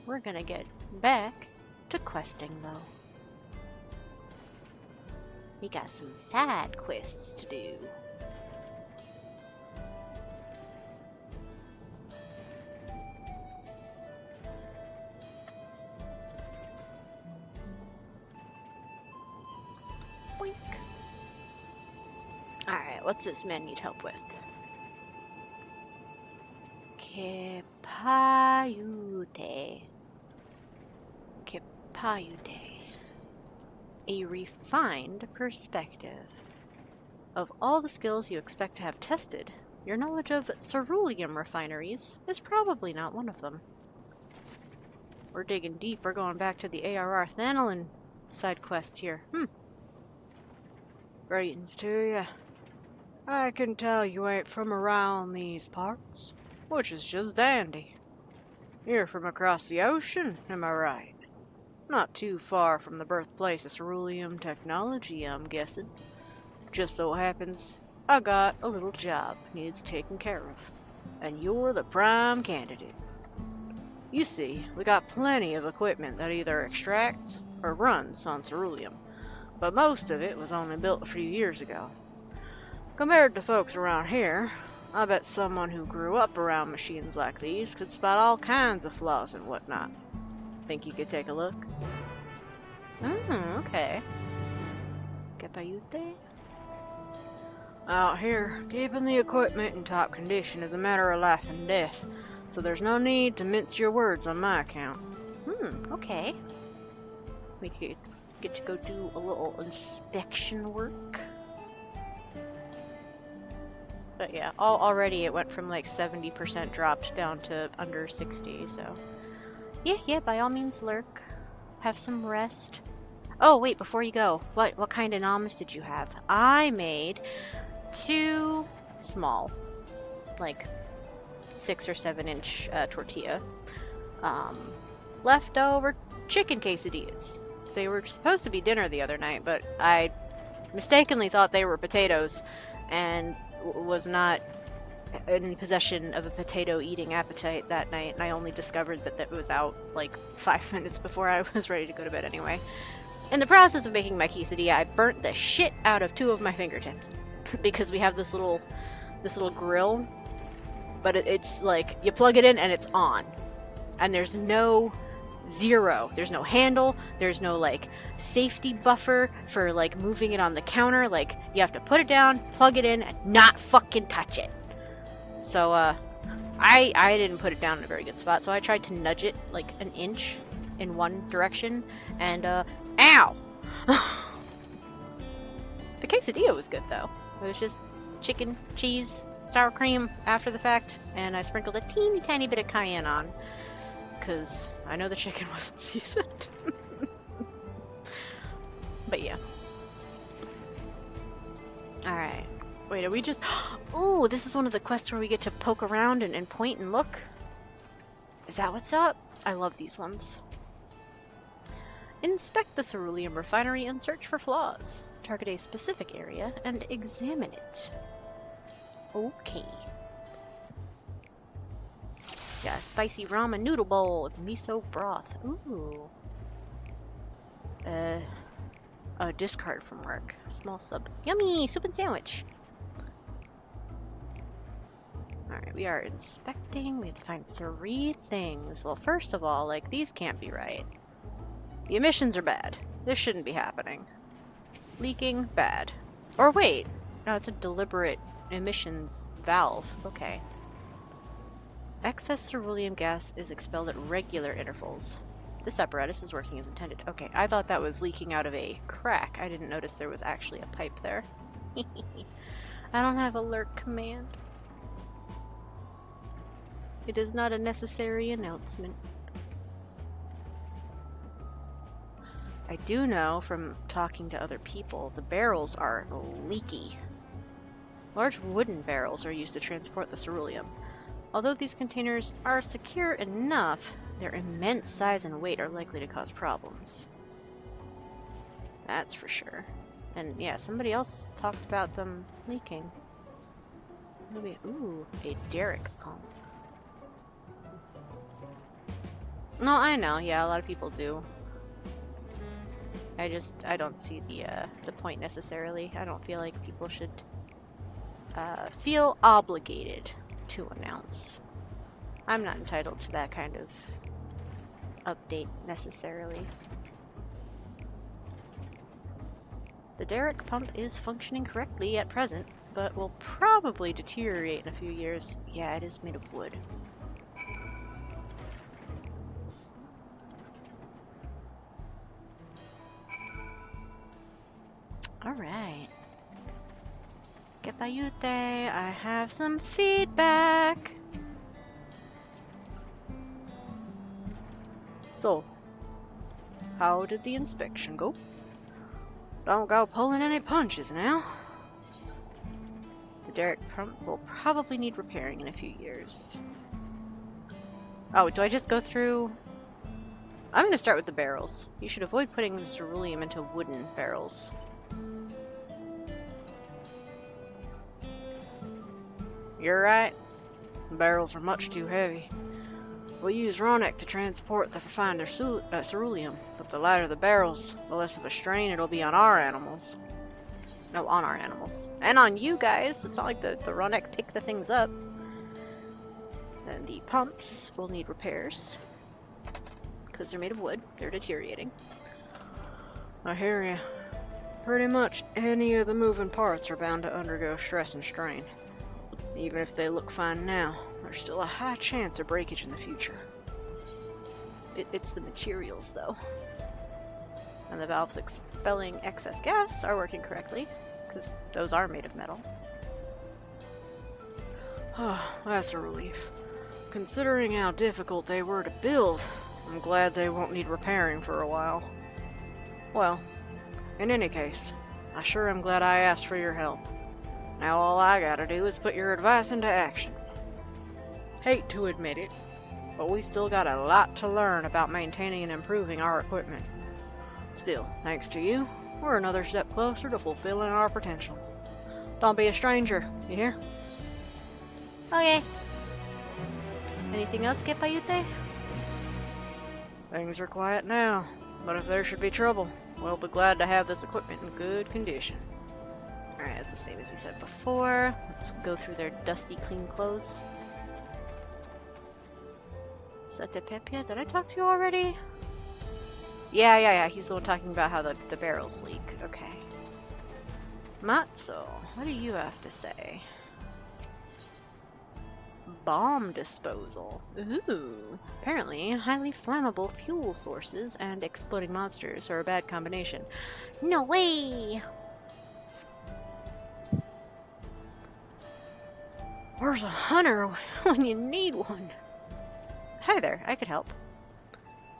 we're gonna get back to questing though. We got some side quests to do. Boink. Alright, what's this man need help with? Kepayute. Kepayute. A refined perspective. Of all the skills you expect to have tested, your knowledge of ceruleum refineries is probably not one of them. We're digging deep. We're going back to the ARR Thanalin side quest here. Greetings to you. I can tell you ain't from around these parts, which is just dandy. You're from across the ocean, am I right? Not too far from the birthplace of ceruleum technology, I'm guessing. Just so happens, I got a little job needs taken care of, and you're the prime candidate. You see, we got plenty of equipment that either extracts or runs on ceruleum, but most of it was only built a few years ago. Compared to folks around here, I bet someone who grew up around machines like these could spot all kinds of flaws and whatnot. Think you could take a look? Okay. Kepayute? Out here, keeping the equipment in top condition is a matter of life and death, so there's no need to mince your words on my account. Okay. We could get to go do a little inspection work. But yeah, already it went from like 70% dropped down to under 60, so... Yeah, by all means lurk. Have some rest. Oh, wait, before you go, what kind of noms did you have? I made 2 small, like 6 or 7 inch tortilla. Leftover chicken quesadillas. They were supposed to be dinner the other night, but I mistakenly thought they were potatoes and was not in possession of a potato eating appetite that night, and I only discovered that it was out like 5 minutes before I was ready to go to bed anyway. In the process of making my quesadilla, I burnt the shit out of 2 of my fingertips because we have this little grill, but it's like you plug it in and it's on, and there's no handle, there's no like safety buffer for like moving it on the counter. Like you have to put it down, plug it in, and not fucking touch it. So, I didn't put it down in a very good spot, so I tried to nudge it, like, an inch in one direction, and, ow! The quesadilla was good, though. It was just chicken, cheese, sour cream after the fact, and I sprinkled a teeny tiny bit of cayenne on, because I know the chicken wasn't seasoned. But yeah. Alright. Wait, are we just... Ooh, this is one of the quests where we get to poke around and point and look. Is that what's up? I love these ones. Inspect the ceruleum refinery and search for flaws. Target a specific area and examine it. Okay. Got a spicy ramen noodle bowl with miso broth. Ooh. A discard from work. A small sub. Yummy! Soup and sandwich. Alright, we are inspecting. We have to find 3 things. Well, first of all, like, these can't be right. The emissions are bad. This shouldn't be happening. Leaking, bad. Or wait. No, it's a deliberate emissions valve. Okay. Excess ceruleum gas is expelled at regular intervals. This apparatus is working as intended. Okay, I thought that was leaking out of a crack. I didn't notice there was actually a pipe there. I don't have a lurk command. It is not a necessary announcement. I do know from talking to other people, the barrels are leaky. Large wooden barrels are used to transport the ceruleum. Although these containers are secure enough, their immense size and weight are likely to cause problems. That's for sure. And yeah, somebody else talked about them leaking. Maybe, ooh, a derrick pump. No, I know. Yeah, a lot of people do. I don't see the point necessarily. I don't feel like people should feel obligated to announce. I'm not entitled to that kind of update necessarily. The derrick pump is functioning correctly at present, but will probably deteriorate in a few years. Yeah, it is made of wood. Alright. Gepayute, I have some feedback. So, how did the inspection go? Don't go pulling any punches now. The derrick pump will probably need repairing in a few years. Oh, do I just go through? I'm gonna start with the barrels. You should avoid putting the ceruleum into wooden barrels. You're right. The barrels are much too heavy. We use Ronek to transport the refined ceruleum, but the lighter the barrels, the less of a strain it'll be on our animals. No, on our animals. And on you guys! It's not like the Ronek pick the things up. And the pumps will need repairs. Because they're made of wood. They're deteriorating. I hear ya. Pretty much any of the moving parts are bound to undergo stress and strain. Even if they look fine now, there's still a high chance of breakage in the future. It's the materials, though. And the valves expelling excess gas are working correctly, because those are made of metal. Oh, that's a relief. Considering how difficult they were to build, I'm glad they won't need repairing for a while. Well, in any case, I sure am glad I asked for your help. Now all I gotta do is put your advice into action. Hate to admit it, but we still got a lot to learn about maintaining and improving our equipment. Still, thanks to you, we're another step closer to fulfilling our potential. Don't be a stranger, you hear? Okay. Anything else, Gepayute? Things are quiet now, but if there should be trouble, we'll be glad to have this equipment in good condition. Alright, it's the same as he said before. Let's go through their dusty, clean clothes. Satepepia, did I talk to you already? Yeah. He's the one talking about how the barrels leak. Okay. Matzo, what do you have to say? Bomb disposal. Ooh. Apparently, highly flammable fuel sources and exploding monsters are a bad combination. No way! Where's a hunter when you need one? Hi there, I could help.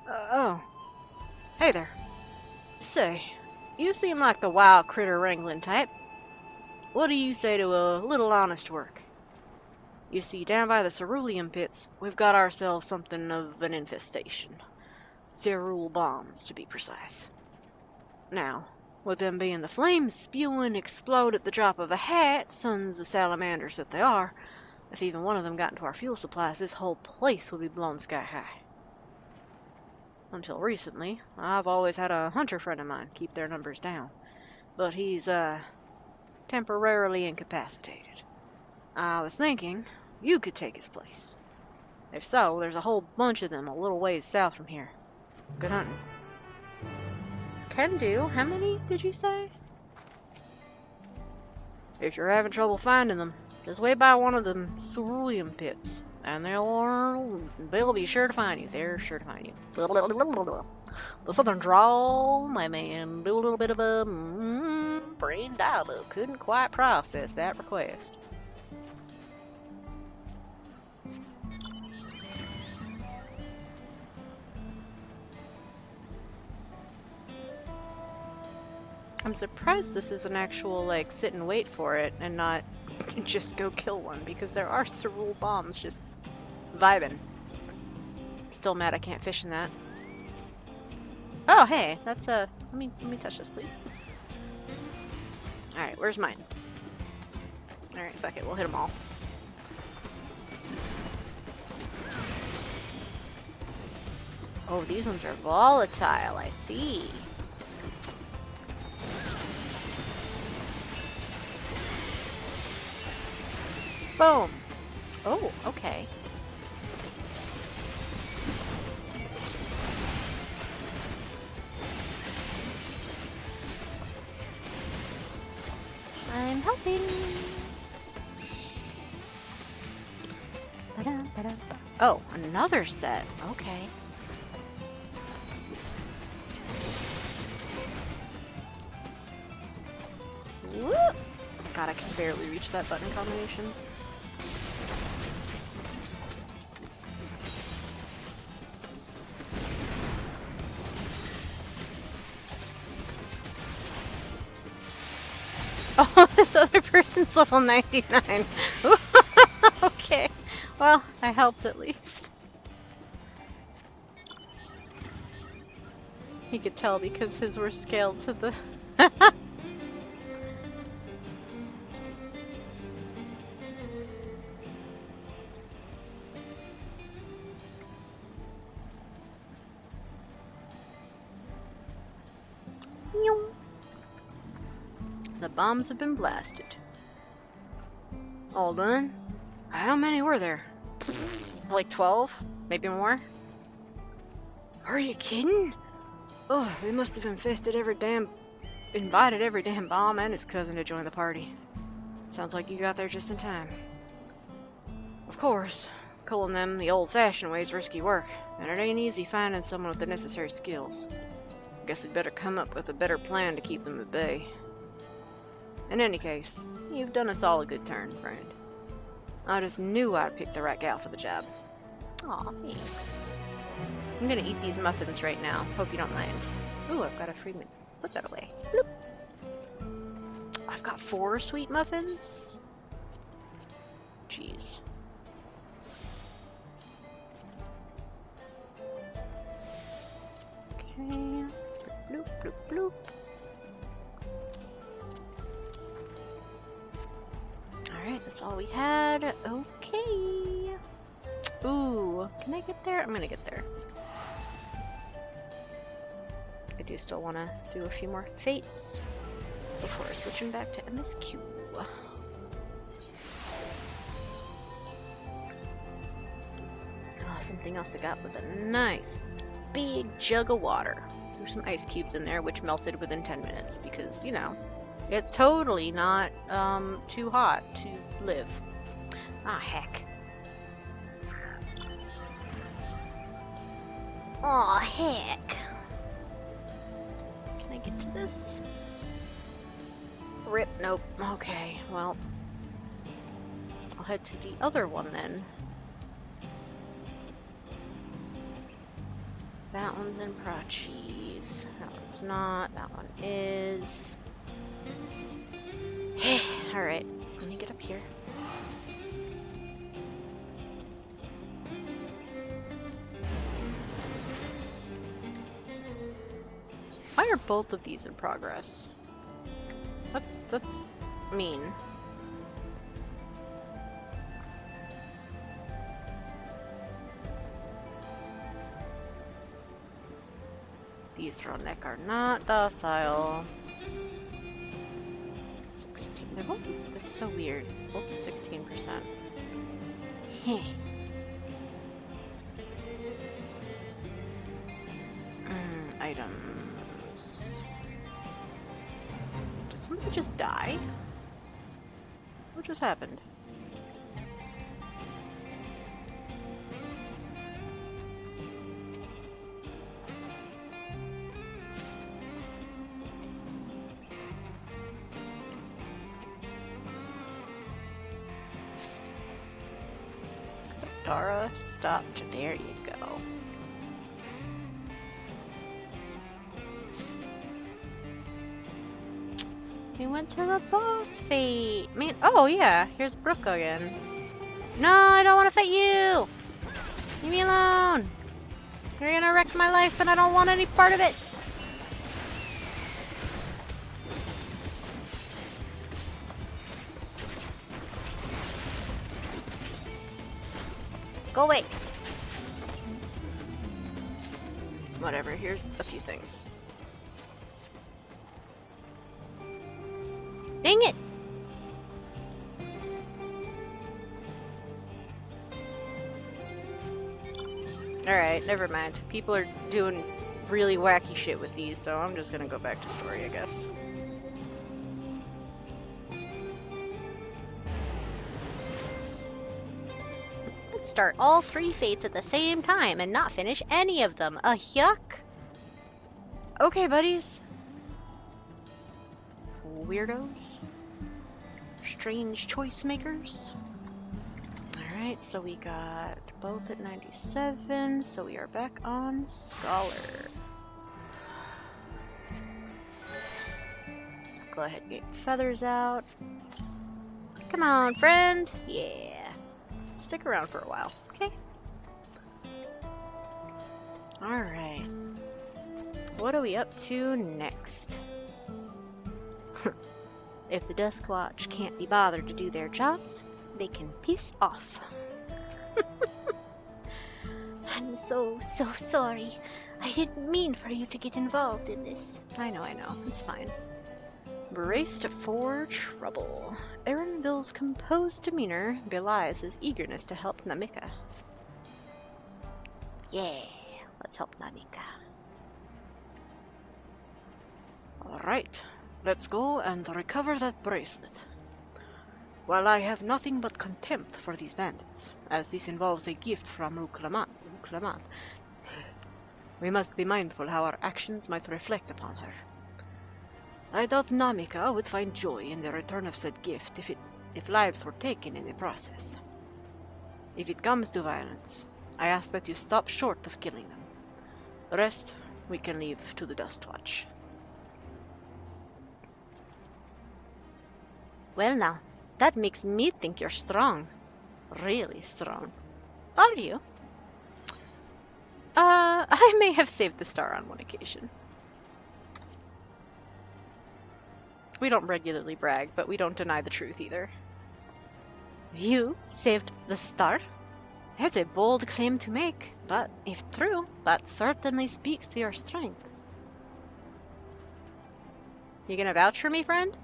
Oh. Hey there. Say, you seem like the wild critter wrangling type. What do you say to a little honest work? You see, down by the ceruleum pits, we've got ourselves something of an infestation. Cerule bombs, to be precise. Now, with them being the flames spewing explode at the drop of a hat, sons of salamanders that they are, if even one of them got into our fuel supplies, this whole place would be blown sky high. Until recently, I've always had a hunter friend of mine keep their numbers down, but he's, temporarily incapacitated. I was thinking you could take his place. If so, there's a whole bunch of them a little ways south from here. Good hunting. Can do. How many did you say? If you're having trouble finding them, just wait by one of them ceruleum pits, and they'll be sure to find you. They're sure to find you. The southern drawl, my man, do a little bit of a brain dial-up. Couldn't quite process that request. I'm surprised this is an actual, like, sit and wait for it and not just go kill one, because there are cerule bombs just vibing. Still mad I can't fish in that. Oh, hey, that's a... Let me touch this, please. Alright, where's mine? Alright, fuck it, we'll hit them all. Oh, these ones are volatile, I see. Boom. Oh, okay. I'm helping. Oh, another set. Okay. Whoop. God, I can barely reach that button combination. Oh, this other person's level 99. Okay. Well, I helped at least. He could tell because his were scaled to the... The bombs have been blasted. All done? How many were there? Like 12? Maybe more? Are you kidding? Oh, they must have invited every damn bomb and his cousin to join the party. Sounds like you got there just in time. Of course, culling them the old-fashioned way is risky work, and it ain't easy finding someone with the necessary skills. Guess we'd better come up with a better plan to keep them at bay. In any case, you've done us all a good turn, friend. I just knew I'd pick the right gal for the job. Aw, thanks. I'm gonna eat these muffins right now. Hope you don't mind. Ooh, I've got a free mint. Put that away. Bloop. I've got 4 sweet muffins? Jeez. Okay. Bloop, bloop, bloop. Alright, that's all we had. Okay. Ooh, can I get there? I'm gonna get there. I do still want to do a few more fates before switching back to MSQ. Oh, something else I got was a nice big jug of water. There's some ice cubes in there, which melted within 10 minutes because, you know, it's totally not too hot to live. Ah, heck. Aw, heck. Can I get to this? Rip, nope. Okay, well. I'll head to the other one then. That one's in Prachi's. That one's not. That one is. Alright, let me get up here. Why are both of these in progress? That's mean. These Throneneck are not docile. 16. They're both. That's so weird. Both at 16%. Heh. Items. Did somebody just die? What just happened? Dara stopped. There you go. We went to the boss fight. Man, oh yeah, here's Brooke again. No, I don't want to fight you. Leave me alone. You're gonna wreck my life, and I don't want any part of it. Go away. Whatever, here's a few things. Dang it! Alright, never mind. People are doing really wacky shit with these, so I'm just gonna go back to story, I guess. Let's start all 3 fates at the same time and not finish any of them. Yuck! Okay, buddies. Weirdos. Strange choice makers. Alright, so we got both at 97, so we are back on Scholar. Go ahead and get feathers out. Come on, friend! Yeah. Stick around for a while, okay? Alright. What are we up to next? If the Dusk Watch can't be bothered to do their jobs, they can piss off. I'm so sorry. I didn't mean for you to get involved in this. I know. It's fine. Braced for trouble. Erenville's composed demeanor belies his eagerness to help Namika. Yeah, let's help Namika. Alright, let's go and recover that bracelet. While I have nothing but contempt for these bandits, as this involves a gift from Uklamat, we must be mindful how our actions might reflect upon her. I doubt Namika would find joy in the return of said gift if lives were taken in the process. If it comes to violence, I ask that you stop short of killing them. The rest we can leave to the Dust Watch. Well now, that makes me think you're strong. Really strong. Are you? I may have saved the star on one occasion. We don't regularly brag, but we don't deny the truth either. You saved the star? That's a bold claim to make, but if true, that certainly speaks to your strength. You gonna vouch for me, friend?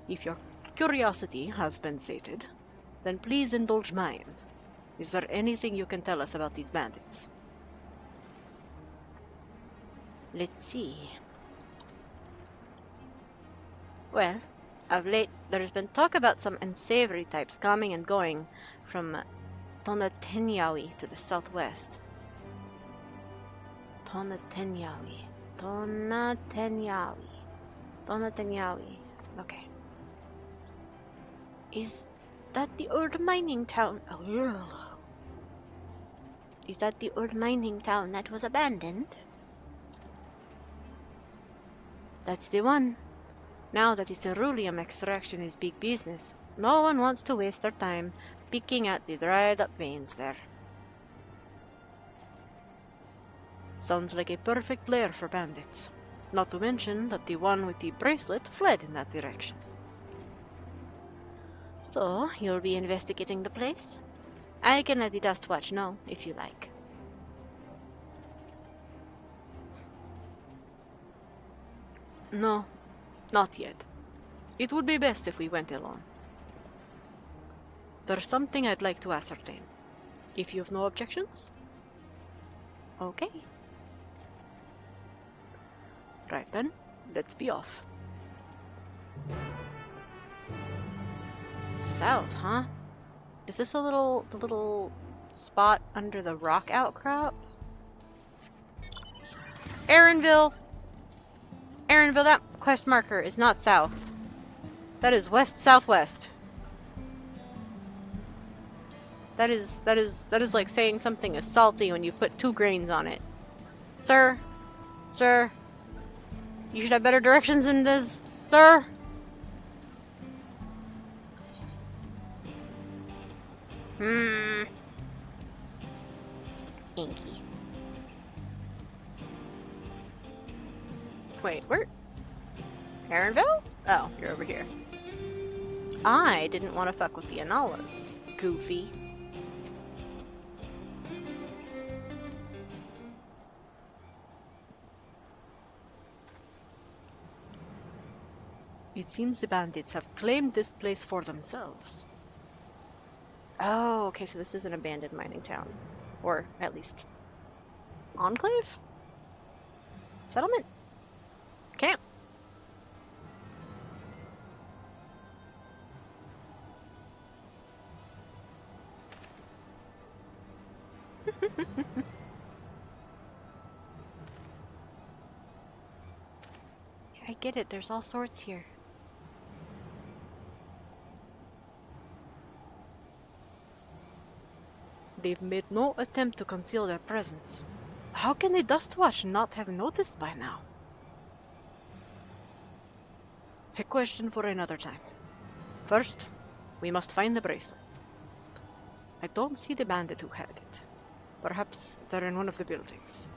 If your curiosity has been sated, then please indulge mine. Is there anything you can tell us about these bandits? Let's see. Well, of late there's been talk about some unsavory types coming and going from Tonatenyawi to the southwest. Tonatenyawi. Okay. Is that the old mining town? Oh, is that the old mining town that was abandoned? That's the one. Now that the ceruleum extraction is big business, no one wants to waste their time picking at the dried up veins there. Sounds like a perfect lair for bandits. Not to mention that the one with the bracelet fled in that direction. So, you'll be investigating the place? I can let the Dust Watch know, if you like. No, not yet. It would be best if we went alone. There's something I'd like to ascertain. If you've no objections? Okay. Right then, let's be off. South, huh? Is this the little spot under the rock outcrop? Erenville! Erenville, that quest marker is not south. That is west-southwest. That is like saying something is salty when you put 2 grains on it. Sir? Sir? You should have better directions than this, sir? Inky. Wait, where? Erenville? Oh, you're over here. I didn't want to fuck with the Analas. Goofy. It seems the bandits have claimed this place for themselves. Oh, okay, so this is an abandoned mining town. Or at least enclave? Settlement? Camp? I get it, there's all sorts here. They've made no attempt to conceal their presence. How can the Dustwatch not have noticed by now? A question for another time. First, we must find the bracelet. I don't see the bandit who had it. Perhaps they're in one of the buildings.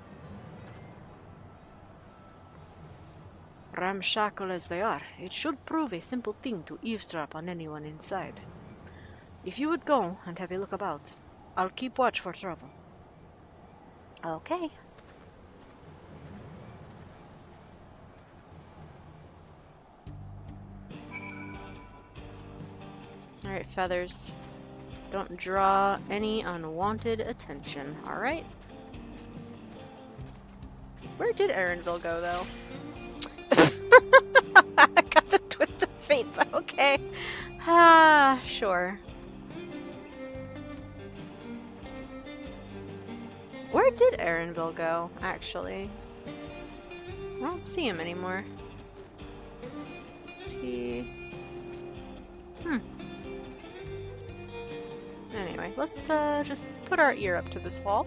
Ramshackle as they are, it should prove a simple thing to eavesdrop on anyone inside. If you would go and have a look about, I'll keep watch for trouble. Okay. Alright, feathers. Don't draw any unwanted attention, alright? Where did Erenville go, though? I got the twist of fate, but okay. Ah, sure. Where did Erenville go, actually? I don't see him anymore. Is he... Anyway, let's just put our ear up to this wall.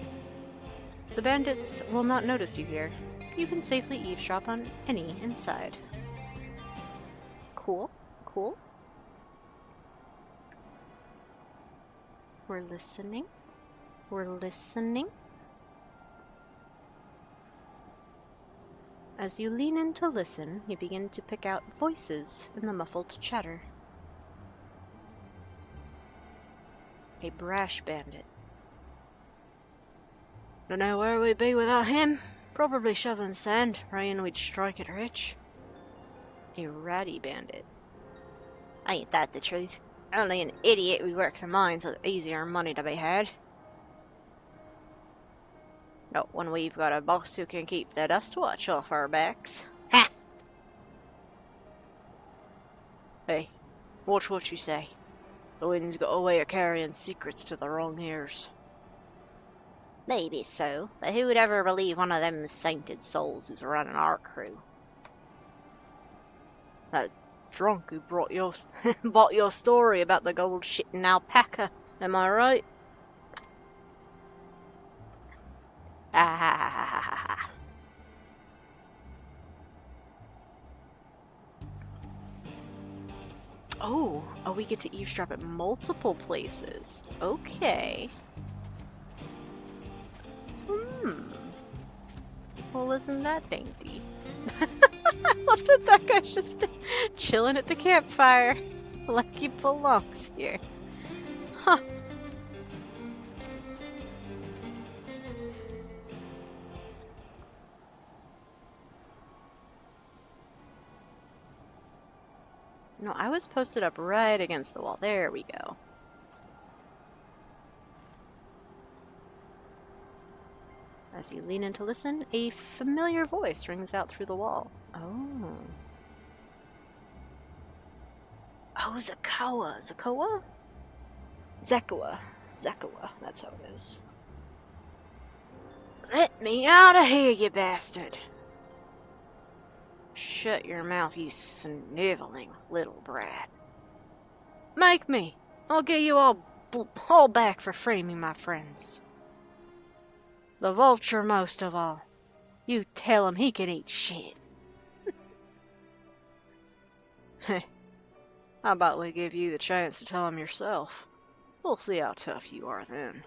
The bandits will not notice you here. You can safely eavesdrop on any inside. Cool, cool. We're listening. We're listening. As you lean in to listen, you begin to pick out voices in the muffled chatter. A brash bandit. Don't know where we'd be without him. Probably shoveling sand, praying we'd strike it rich. A ratty bandit. Ain't that the truth? Only an idiot would work the mines with easier money to be had. Not when we've got a boss who can keep the Dustwatch off our backs. Ha! Hey, watch what you say. The wind's got a way of carrying secrets to the wrong ears. Maybe so, but who would ever believe one of them sainted souls who's running our crew? That drunk who brought your bought your story about the gold-shitting alpaca, am I right? Ah. Oh, we get to eavesdrop at multiple places. Okay. Well, isn't that dainty? I love that guy's just chilling at the campfire like he belongs here. Huh. No, I was posted up right against the wall. There we go. As you lean in to listen, a familiar voice rings out through the wall. Oh. Oh, Zakawa. Zakawa? Zakawa. Zakawa. That's how it is. Let me out of here, you bastard! Shut your mouth, you sniveling little brat. Make me! I'll get you all back for framing my friends. The vulture most of all. You tell him he can eat shit. Heh. How about we give you the chance to tell him yourself? We'll see how tough you are then.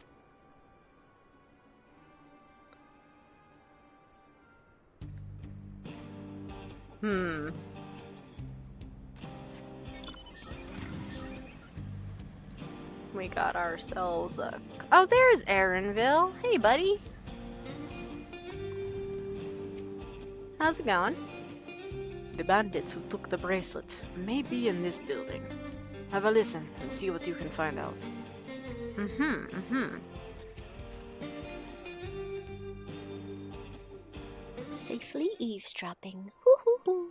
We got ourselves a... Oh, there's Erenville. Hey, buddy. How's it going? The bandits who took the bracelet may be in this building. Have a listen and see what you can find out. Safely eavesdropping. Hoo hoo hoo.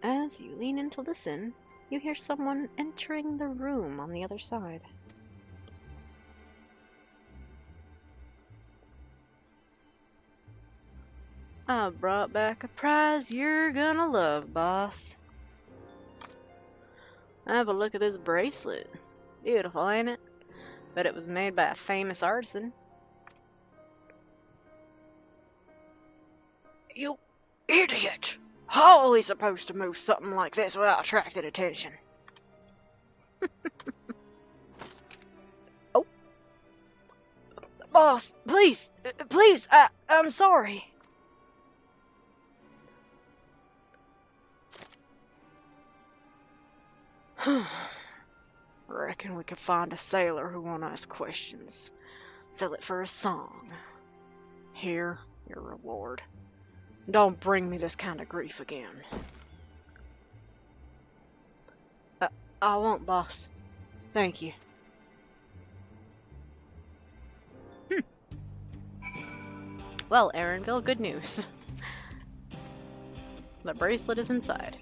As you lean in to listen, you hear someone entering the room on the other side. I brought back a prize you're gonna love, boss. Have a look at this bracelet. Beautiful, ain't it? Bet it was made by a famous artisan. You idiot! How are we supposed to move something like this without attracting attention? Oh. Boss, please, I'm sorry. Reckon we could find a sailor who won't ask questions. Sell it for a song. Here, your reward. Don't bring me this kind of grief again. I won't, boss. Thank you. Well, Aaronville, good news. The bracelet is inside.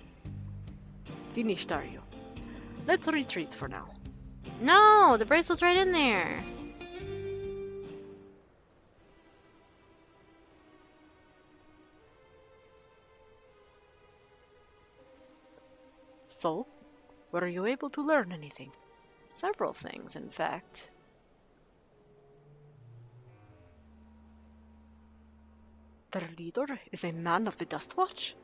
Finished, are you? Let's retreat for now. No, the bracelet's right in there. So, were you able to learn anything? Several things, in fact. Their leader is a man of the Dust Watch?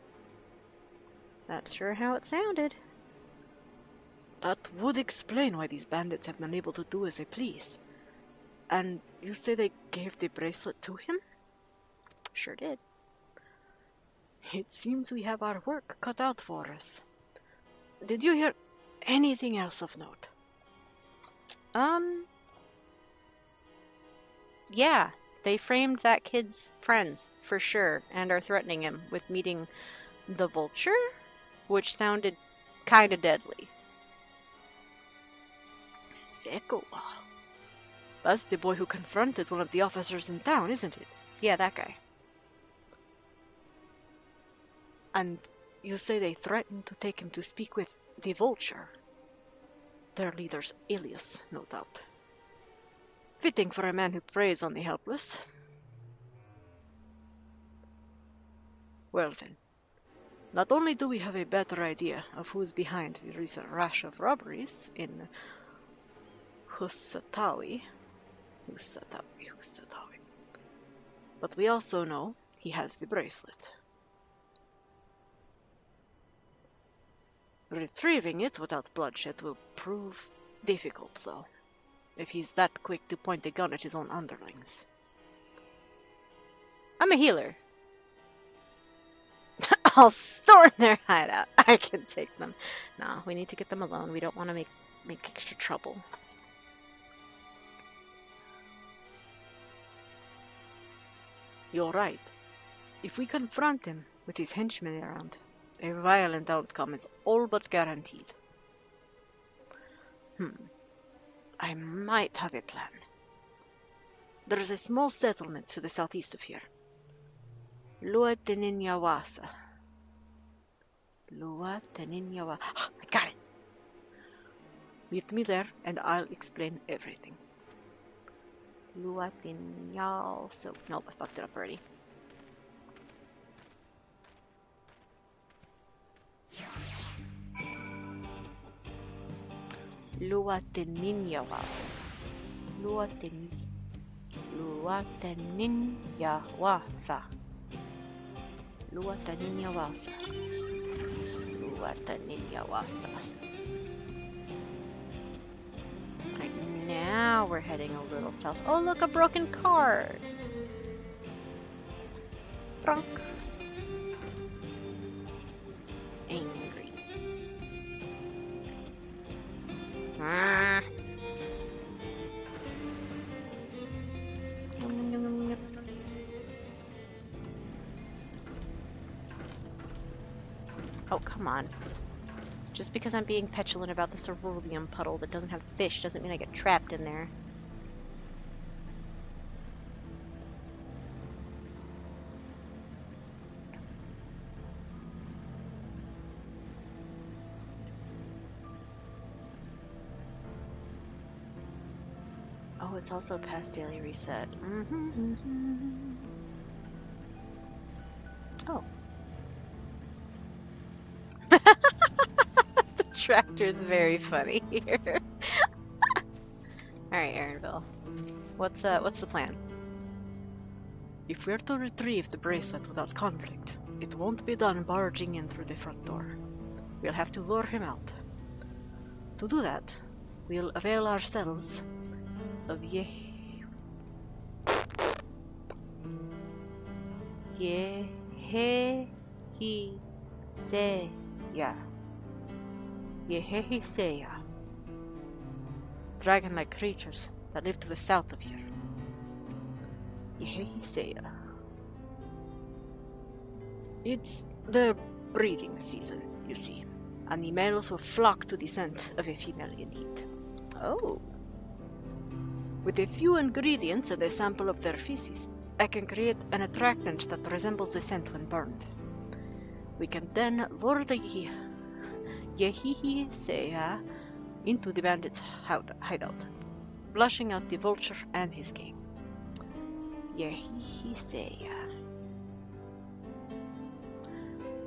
That's sure how it sounded. That would explain why these bandits have been able to do as they please. And you say they gave the bracelet to him? Sure did. It seems we have our work cut out for us. Did you hear anything else of note? Yeah. They framed that kid's friends, for sure, and are threatening him with meeting the Vulture, which sounded kinda deadly. Seko. That's the boy who confronted one of the officers in town, isn't it? Yeah, that guy. And you say they threatened to take him to speak with the Vulture. Their leader's alias, no doubt. Fitting for a man who preys on the helpless. Well then, not only do we have a better idea of who's behind the recent rash of robberies in Husatawi, but we also know he has the bracelet. Retrieving it without bloodshed will prove difficult, though, if he's that quick to point a gun at his own underlings. I'm a healer. I'll storm their hideout. I can take them. No, we need to get them alone. We don't want to make extra trouble. You're right. If we confront him with his henchmen around, a violent outcome is all but guaranteed. I might have a plan. There is a small settlement to the southeast of here. Luateninyawasa. I got it! Meet me there and I'll explain everything. Luatinyawasa. Nope, I fucked it up already. Luateninyawasa. Luateninyawasa. Right, now we're heading a little south. Oh, look, a broken card. Drunk. Angry. Oh, come on. Just because I'm being petulant about the cerulean puddle that doesn't have fish doesn't mean I get trapped in there. Oh, it's also past daily reset. Oh. The tractor's very funny here. Alright, Aaronville. What's the plan? If we're to retrieve the bracelet without conflict, it won't be done barging in through the front door. We'll have to lure him out. To do that, we'll avail ourselves of Yehehiseya. Dragon-like creatures that live to the south of here. Yehehiseya. It's the breeding season, you see, and the males will flock to the scent of a female in heat. Oh. With a few ingredients and a sample of their feces, I can create an attractant that resembles the scent when burned. We can then lure the Yehihiseya into the bandit's hideout, flushing out the vulture and his gang. Yehihiseya.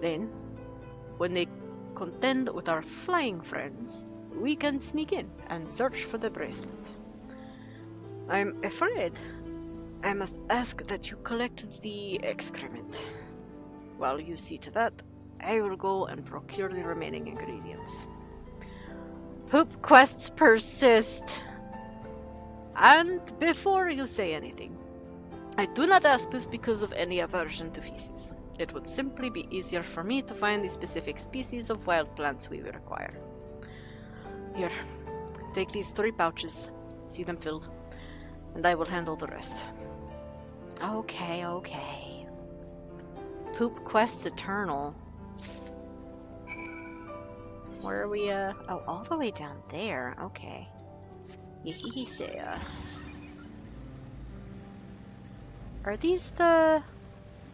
Then, when they contend with our flying friends, we can sneak in and search for the bracelet. I'm afraid I must ask that you collect the excrement. While you see to that, I will go and procure the remaining ingredients. Poop quests persist. And before you say anything, I do not ask this because of any aversion to feces. It would simply be easier for me to find the specific species of wild plants we will require. Here, take these 3 pouches, see them filled, and I will handle the rest. Okay. Poop quests eternal. Where are we, oh, all the way down there. Okay. Yehihiseya. Are these the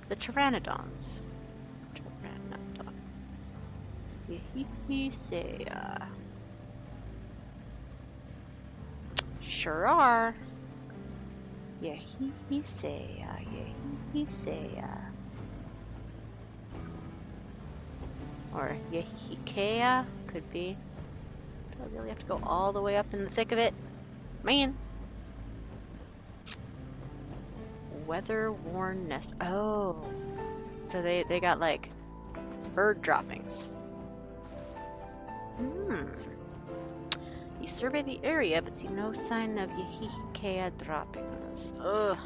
pteranodons? Pteranodon. Yehihiseya. Sure are. Yehihiseya. Or Yehikea, could be. Do I really have to go all the way up in the thick of it? Man! Weather-worn nest. Oh! So they got, like, bird droppings. You survey the area, but see no sign of Yehikea droppings. Ugh!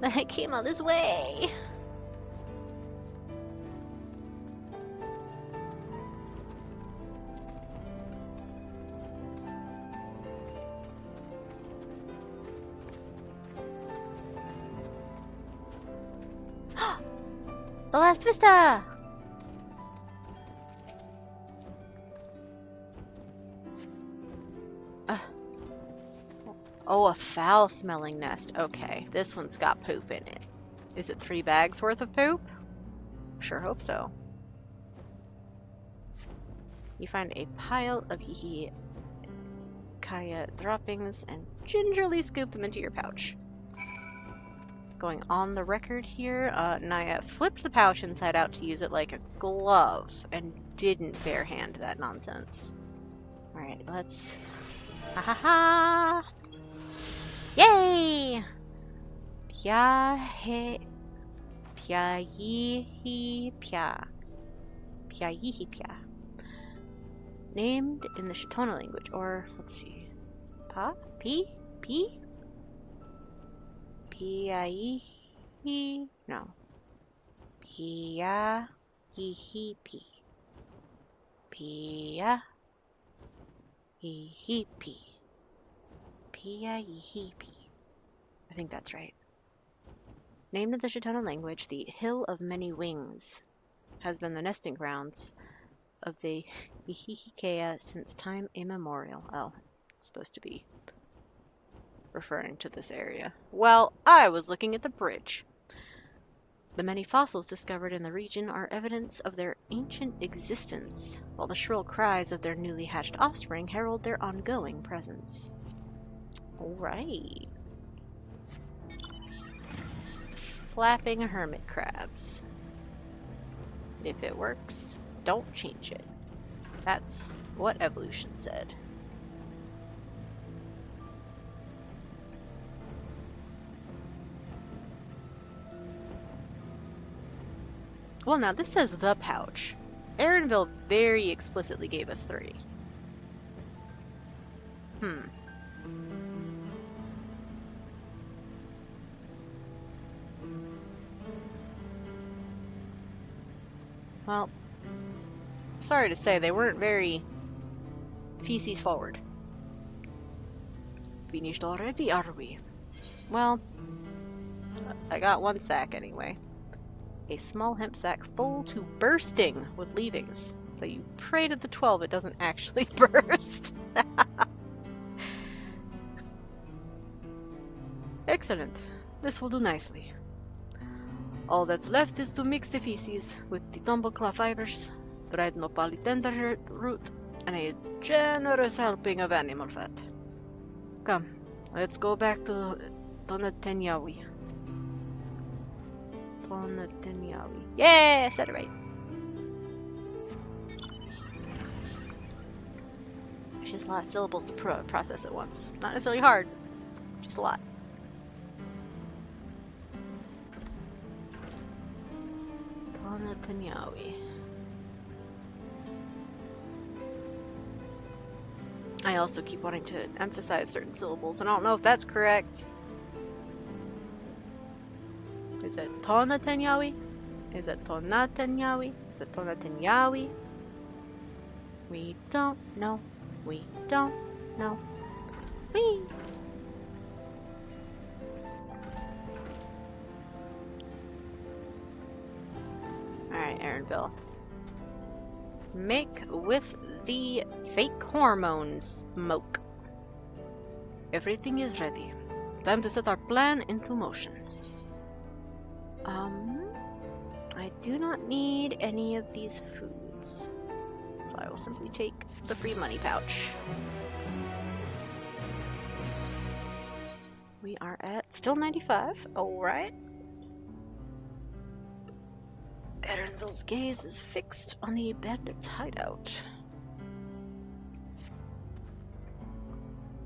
But I came all this way! The last vista! Oh, a foul-smelling nest. Okay, this one's got poop in it. Is it 3 bags worth of poop? Sure hope so. You find a pile of Yehikea droppings and gingerly scoop them into your pouch. Going on the record here, Naya flipped the pouch inside out to use it like a glove and didn't barehand that nonsense. Alright, let's... Ha ha ha! Yay! Pya-he... Pya-yi-hi-pya. Pya-yi-hi-pya. Named in the Shitona language, or, let's see... Pa? P? P? P-I-E-H... No. Pia-hi-hi-pi. Pia-hi-hi-pi. Pia-hi-hi-pi. I think that's right. Named in the Shitona language, the Hill of Many Wings has been the nesting grounds of the Ihikea since time immemorial. Oh, it's supposed to be referring to this area. Well, I was looking at the bridge. The many fossils discovered in the region are evidence of their ancient existence, while the shrill cries of their newly hatched offspring herald their ongoing presence. Alright. Flapping hermit crabs. If it works, don't change it. That's what evolution said. Well, now this says the pouch. Aaronville very explicitly gave us 3. Well, sorry to say, they weren't very feces forward. Finished already, are we? Well, I got 1 sack anyway. A small hemp sack full to bursting with leavings. So you pray to the 12 it doesn't actually burst. Excellent. This will do nicely. All that's left is to mix the feces with the tumbleclaw fibers, dried nopali tender root, and a generous helping of animal fat. Come, let's go back to Tonatenyawi. Tonatenyawi. Yeah, I said it right. It's just a lot of syllables to process at once. Not necessarily hard, just a lot. Tonatenyawi. I also keep wanting to emphasize certain syllables, and I don't know if that's correct. Is it Tonatenyawi? Is it Tonatenyawi? Is it Tonatenyawi? We don't know. We don't know. Whee! Alright, Aaronville. Make with the fake hormone smoke. Everything is ready. Time to set our plan into motion. I do not need any of these foods, so I will simply take the free money pouch. We are at still 95. Alright. Aaronville's gaze is fixed on the bandits' hideout.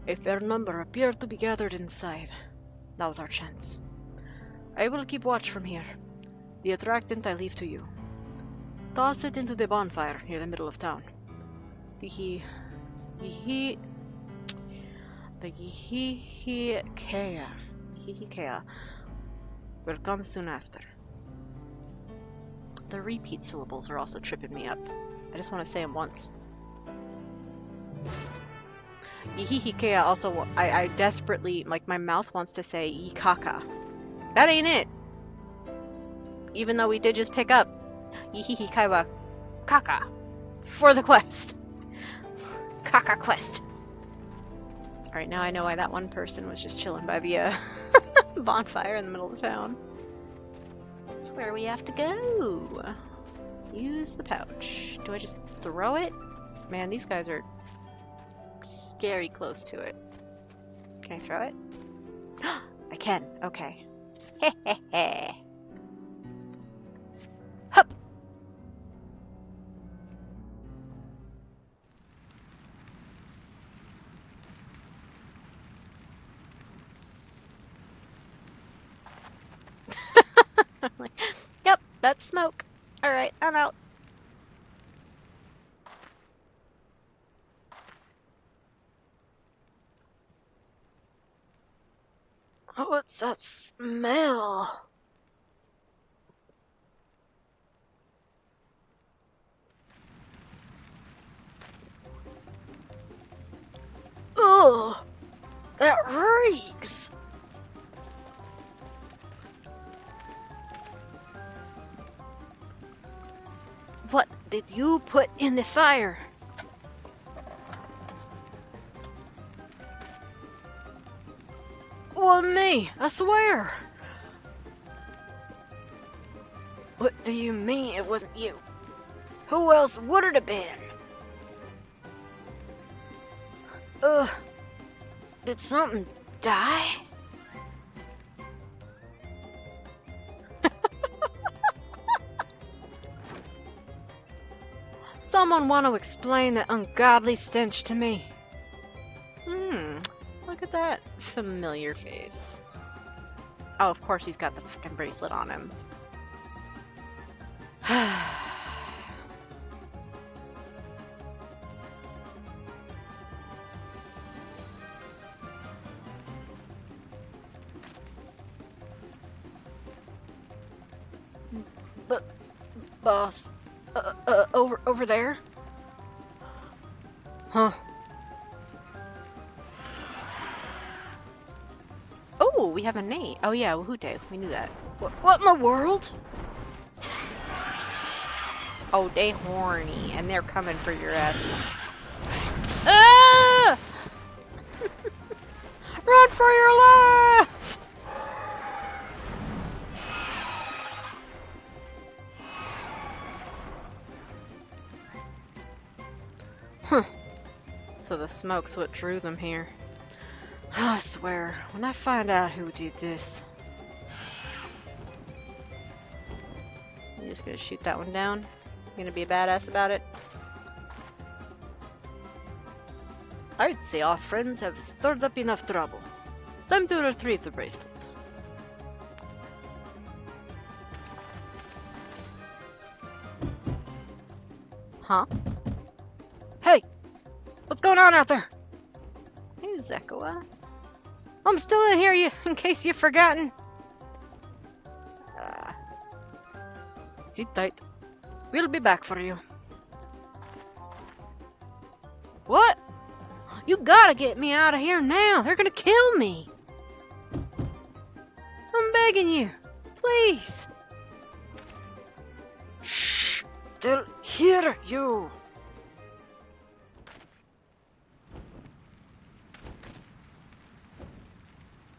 A fair number appear to be gathered inside. Now's our chance. I will keep watch from here. The attractant I leave to you. Toss it into the bonfire near the middle of town. The Ihikea will come soon after. The repeat syllables are also tripping me up. I just want to say them once. Ihikea also, I desperately, like, my mouth wants to say Ikaka. That ain't it! Even though we did just pick up Ihikaiwa Kaka for the quest. Kaka quest. Alright, now I know why that one person was just chilling by the bonfire in the middle of the town. That's where we have to go. Use the pouch. Do I just throw it? Man, these guys are scary close to it. Can I throw it? I can. Okay. Hehehe. Hup! Yep, that's smoke. Alright, I'm out. What's that smell? Ugh! That reeks! What did you put in the fire? Well, me, I swear. What do you mean it wasn't you? Who else would it have been? Did something die? Someone want to explain that ungodly stench to me? Look at that familiar face. Oh, of course he's got the fucking bracelet on him. But, boss, over there? Huh? Oh, we have a name. Oh yeah, Wahute. We knew that. What in the world? Oh, they horny, and they're coming for your asses. Ah! Run for your lives! Huh. So the smoke's what drew them here. I swear, when I find out who did this... You just gonna shoot that one down? You gonna be a badass about it? I'd say our friends have stirred up enough trouble. Time to retrieve the bracelet. Huh? Hey! What's going on out there? Hey, Zekua. I'm still in here, in case you've forgotten. Sit tight. We'll be back for you. What? You gotta get me out of here now. They're gonna kill me. I'm begging you. Please. Shh. They'll hear you.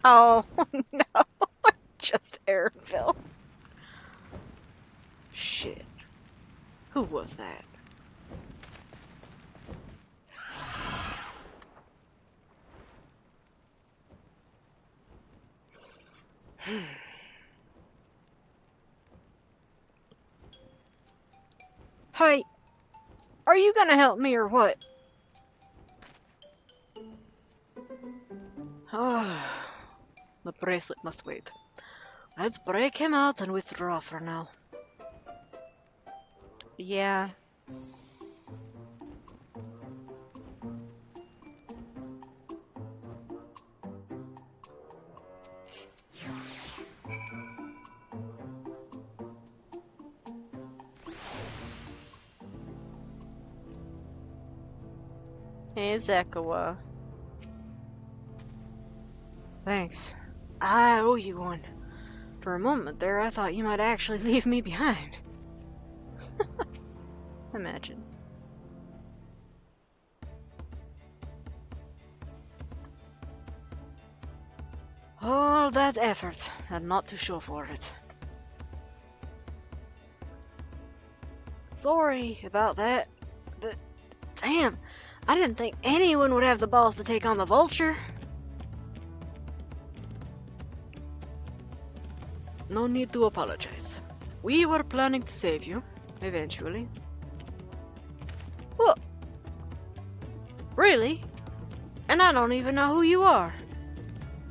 Oh, no. Just airfill. Shit. Who was that? Hey, are you gonna help me or what? The bracelet must wait. Let's break him out and withdraw for now. Yeah. Hey, Zekua. Thanks. I owe you one. For a moment there, I thought you might actually leave me behind. Imagine. All that effort, and not to show for it. Sorry about that, but damn, I didn't think anyone would have the balls to take on the vulture. No need to apologize. We were planning to save you, eventually. What? Really? And I don't even know who you are.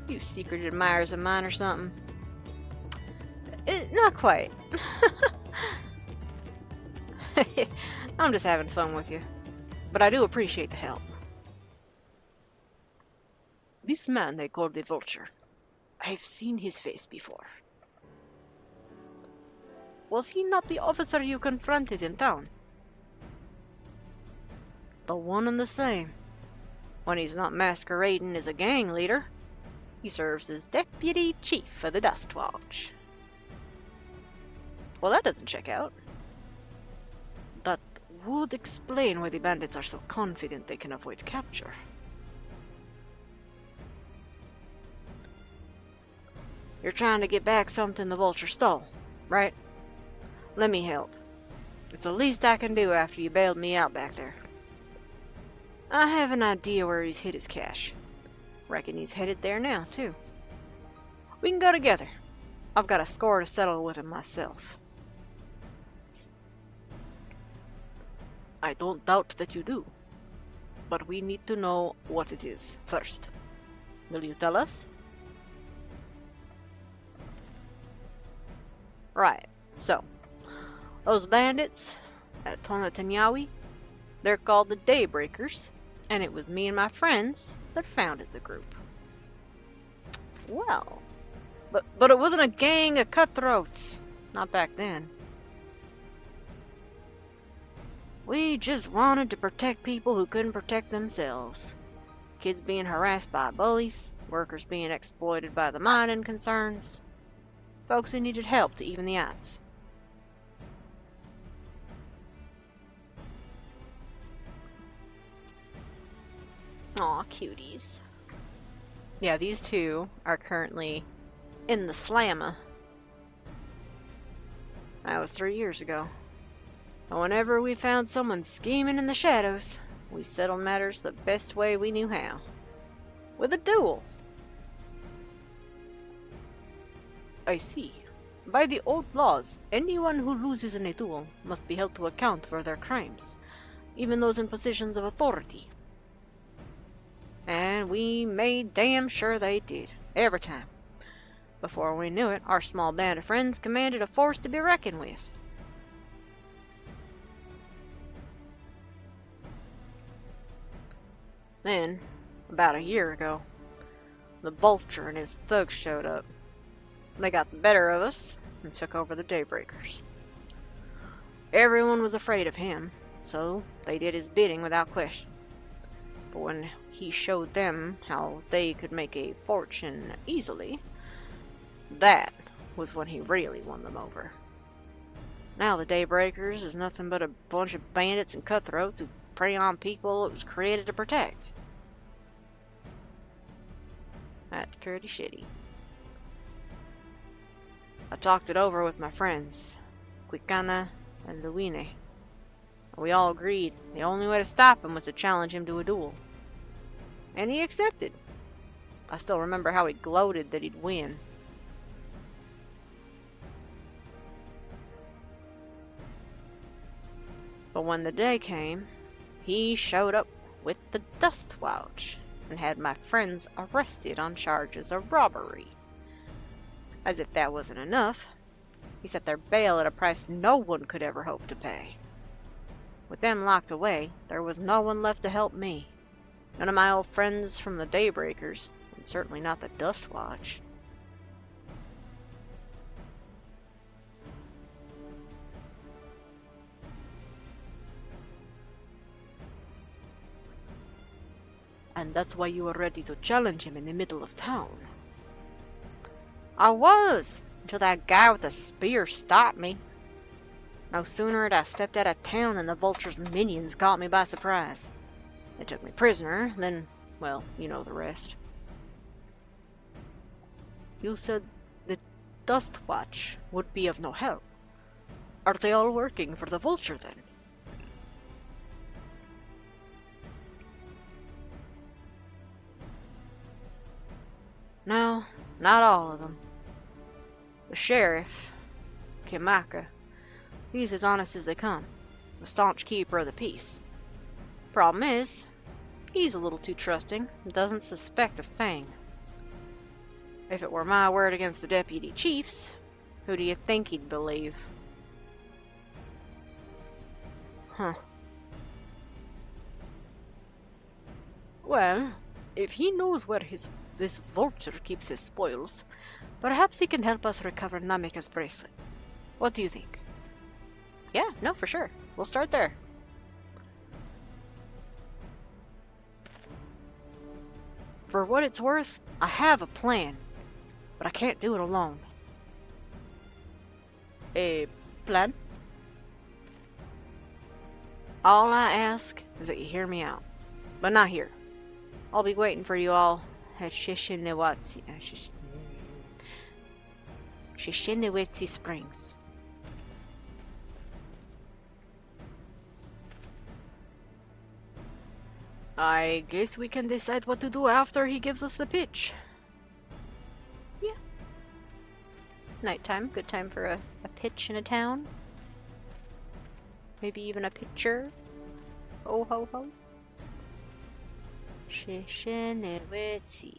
You secret admirers of mine or something? Not quite. I'm just having fun with you. But I do appreciate the help. This man they call the Vulture. I've seen his face before. Was he not the officer you confronted in town? The one and the same. When he's not masquerading as a gang leader, he serves as deputy chief of the Dust Watch. Well, that doesn't check out. would explain why the bandits are so confident they can avoid capture. You're trying to get back something the vulture stole, right? Let me help. It's the least I can do after you bailed me out back there. I have an idea where he's hid his cash. Reckon he's headed there now, too. We can go together. I've got a score to settle with him myself. I don't doubt that you do. But we need to know what it is first. Will you tell us? Right, so, those bandits at Tonatanyawi, they're called the Daybreakers, and it was me and my friends that founded the group. Well, but it wasn't a gang of cutthroats, not back then. We just wanted to protect people who couldn't protect themselves. Kids being harassed by bullies, workers being exploited by the mining concerns, folks who needed help to even the odds. Aw, cuties. Yeah, these two are currently in the slammer. That was 3 years ago. And whenever we found someone scheming in the shadows, we settled matters the best way we knew how. With a duel. I see. By the old laws, anyone who loses in a duel must be held to account for their crimes, even those in positions of authority. And we made damn sure they did, every time. Before we knew it, our small band of friends commanded a force to be reckoned with. Then, about a year ago, the Vulture and his thugs showed up. They got the better of us and took over the Daybreakers. Everyone was afraid of him, so they did his bidding without question. But when he showed them how they could make a fortune easily, that was when he really won them over. Now the Daybreakers is nothing but a bunch of bandits and cutthroats who prey on people it was created to protect. That's pretty shitty. I talked it over with my friends, Quicana and Luine. We all agreed the only way to stop him was to challenge him to a duel. And he accepted. I still remember how he gloated that he'd win. But when the day came, he showed up with the Dust Watch and had my friends arrested on charges of robbery. As if that wasn't enough, he set their bail at a price no one could ever hope to pay. With them locked away, there was no one left to help me. None of my old friends from the Daybreakers, and certainly not the Dust Watch. And that's why you were ready to challenge him in the middle of town. I was, until that guy with the spear stopped me. No sooner had I stepped out of town than the Vulture's minions caught me by surprise. They took me prisoner, then, well, you know the rest. You said the Dust Watch would be of no help. Are they all working for the Vulture then? No, not all of them. The sheriff, Kimaka, he's as honest as they come, the staunch keeper of the peace. Problem is, he's a little too trusting and doesn't suspect a thing. If it were my word against the deputy chiefs, who do you think he'd believe? Huh. Well, if he knows where this Vulture keeps his spoils, perhaps he can help us recover Namika's bracelet. What do you think? Yeah, no, for sure. We'll start there. For what it's worth, I have a plan, but I can't do it alone. A plan? All I ask is that you hear me out. But not here. I'll be waiting for you all at Shishinewitsi Springs. I guess we can decide what to do after he gives us the pitch. Yeah. Nighttime, good time for a pitch in a town. Maybe even a picture. Oh ho ho. Shishinewitsi.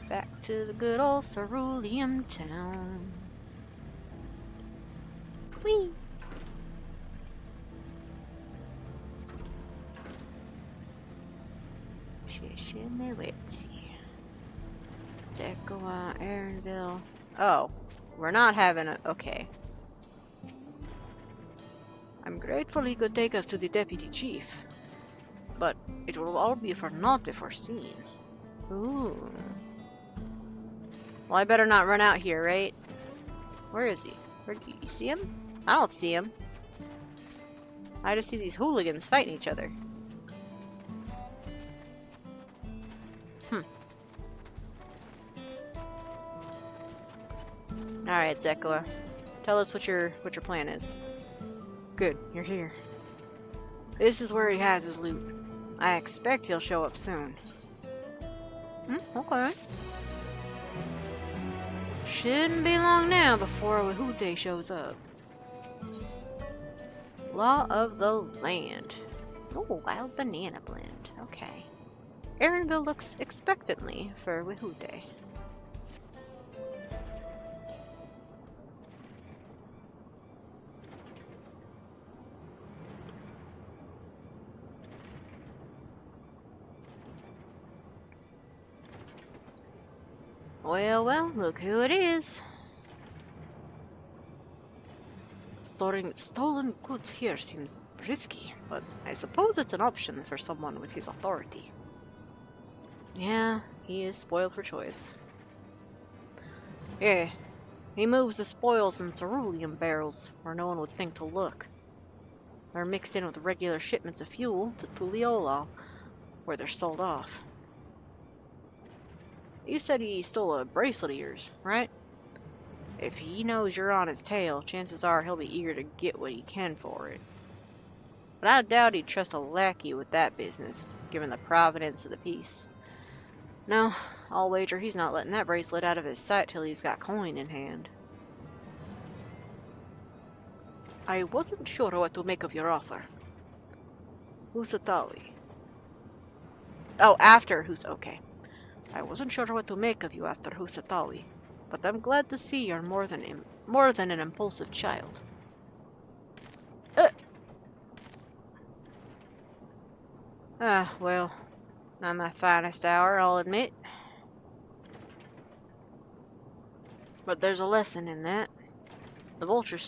Back to the good old cerulean town. Whee! Shishinewitsi. Sequoia, Aaronville. Oh, we're not having a... Okay. I'm grateful he could take us to the deputy chief. But it will all be for naught if we're seen. Ooh. Well, I better not run out here, right? Where is he? Where do you see him? I don't see him. I just see these hooligans fighting each other. Alright, Zekoa. Tell us what your plan is. Good, you're here. This is where he has his loot. I expect he'll show up soon. Okay. Shouldn't be long now before Wahute shows up. Law of the land. Oh, wild banana blend. Okay. Aaronville looks expectantly for Wahute. Well, look who it is. Stolen goods here seems risky, but I suppose it's an option for someone with his authority. Yeah, he is spoiled for choice. Yeah, he moves the spoils in cerulean barrels where no one would think to look. They're mixed in with regular shipments of fuel to Tuliola, where they're sold off. You said he stole a bracelet of yours, right? If he knows you're on his tail, chances are he'll be eager to get what he can for it. But I doubt he'd trust a lackey with that business, given the provenance of the piece. No, I'll wager he's not letting that bracelet out of his sight till he's got coin in hand. I wasn't sure what to make of your offer. Husatawi. Oh, after okay. I wasn't sure what to make of you after Husatawi, but I'm glad to see you're more than an impulsive child. Well, not my finest hour, I'll admit. But there's a lesson in that. The vulture's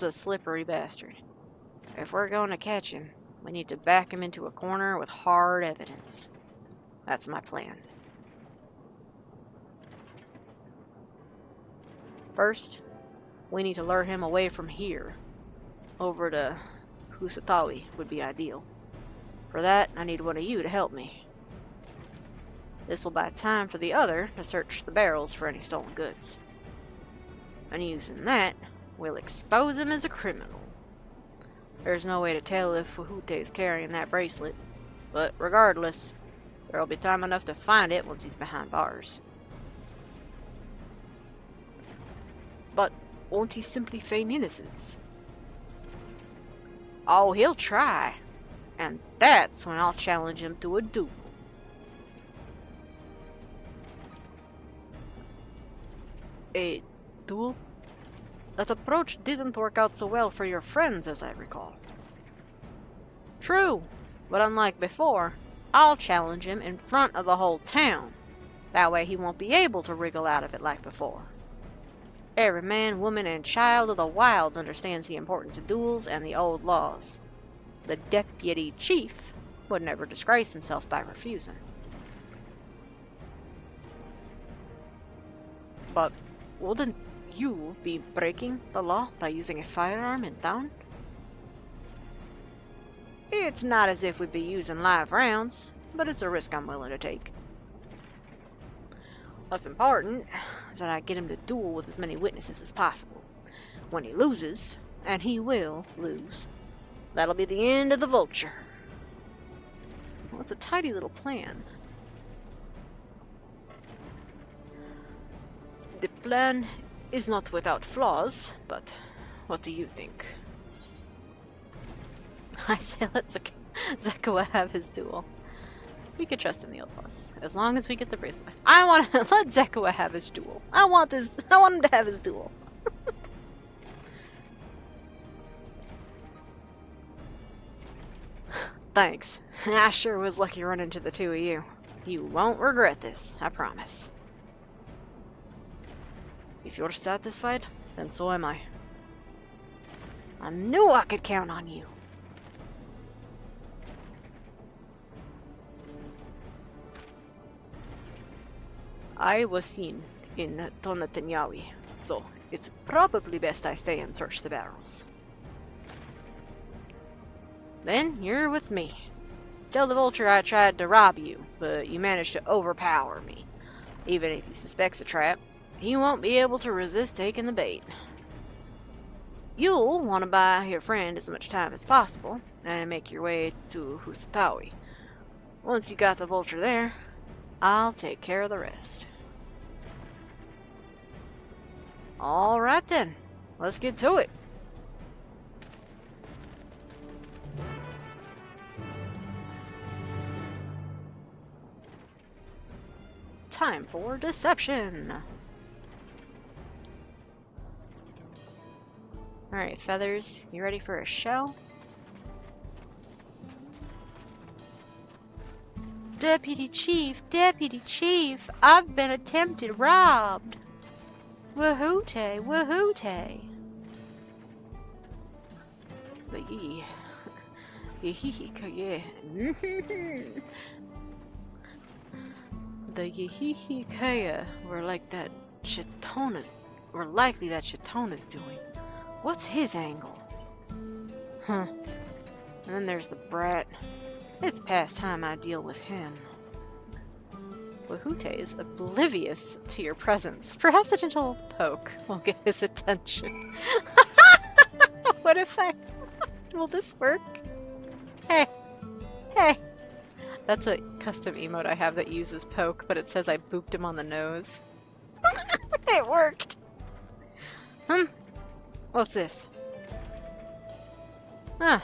a slippery bastard. If we're going to catch him, we need to back him into a corner with hard evidence. That's my plan. First, we need to lure him away from here. Over to Husatawi would be ideal. For that, I need one of you to help me. This will buy time for the other to search the barrels for any stolen goods. And using that, we'll expose him as a criminal. There's no way to tell if Wahute is carrying that bracelet, but regardless, there'll be time enough to find it once he's behind bars. But won't he simply feign innocence? Oh, he'll try. And that's when I'll challenge him to a duel. A duel? That approach didn't work out so well for your friends, as I recall. True, but unlike before, I'll challenge him in front of the whole town. That way he won't be able to wriggle out of it like before. Every man, woman, and child of the wilds understands the importance of duels and the old laws. The deputy chief would never disgrace himself by refusing. But wouldn't you be breaking the law by using a firearm in town? It's not as if we'd be using live rounds, but it's a risk I'm willing to take. What's important is that I get him to duel with as many witnesses as possible. When he loses, and he will lose, that'll be the end of the Vulture. Well, it's a tidy little plan. The plan is not without flaws, but what do you think? I say let Zekawa have his duel. We could trust in the old boss, as long as we get the bracelet. I want to let Zekawa have his duel. I want him to have his duel. Thanks. I sure was lucky running into the two of you. You won't regret this, I promise. If you're satisfied, then so am I. I knew I could count on you. I was seen in Tonatanyawi, so it's probably best I stay and search the barrels. Then you're with me. Tell the Vulture I tried to rob you, but you managed to overpower me. Even if he suspects a trap, he won't be able to resist taking the bait. You'll want to buy your friend as much time as possible, and make your way to Husatawi. Once you got the Vulture there, I'll take care of the rest. Alright then, let's get to it. Time for deception. Alright, Feathers, you ready for a show? Deputy Chief, I've been attempted robbed. Wahoote, wahoote. The Yehihikaya were like that Chitona's, or likely that Chitona's doing. What's his angle? Huh. And then there's the brat. It's past time I deal with him. Wahoote is oblivious to your presence. Perhaps a gentle poke will get his attention. What if I... Will this work? Hey. Hey. That's a custom emote I have that uses poke, but it says I booped him on the nose. It worked! What's this? Ah,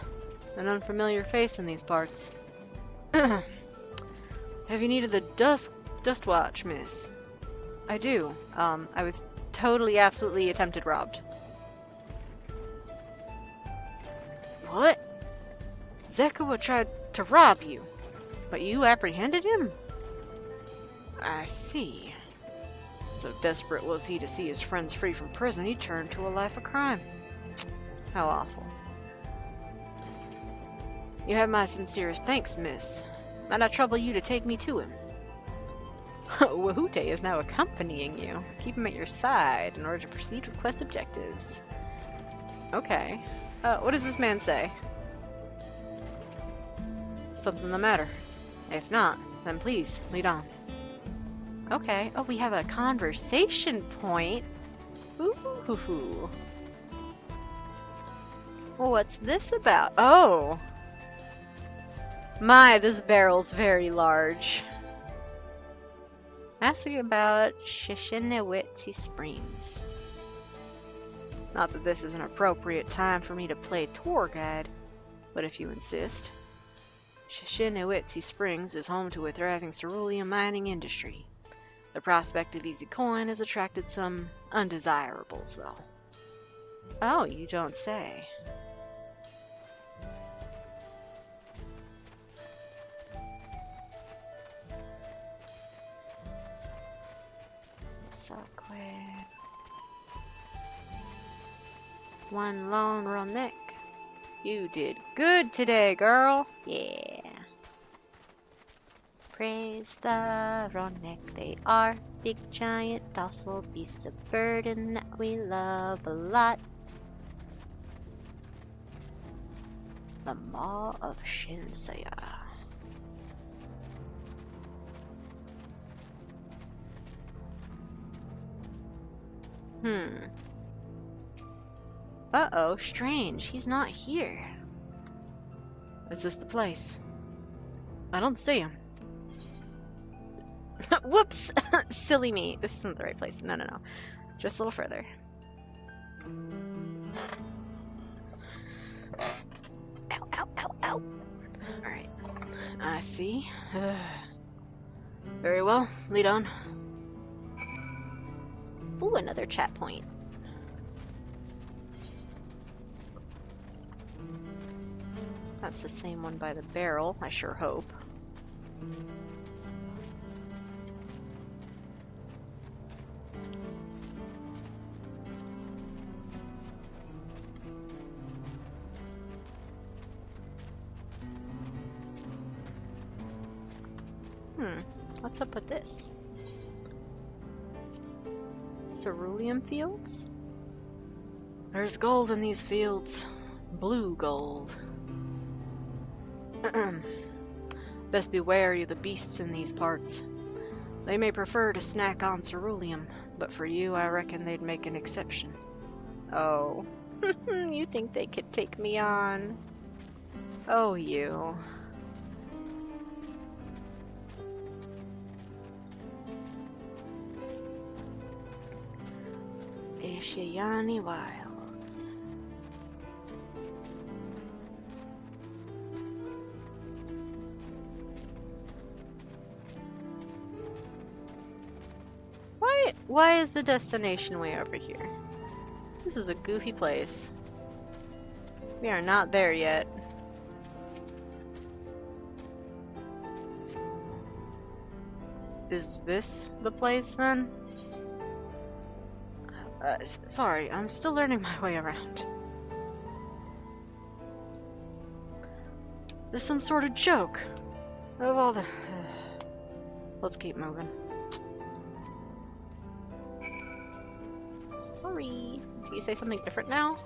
an unfamiliar face in these parts. Have you needed the dust watch, miss? I do. I was totally, absolutely attempted robbed. What? Zekawa tried to rob you, but you apprehended him? I see. So desperate was he to see his friends free from prison, he turned to a life of crime. How awful. You have my sincerest thanks, miss. Might I trouble you to take me to him? Wahoote is now accompanying you. Keep him at your side in order to proceed with quest objectives. Okay. What does this man say? Something the matter? If not, then please, lead on. Okay. Oh, we have a conversation point. Ooh. Well, what's this about? Oh! My, this barrel's very large. Asking about Asinametra Springs. Not that this is an appropriate time for me to play tour guide, but if you insist. Asinametra Springs is home to a thriving cerulean mining industry. The prospect of easy coin has attracted some undesirables, though. Oh, you don't say. One lone Ronek. You did good today, girl. Yeah. Praise the Ronek, they are big giant docile beast of burden that we love a lot. The Maw of Shinsaya. Uh-oh, strange. He's not here. Is this the place? I don't see him. Whoops! Silly me. This isn't the right place. No. Just a little further. Ow. Alright. I see. Very well. Lead on. Ooh, another chat point. That's the same one by the barrel, I sure hope. What's up with this? Cerulean fields? There's gold in these fields. Blue gold. Best be wary of the beasts in these parts. They may prefer to snack on ceruleum, but for you, I reckon they'd make an exception. Oh. You think they could take me on? Oh, you. Ishiyani Wilds. Why is the destination way over here? This is a goofy place. We are not there yet. Is this the place then? Sorry, I'm still learning my way around. This is some sort of joke. Of all the... Let's keep moving. Sorry. Do you say something different now?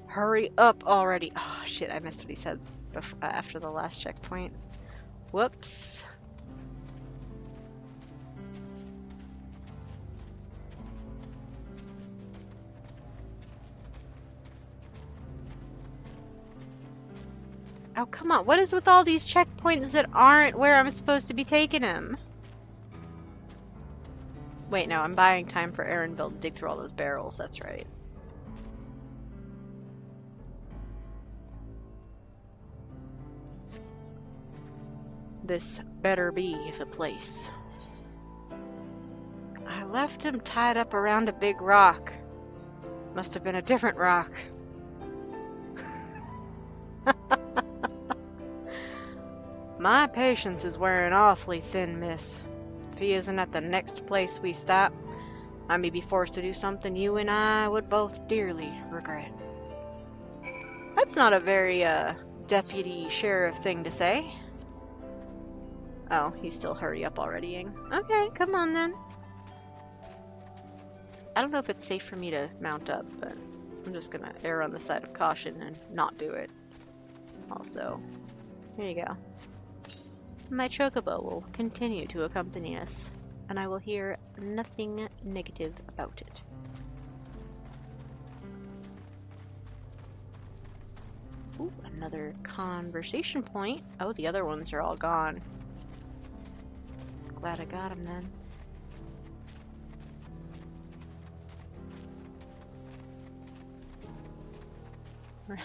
Hurry up already. Oh shit, I missed what he said after the last checkpoint. Whoops. Oh, come on. What is with all these checkpoints that aren't where I'm supposed to be taking him? Wait, no, I'm buying time for Aaron Bill to dig through all those barrels. That's right. This better be the place. I left him tied up around a big rock. Must have been a different rock. My patience is wearing awfully thin, miss. If he isn't at the next place we stop, I may be forced to do something you and I would both dearly regret. That's not a very, deputy sheriff thing to say. Oh, he's still hurry up alreadying. Okay, come on then. I don't know if it's safe for me to mount up, but I'm just gonna err on the side of caution and not do it. Also, here you go. My chocobo will continue to accompany us, and I will hear nothing negative about it. Ooh, another conversation point. Oh, the other ones are all gone. Glad I got him then.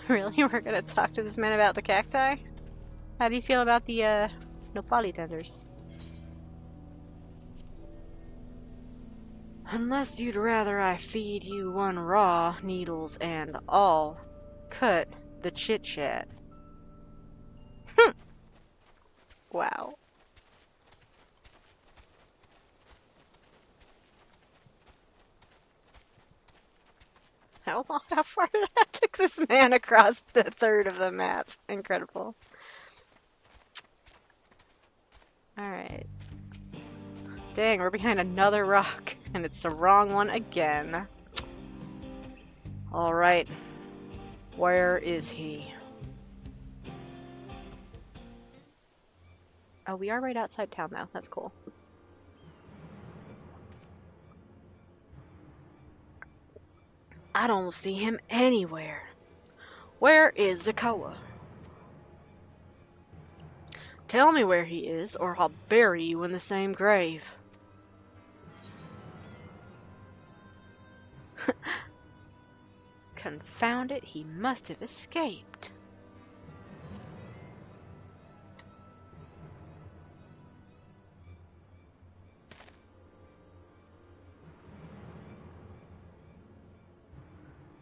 Really? We're gonna talk to this man about the cacti? How do you feel about the, Nopali tenders? Unless you'd rather I feed you one raw, needles and all, cut the chit-chat. Wow. How far did I took this man across the third of the map? Incredible. Alright. Dang, we're behind another rock, and it's the wrong one again. Alright. Where is he? Oh, we are right outside town though. That's cool. I don't see him anywhere. Where is Zakoa? Tell me where he is, or I'll bury you in the same grave. Confound it, he must have escaped.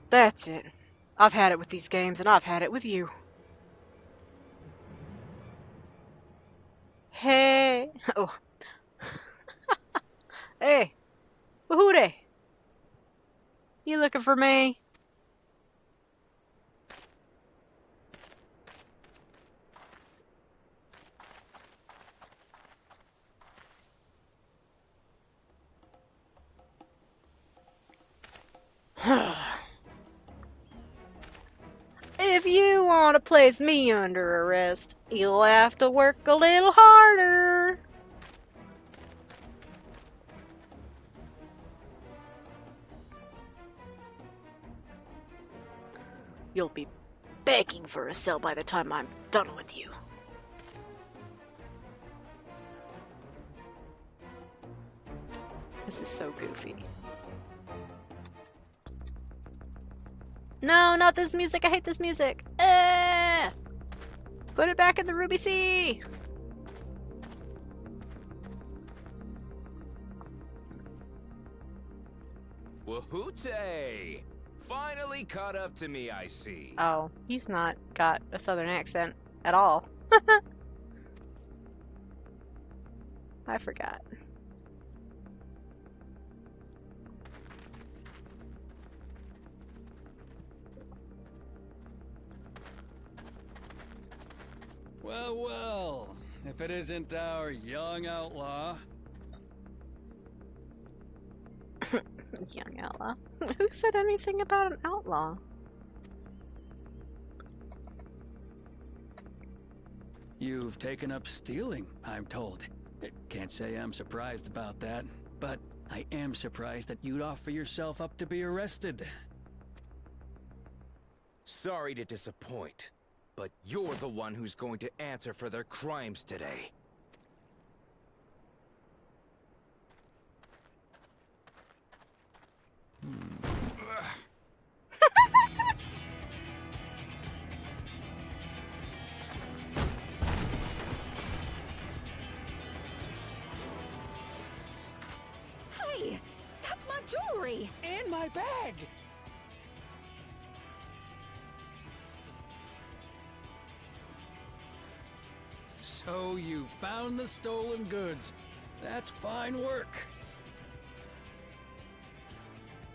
That's it. I've had it with these games, and I've had it with you. Hey. Oh. Hey. Who they? You looking for me? If you want to place me under arrest, you'll have to work a little harder. You'll be begging for a cell by the time I'm done with you. This is so goofy. No, not this music. I hate this music. Put it back in the Ruby Sea. Wahoote! Finally caught up to me, I see. Oh, he's not got a southern accent at all. I forgot. Well, well, if it isn't our young outlaw. Young outlaw? Who said anything about an outlaw? You've taken up stealing, I'm told. Can't say I'm surprised about that, but I am surprised that you'd offer yourself up to be arrested. Sorry to disappoint, but you're the one who's going to answer for their crimes today. Hey, that's my jewelry! And my bag! So you found the stolen goods. That's fine work.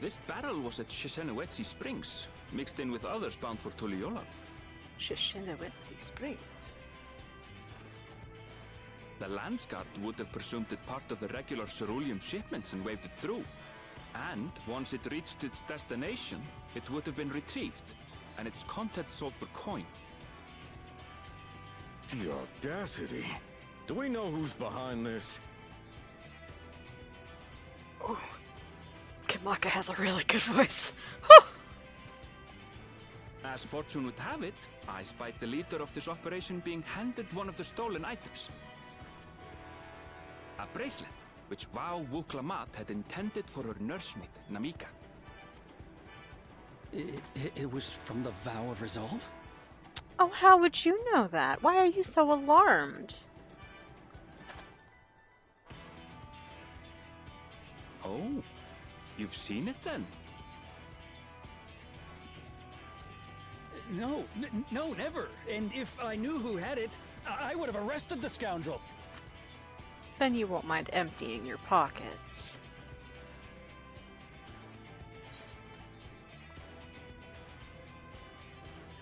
This barrel was at Shishenawetsi Springs, mixed in with others bound for Tuliyola. Shishenawetsi Springs. The Landsguard would have presumed it part of the regular ceruleum shipments and waved it through. And once it reached its destination, it would have been retrieved, and its contents sold for coin. The audacity. Do we know who's behind this? Oh, Kamaka has a really good voice. As fortune would have it, I spied the leader of this operation being handed one of the stolen items. A bracelet, which Vau Wuklamat had intended for her nursemaid, Namika. It was from the Vow of Resolve? Oh, how would you know that? Why are you so alarmed? Oh, you've seen it then? No, no, never. And if I knew who had it, I would have arrested the scoundrel. Then you won't mind emptying your pockets.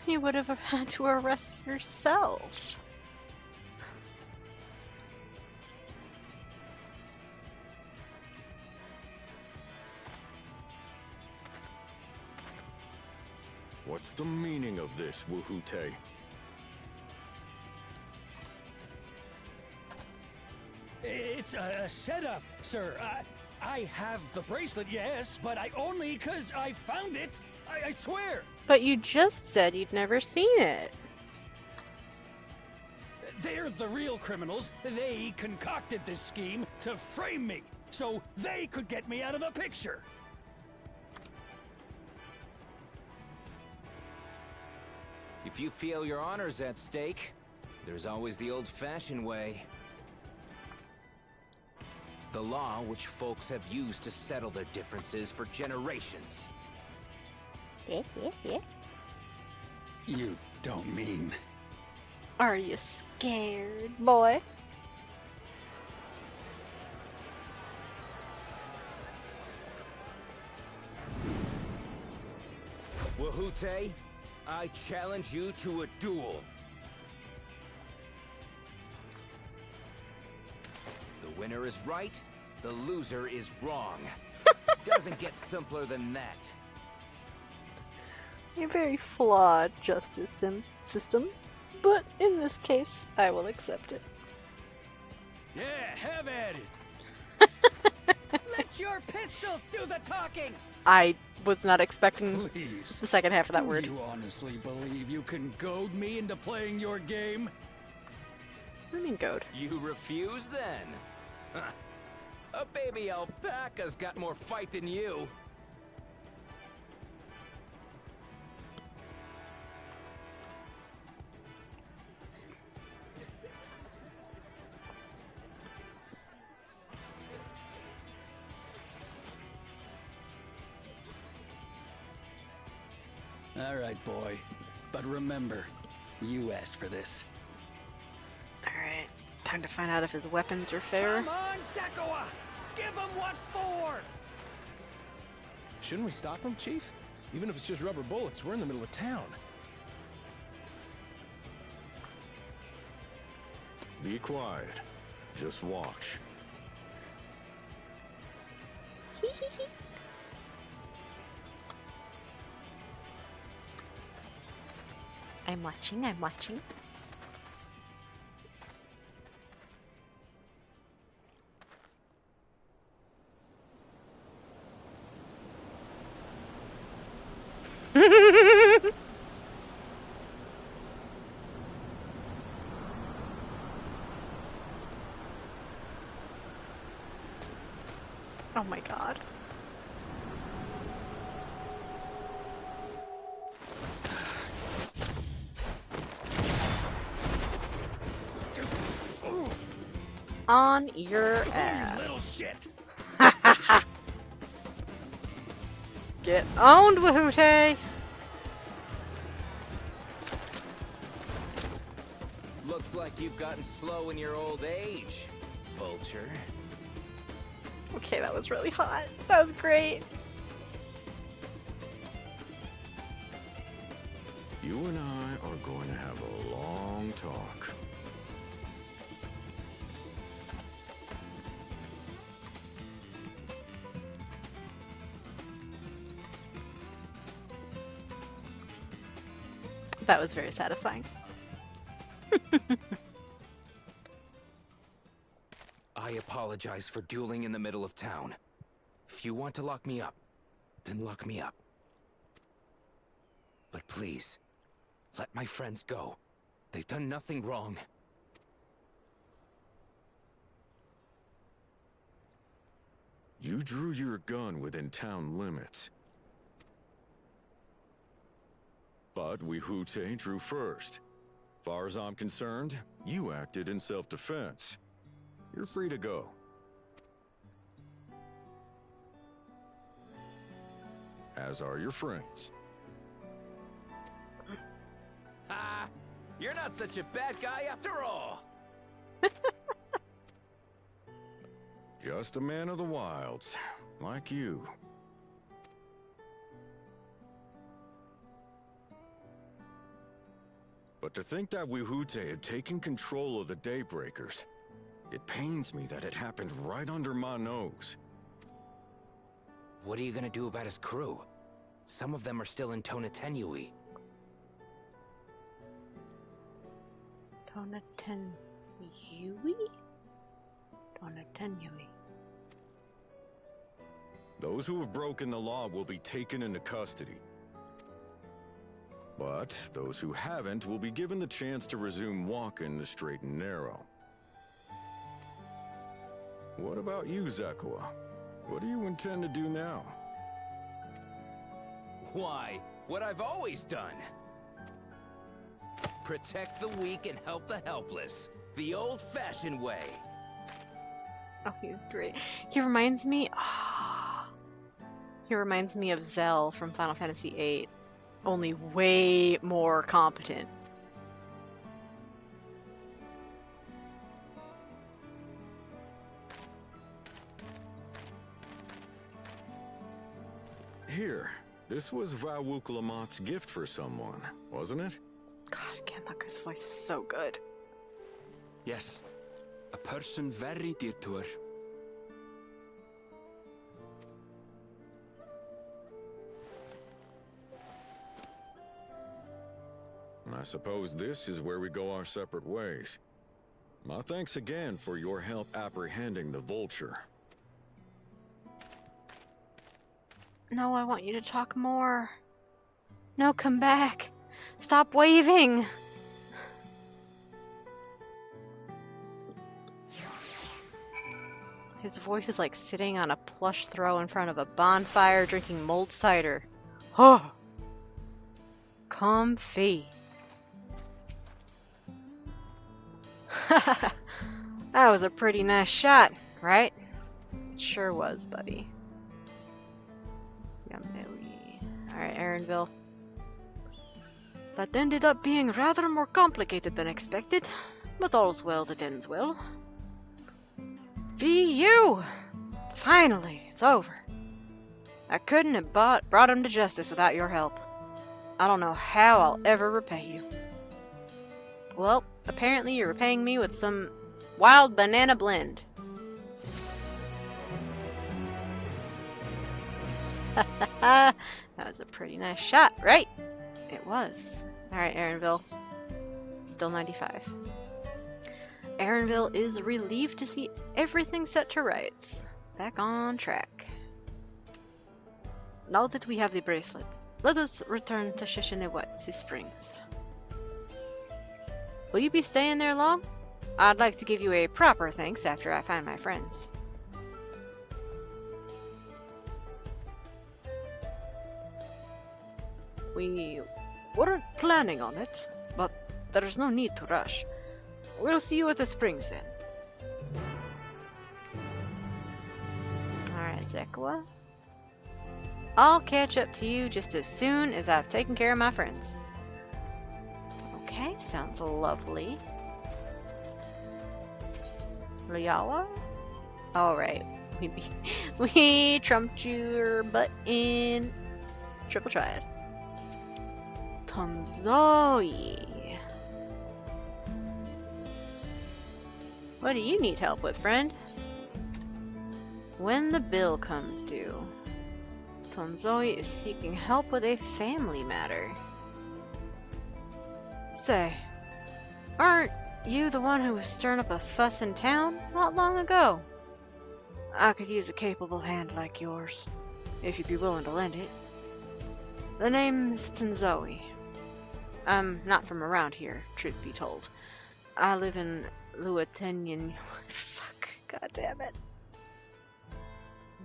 You would have had to arrest yourself. What's the meaning of this, Woohoote? It's a setup, sir. I have the bracelet, yes, but I only 'cause I found it. I swear. But you just said you'd never seen it. They're the real criminals. They concocted this scheme to frame me, so they could get me out of the picture. If you feel your honor's at stake, there's always the old-fashioned way. The law which folks have used to settle their differences for generations. You don't mean... Are you scared, boy? Woohoote, I challenge you to a duel. The winner is right, the loser is wrong. Doesn't get simpler than that. A very flawed justice system, but in this case, I will accept it. Yeah, have at it. Let your pistols do the talking. I was not expecting Please. the second half of that Do word. you honestly believe you can goad me into playing your game? What do you mean, goad? You refuse then? Huh. A baby alpaca's got more fight than you. All right, boy. But remember, you asked for this. Alright, time to find out if his weapons are fair. Come on, Zakawa! Give him what for! Shouldn't we stop him, Chief? Even if it's just rubber bullets, we're in the middle of town. Be quiet. Just watch. I'm watching, I'm watching. Oh my god. On your ass. Little shit! Get owned, Woohoote! Looks like you've gotten slow in your old age, Vulture. Okay, that was really hot. That was great. You and I are going to have a long talk. That was very satisfying. I apologize for dueling in the middle of town. If you want to lock me up, then lock me up. But please, let my friends go. They've done nothing wrong. You drew your gun within town limits. But Woohoote drew first. Far as I'm concerned, you acted in self-defense. You're free to go. As are your friends. Ha! You're not such a bad guy after all! Just a man of the wilds, like you. But to think that Woohoote had taken control of the Daybreakers, it pains me that it happened right under my nose. What are you gonna do about his crew? Some of them are still in Tonatenui. Tonatenui? Tonatenui. Those who have broken the law will be taken into custody. But those who haven't will be given the chance to resume walking the straight and narrow. What about you, Zekua? What do you intend to do now? Why, what I've always done. Protect the weak and help the helpless. The old-fashioned way. Oh, he's great. He reminds me... he reminds me of Zell from Final Fantasy VIII. Only way more competent. Here, this was Vawuk Lamott's gift for someone, wasn't it? God, Kamaka's voice is so good. Yes, a person very dear to her. I suppose this is where we go our separate ways. My thanks again for your help apprehending the vulture. No, I want you to talk more. No, come back. Stop waving. His voice is like sitting on a plush throw in front of a bonfire drinking mulled cider. Oh! Comfy. That was a pretty nice shot, right? It sure was, buddy. Alright, Aaronville. That ended up being rather more complicated than expected, but all's well that ends well. VU! Finally, it's over. I couldn't have brought him to justice without your help. I don't know how I'll ever repay you. Well, apparently you're repaying me with some wild banana blend. That was a pretty nice shot, right? It was. Alright, Aaronville. Still 95. Aaronville is relieved to see everything set to rights. Back on track. Now that we have the bracelet, let us return to Shishinewatsi Springs. Will you be staying there long? I'd like to give you a proper thanks after I find my friends. We weren't planning on it, but there's no need to rush. We'll see you at the springs then. Alright, Zekua. I'll catch up to you just as soon as I've taken care of my friends. Okay, sounds lovely. Liawa? Alright, we trumped your butt in Triple Triad. Tonzoi. What do you need help with, friend? When the bill comes due, Tonzoi is seeking help with a family matter. Say, aren't you the one who was stirring up a fuss in town not long ago? I could use a capable hand like yours, if you'd be willing to lend it. The name's Tonzoi. I'm not from around here, truth be told. I live in Luatenian... Fuck, god damn it.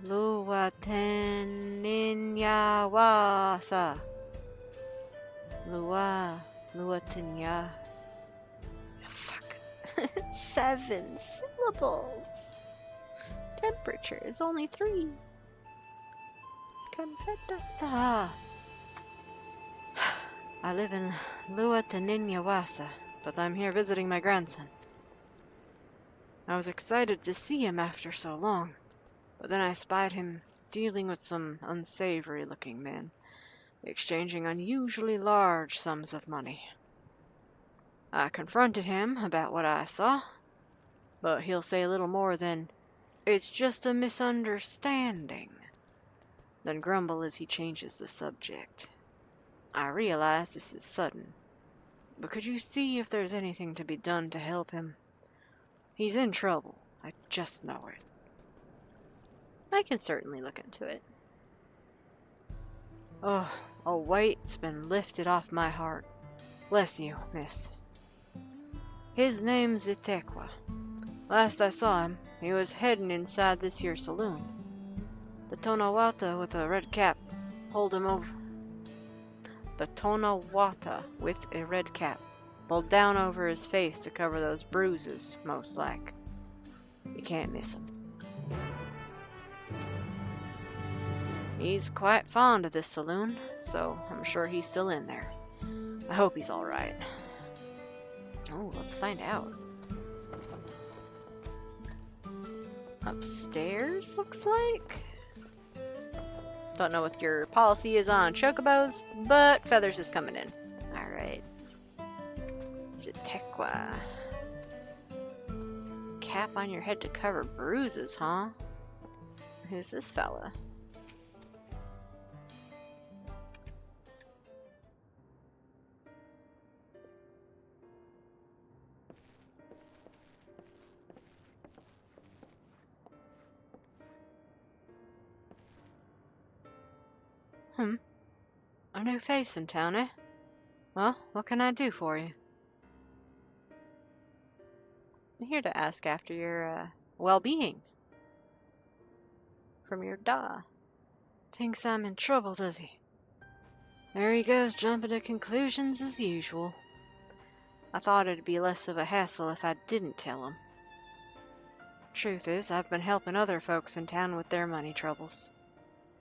Luateniawasa. Luatenia. Fuck. 7 syllables. Temperature is only 3. Confedata. I live in Luateniawasa, but I'm here visiting my grandson. I was excited to see him after so long, but then I spied him dealing with some unsavory-looking men, exchanging unusually large sums of money. I confronted him about what I saw, but he'll say little more than, "It's just a misunderstanding." then grumble as he changes the subject. I realize this is sudden, but could you see if there's anything to be done to help him? He's in trouble. I just know it. I can certainly look into it. Oh, a weight's been lifted off my heart. Bless you, miss. His name's Itekwa. Last I saw him, he was heading inside this here saloon. The Tonawata with a red cap pulled him over. The Tonawata with a red cap pulled down over his face to cover those bruises, most like. You can't miss him. He's quite fond of this saloon, so I'm sure he's still in there. I hope he's alright. Oh, let's find out. Upstairs, looks like? Don't know what your policy is on chocobos, but Feathers is coming in. Alright. Zitekwa. Cap on your head to cover bruises, huh? Who's this fella? A new face in town, eh? Well, what can I do for you? I'm here to ask after your, well-being. From your da. Thinks I'm in trouble, does he? There he goes, jumping to conclusions as usual. I thought it'd be less of a hassle if I didn't tell him. Truth is, I've been helping other folks in town with their money troubles.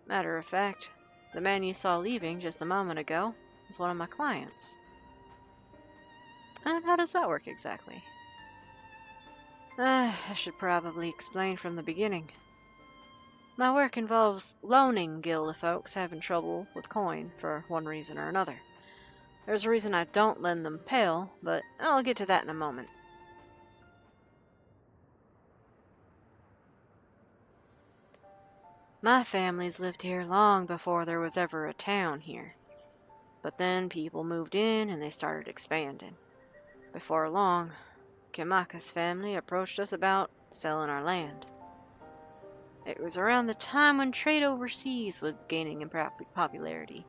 Matter of fact, the man you saw leaving just a moment ago is one of my clients. And how does that work exactly? I should probably explain from the beginning. My work involves loaning guild folks having trouble with coin for one reason or another. There's a reason I don't lend them pale, but I'll get to that in a moment. My family's lived here long before there was ever a town here. But then people moved in and they started expanding. Before long, Kimaka's family approached us about selling our land. It was around the time when trade overseas was gaining in popularity.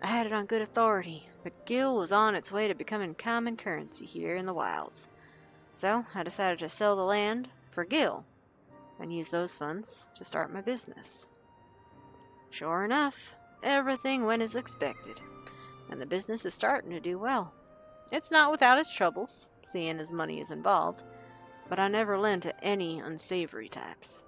I had it on good authority, but gil was on its way to becoming common currency here in the wilds. So I decided to sell the land for gil and use those funds to start my business. Sure enough, everything went as expected, and the business is starting to do well. It's not without its troubles, seeing as money is involved, but I never lend to any unsavory types.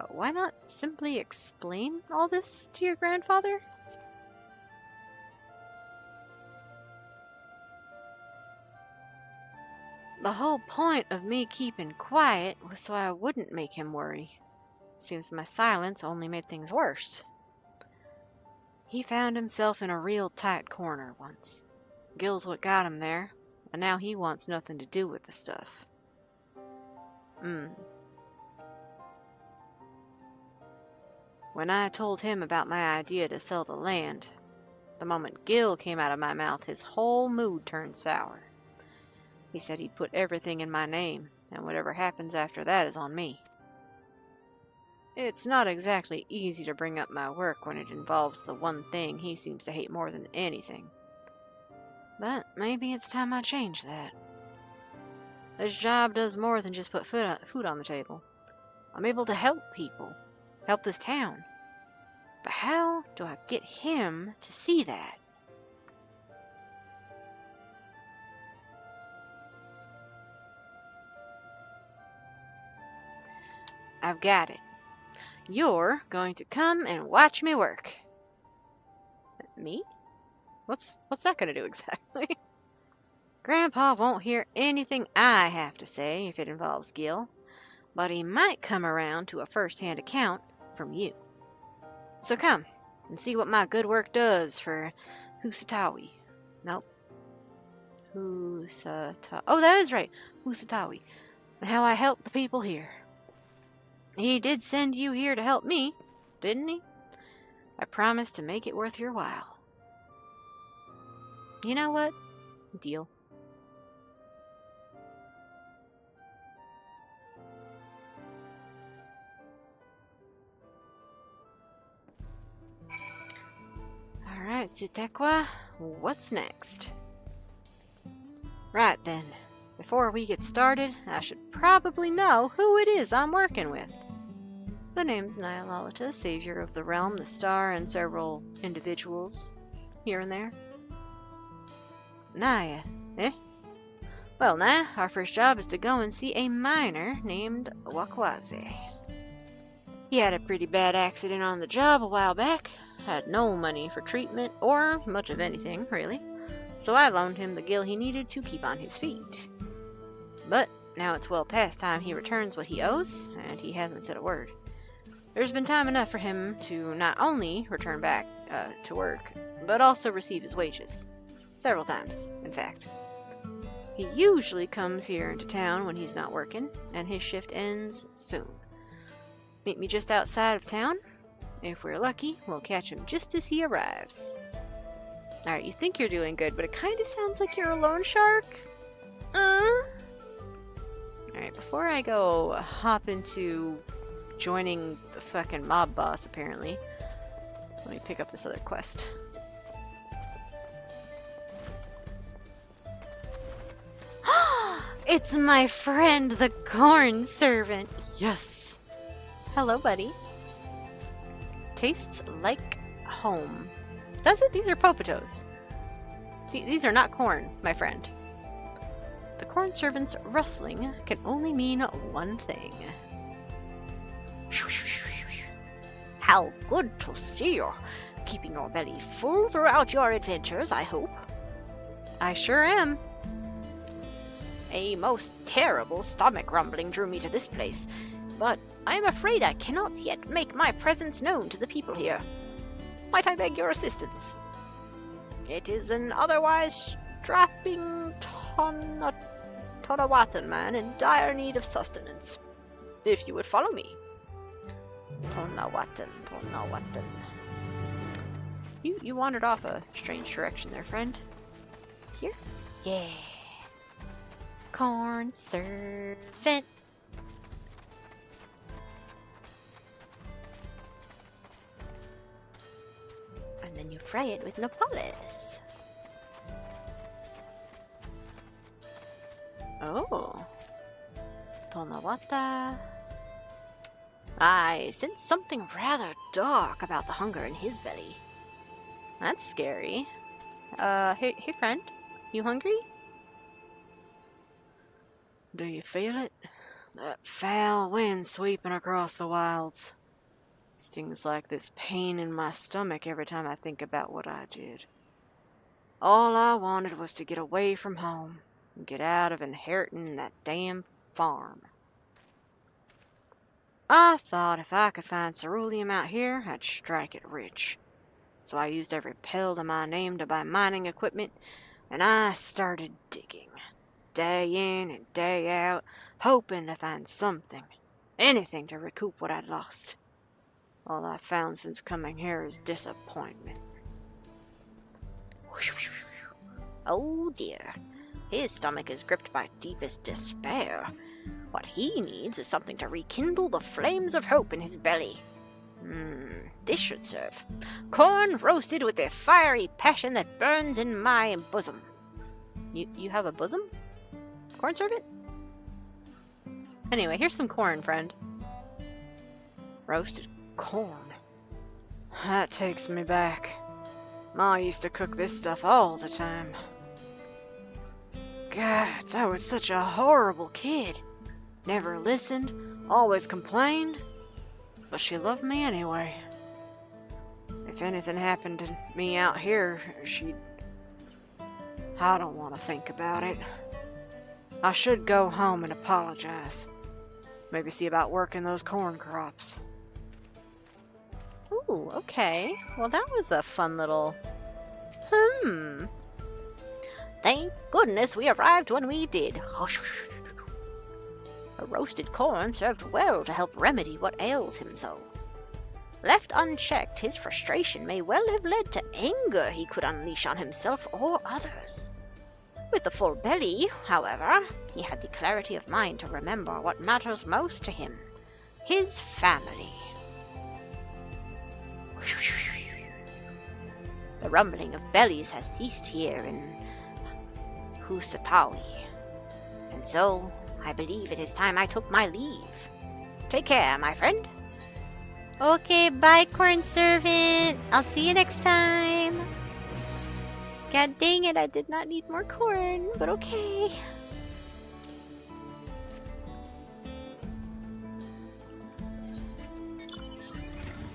Why not simply explain all this to your grandfather? The whole point of me keeping quiet was so I wouldn't make him worry. Seems my silence only made things worse. He found himself in a real tight corner once. Gil's what got him there, and now he wants nothing to do with the stuff. When I told him about my idea to sell the land, the moment Gil came out of my mouth, his whole mood turned sour. He said he'd put everything in my name, and whatever happens after that is on me. It's not exactly easy to bring up my work when it involves the one thing he seems to hate more than anything. But maybe it's time I change that. This job does more than just put food on the table. I'm able to help people, help this town. But how do I get him to see that? I've got it. You're going to come and watch me work. Me? What's that going to do exactly? Grandpa won't hear anything I have to say if it involves Gil, but he might come around to a first-hand account from you. So come and see what my good work does for Husatawi. Nope. Oh, that is right. Husatawi. and how I helped the people here. He did send you here to help me, didn't he? I promise to make it worth your while. You know what? Deal. Alright, Sidequests, what's next? Right then, before we get started, I should probably know who it is I'm working with. The name's Nihilalita, savior of the realm, the star, and several individuals here and there. Naya, eh? Well, now, our first job is to go and see a miner named Wakwaze. He had a pretty bad accident on the job a while back, had no money for treatment, or much of anything, really, so I loaned him the gil he needed to keep on his feet. But now it's well past time he returns what he owes, and he hasn't said a word. There's been time enough for him to not only return back to work, but also receive his wages. Several times, in fact. He usually comes here into town when he's not working, and his shift ends soon. Meet me just outside of town. If we're lucky, we'll catch him just as he arrives. Alright, you think you're doing good, but it kind of sounds like you're a loan shark. Alright, before I go hop into joining the fucking mob boss, apparently, let me pick up this other quest. It's my friend, the corn servant. Yes. Hello, buddy. Tastes like home. Does it? These are popitos. These are not corn, my friend. The corn servant's rustling can only mean one thing. How good to see you. Keeping your belly full throughout your adventures, I hope. I sure am. A most terrible stomach rumbling drew me to this place, but I am afraid I cannot yet make my presence known to the people here. Might I beg your assistance? It is an otherwise strapping Tonawatan man in dire need of sustenance. If you would follow me. Tonawatan. You wandered off a strange direction there, friend. Here? Yeah. Corn servant. And then you fry it with Napolis. Oh. Tonawata. I sense something rather dark about the hunger in his belly. That's scary. Hey friend. You hungry? Do you feel it? That foul wind sweeping across the wilds. Stings like this pain in my stomach every time I think about what I did. All I wanted was to get away from home and get out of inheriting that damn farm. I thought if I could find ceruleum out here, I'd strike it rich. So I used every pill to my name to buy mining equipment, and I started digging. Day in and day out, hoping to find something, anything to recoup what I'd lost. All I've found since coming here is disappointment. Oh dear, his stomach is gripped by deepest despair. What he needs is something to rekindle the flames of hope in his belly. This should serve. Corn roasted with the fiery passion that burns in my bosom. You have a bosom? Corn servant? Anyway, here's some corn, friend. Roasted corn. That takes me back. Ma used to cook this stuff all the time. God, I was such a horrible kid. Never listened, always complained. But she loved me anyway. If anything happened to me out here, she'd... I don't want to think about it. I should go home and apologize. Maybe see about working those corn crops. Ooh, okay. Well, that was a fun little... Thank goodness we arrived when we did. A roasted corn served well to help remedy what ails him so. Left unchecked, his frustration may well have led to anger he could unleash on himself or others. With a full belly, however, he had the clarity of mind to remember what matters most to him, his family. The rumbling of bellies has ceased here in Husatawi, and so I believe it is time I took my leave. Take care, my friend. Okay, bye, corn servant. I'll see you next time. God dang it, I did not need more corn, but okay.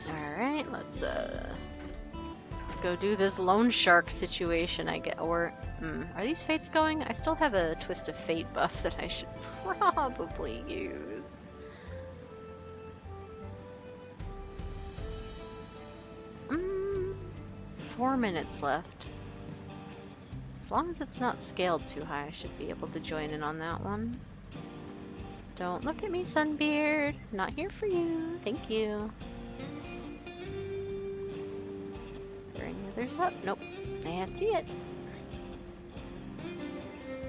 Alright, let's go do this loan shark situation, I get. Or, are these fates going? I still have a Twist of Fate buff that I should probably use. 4 minutes left. As long as it's not scaled too high, I should be able to join in on that one. Don't look at me, Sunbeard. Not here for you. Thank you. Are there any others up? Nope. Can't see it.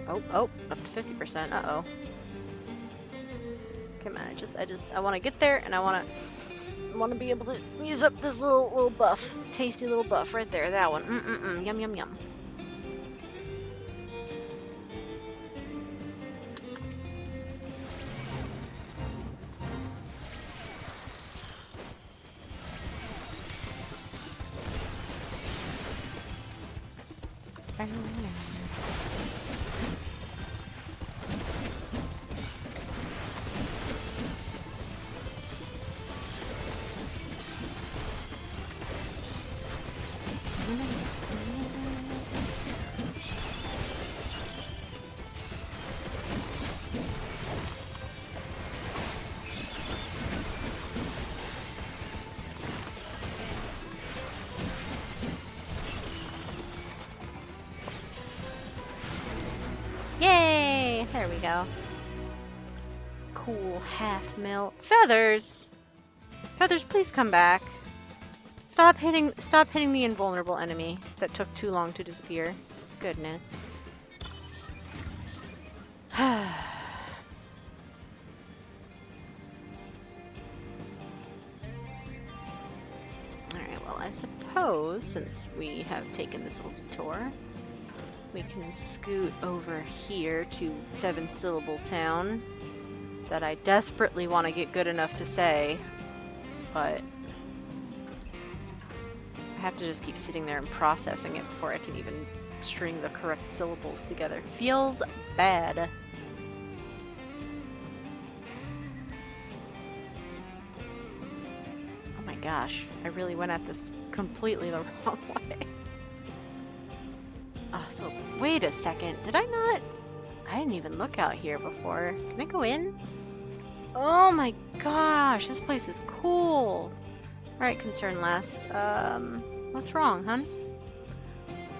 Oh, up to 50%. Uh-oh. Come on, I want to get there, and I want to be able to use up this little buff. Tasty little buff right there. That one. Yum, yum, yum. Yay! There we go. Cool half mil. Feathers! Feathers, please come back. Stop hitting the invulnerable enemy that took too long to disappear. Goodness. Alright, well, I suppose since we have taken this little detour, we can scoot over here to 7-syllable town that I desperately want to get good enough to say, but I have to just keep sitting there and processing it before I can even string the correct syllables together. Feels bad. Oh my gosh, I really went at this completely the wrong way. Oh, so wait a second. Did I not? I didn't even look out here before. Can I go in? Oh my gosh, this place is cool. Alright, concern lass. What's wrong, hun?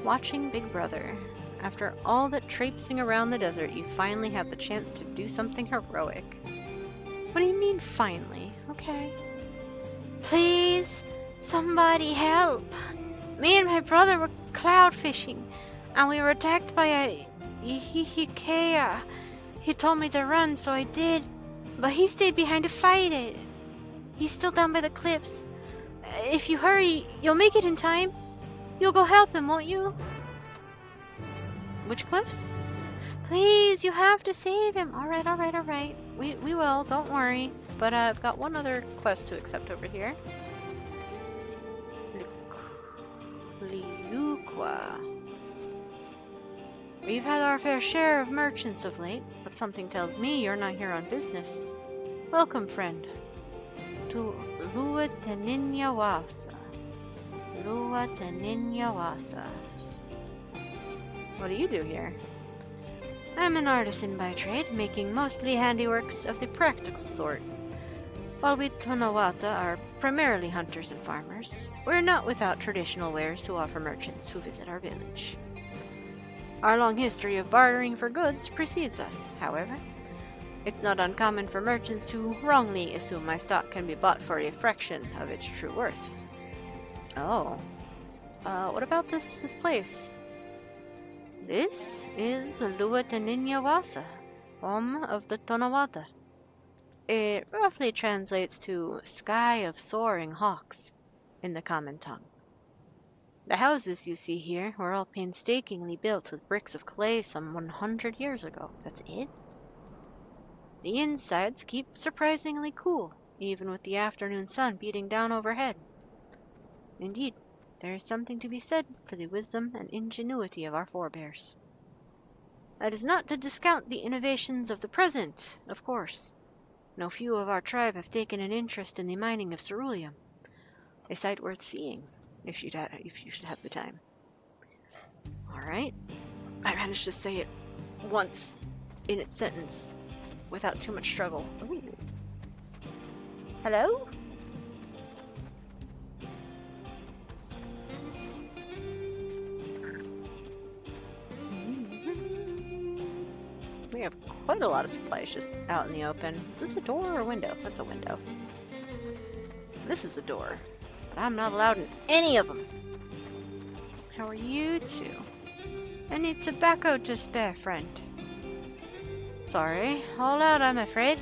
Watching Big Brother. After all that traipsing around the desert, you finally have the chance to do something heroic. What do you mean, finally? Okay. Please, somebody help. Me and my brother were cloud fishing, and we were attacked by a Ihikea. He told me to run, so I did, but he stayed behind to fight it. He's still down by the cliffs. If you hurry, you'll make it in time. You'll go help him, won't you? Which cliffs? Please, you have to save him. Alright. We will, don't worry. But I've got one other quest to accept over here. Liuqua. We've had our fair share of merchants of late, but something tells me you're not here on business. Welcome, friend, to Luataninyawasa. What do you do here? I'm an artisan by trade, making mostly handiworks of the practical sort. While we Tonawata are primarily hunters and farmers, we're not without traditional wares to offer merchants who visit our village. Our long history of bartering for goods precedes us, however. It's not uncommon for merchants to wrongly assume my stock can be bought for a fraction of its true worth. Oh. What about this place? This is Luataninyawasa, home of the Tonawata. It roughly translates to Sky of Soaring Hawks in the common tongue. The houses you see here were all painstakingly built with bricks of clay some 100 years ago. That's it? The insides keep surprisingly cool, even with the afternoon sun beating down overhead. Indeed, there is something to be said for the wisdom and ingenuity of our forebears. That is not to discount the innovations of the present, of course. No few of our tribe have taken an interest in the mining of ceruleum, a sight worth seeing, if you should have the time. Alright, I managed to say it once in its sentence, without too much struggle. Ooh. Hello? We have quite a lot of supplies just out in the open. Is this a door or a window? That's a window. This is a door, but I'm not allowed in any of them. How are you two? Any tobacco to spare, friend? Sorry, all out, I'm afraid.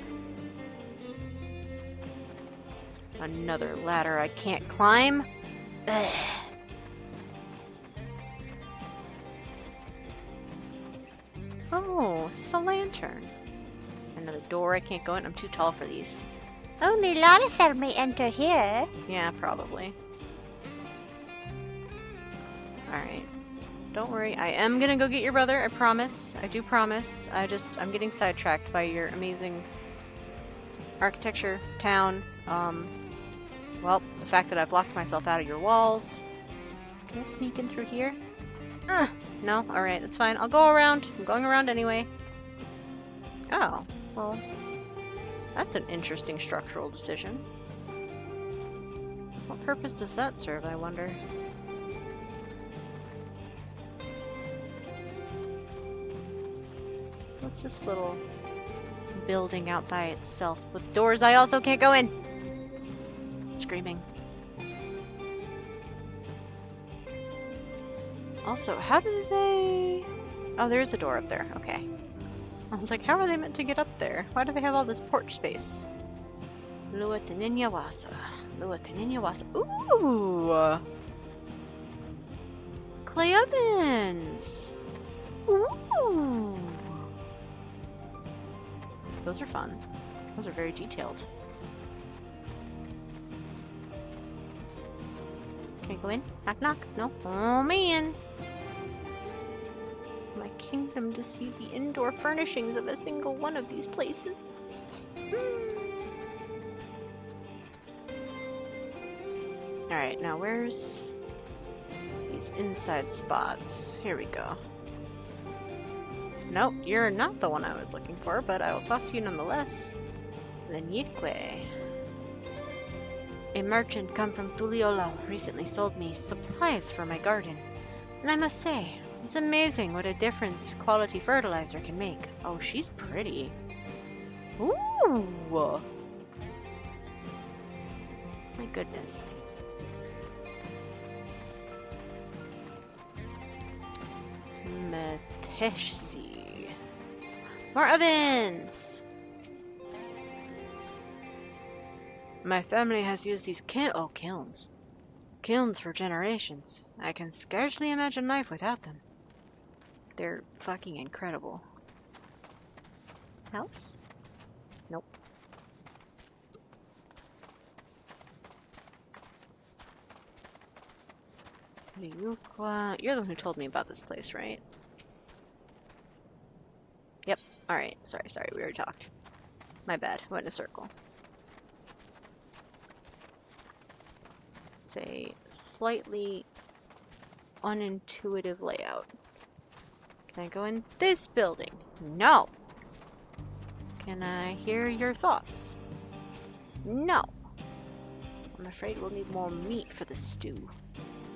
Another ladder I can't climb? Ugh. Oh, is this a lantern? Another door I can't go in? I'm too tall for these. Only Lanifer may enter here. Yeah, probably. Alright. Don't worry, I am gonna go get your brother, I promise. I do promise. I'm getting sidetracked by your amazing architecture, town. Well, the fact that I've locked myself out of your walls. Can I sneak in through here? No? Alright, that's fine. I'll go around. I'm going around anyway. Oh, well, that's an interesting structural decision. What purpose does that serve, I wonder? What's this little building out by itself with doors I also can't go in? Screaming. Also, how do they... Oh, there is a door up there. Okay. I was like, how are they meant to get up there? Why do they have all this porch space? Luataninyawasa. Luataninyawasa. Ooh! Clay ovens! Ooh! Those are fun. Those are very detailed. Can I go in? Knock knock? No? Oh man! My kingdom to see the indoor furnishings of a single one of these places. Alright, now where's these inside spots? Here we go. Nope, you're not the one I was looking for, but I will talk to you nonetheless. Lenitque. A merchant come from Tuliolo recently sold me supplies for my garden. And I must say, it's amazing what a difference quality fertilizer can make. Oh, she's pretty. Ooh! My goodness. Meteshzi. More ovens! My family has used these kilns. Kilns for generations. I can scarcely imagine life without them. They're fucking incredible. House? Nope. You're the one who told me about this place, right? Yep. Alright. Sorry. We already talked. My bad. Went in a circle. It's a slightly unintuitive layout. Can I go in this building? No! Can I hear your thoughts? No! I'm afraid we'll need more meat for the stew.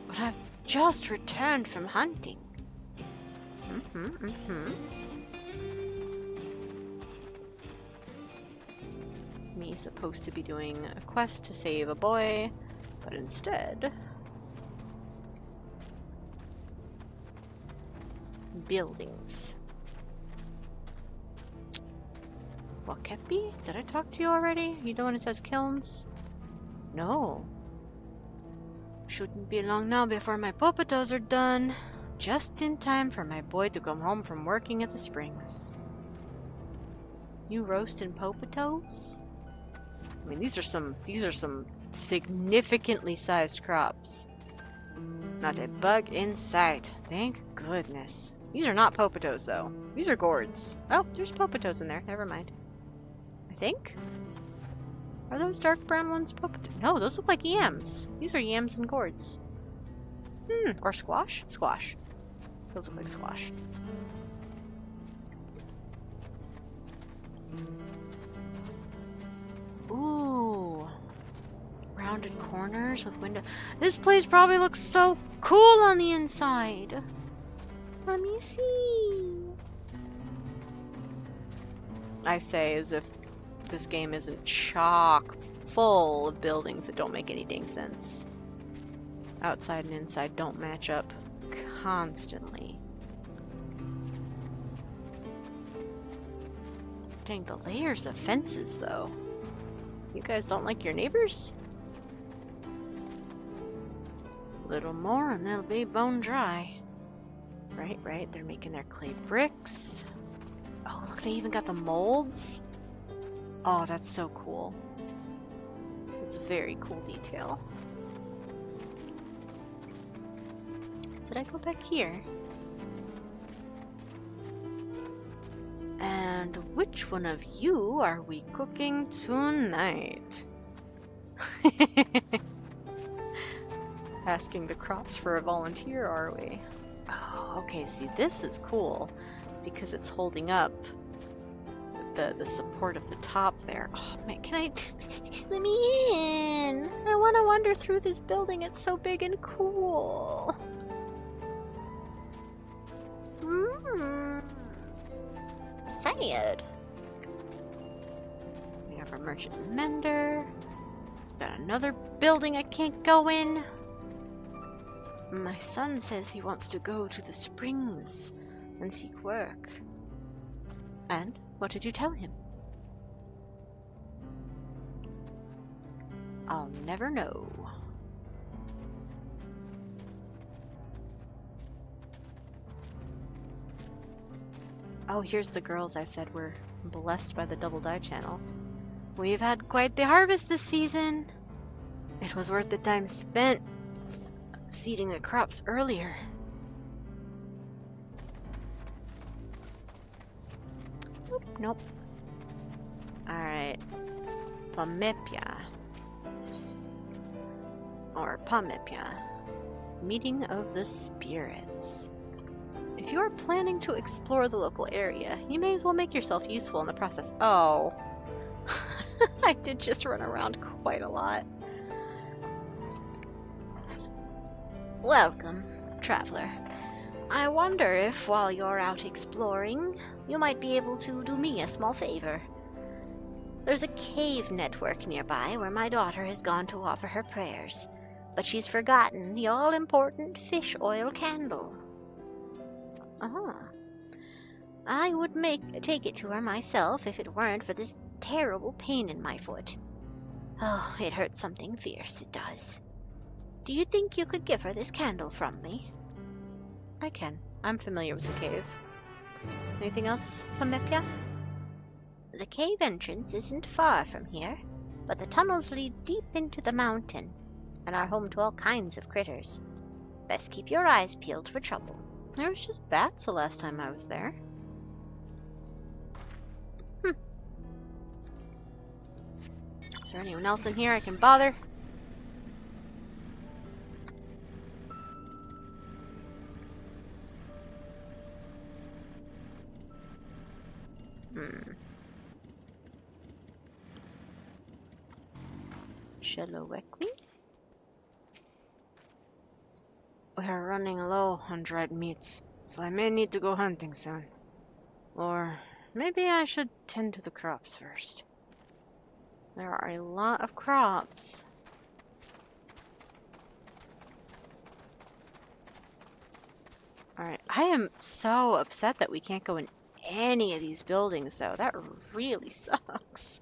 But I've just returned from hunting. Me supposed to be doing a quest to save a boy, but instead... buildings. Wakepi? Did I talk to you already? You the one who says kilns? No. Shouldn't be long now before my popatos are done. Just in time for my boy to come home from working at the springs. You roasting popatos? I mean, these are some significantly sized crops. Not a bug in sight. Thank goodness. These are not popatos, though. These are gourds. Oh, there's popatos in there. Never mind. I think? Are those dark brown ones popatos? No, those look like yams. These are yams and gourds. Or squash? Squash. Those look like squash. Ooh. Rounded corners with window. This place probably looks so cool on the inside. Let me see. I say as if this game isn't chock full of buildings that don't make any dang sense. Outside and inside don't match up constantly. Dang, the layers of fences, though. You guys don't like your neighbors? Little more and they'll be bone dry. Right, they're making their clay bricks. Oh, look, they even got the molds. Oh, that's so cool. It's a very cool detail. Did I go back here? And which one of you are we cooking tonight? Asking the crops for a volunteer, are we? Oh, okay, see, this is cool because it's holding up the support of the top there. Oh man, can I... Let me in! I want to wander through this building, it's so big and cool. Sad. We have our merchant mender. Got another building I can't go in. My son says he wants to go to the springs and seek work. And what did you tell him? I'll never know. Oh, here's the girls I said were blessed by the double die channel. We've had quite the harvest this season. It was worth the time spent seeding the crops earlier. Nope. Alright. Pamepia. Or Pamepia. Meeting of the Spirits. If you are planning to explore the local area, you may as well make yourself useful in the process. Oh. I did just run around quite a lot. Welcome, traveler. I wonder if, while you're out exploring, you might be able to do me a small favor. There's a cave network nearby where my daughter has gone to offer her prayers, but she's forgotten the all-important fish oil candle. I would take it to her myself if it weren't for this terrible pain in my foot. Oh, it hurts something fierce, it does. Do you think you could give her this candle from me? I can. I'm familiar with the cave. Anything else, Pamepia? The cave entrance isn't far from here, but the tunnels lead deep into the mountain and are home to all kinds of critters. Best keep your eyes peeled for trouble. There was just bats the last time I was there. Is there anyone else in here I can bother? Shalowekwi? We're running low on dried meats, so I may need to go hunting soon. Or maybe I should tend to the crops first. There are a lot of crops. Alright, I am so upset that we can't go in any of these buildings, though. That really sucks.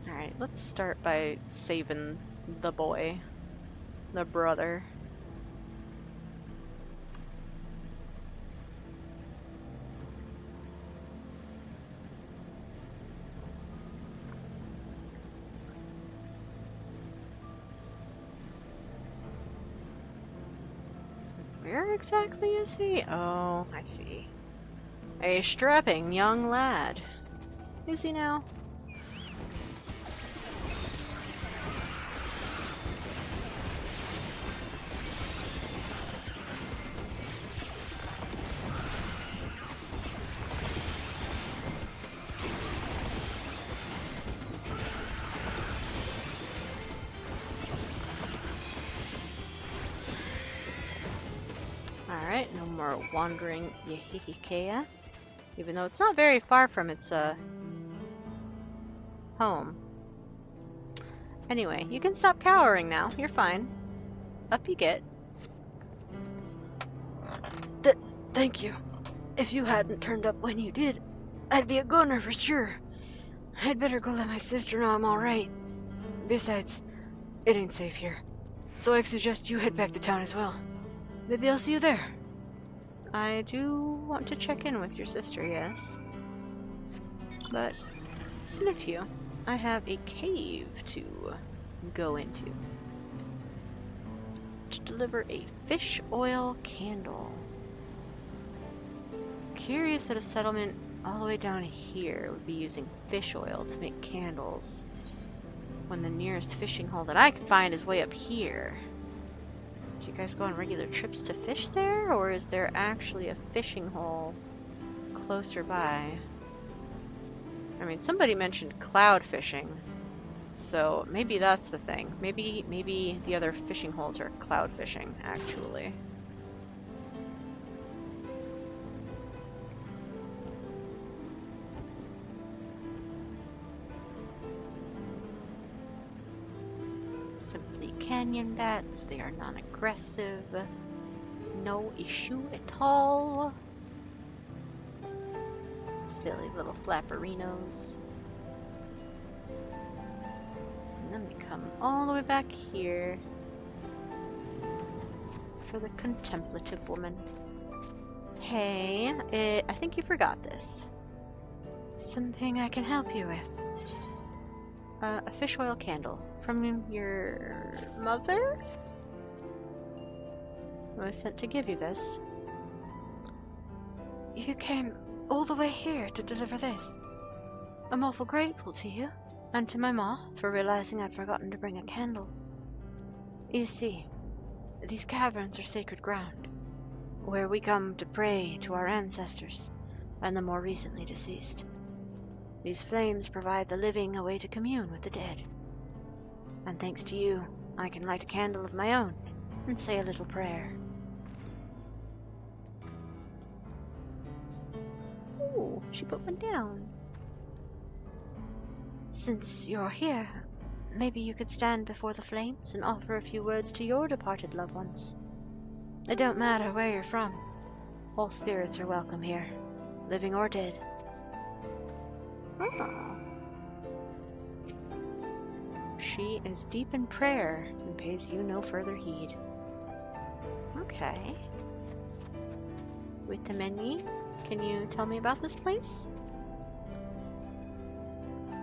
Alright, let's start by saving the boy. The brother. Where exactly is he? Oh, I see. A strapping young lad. Is he now? Alright, no more wandering Yehikea. Even though it's not very far from its home. Anyway, you can stop cowering now. You're fine. Up you get. Thank you. If you hadn't turned up when you did, I'd be a goner for sure. I'd better go let my sister know I'm alright. Besides, it ain't safe here. So I suggest you head back to town as well. Maybe I'll see you there. I do want to check in with your sister, yes. But in a few. I have a cave to go into. To deliver a fish oil candle. Curious that a settlement all the way down here would be using fish oil to make candles, when the nearest fishing hole that I can find is way up here. Do you guys go on regular trips to fish there, or is there actually a fishing hole closer by? I mean, somebody mentioned cloud fishing, so maybe that's the thing. Maybe the other fishing holes are cloud fishing, actually. Simply canyon bats. They are non-aggressive. No issue at all. Silly little flapperinos. And then we come all the way back here for the contemplative woman. Hey, I think you forgot this. Something I can help you with. A fish oil candle from your mother? I was sent to give you this. You came all the way here to deliver this. I'm awful grateful to you, and to my ma for realizing I'd forgotten to bring a candle. You see, these caverns are sacred ground, where we come to pray to our ancestors, and the more recently deceased. These flames provide the living a way to commune with the dead. And thanks to you, I can light a candle of my own and say a little prayer. Ooh, she put one down. Since you're here, maybe you could stand before the flames and offer a few words to your departed loved ones. It don't matter where you're from. All spirits are welcome here, living or dead. Oh. She is deep in prayer and pays you no further heed. Okay. With the menu, can you tell me about this place?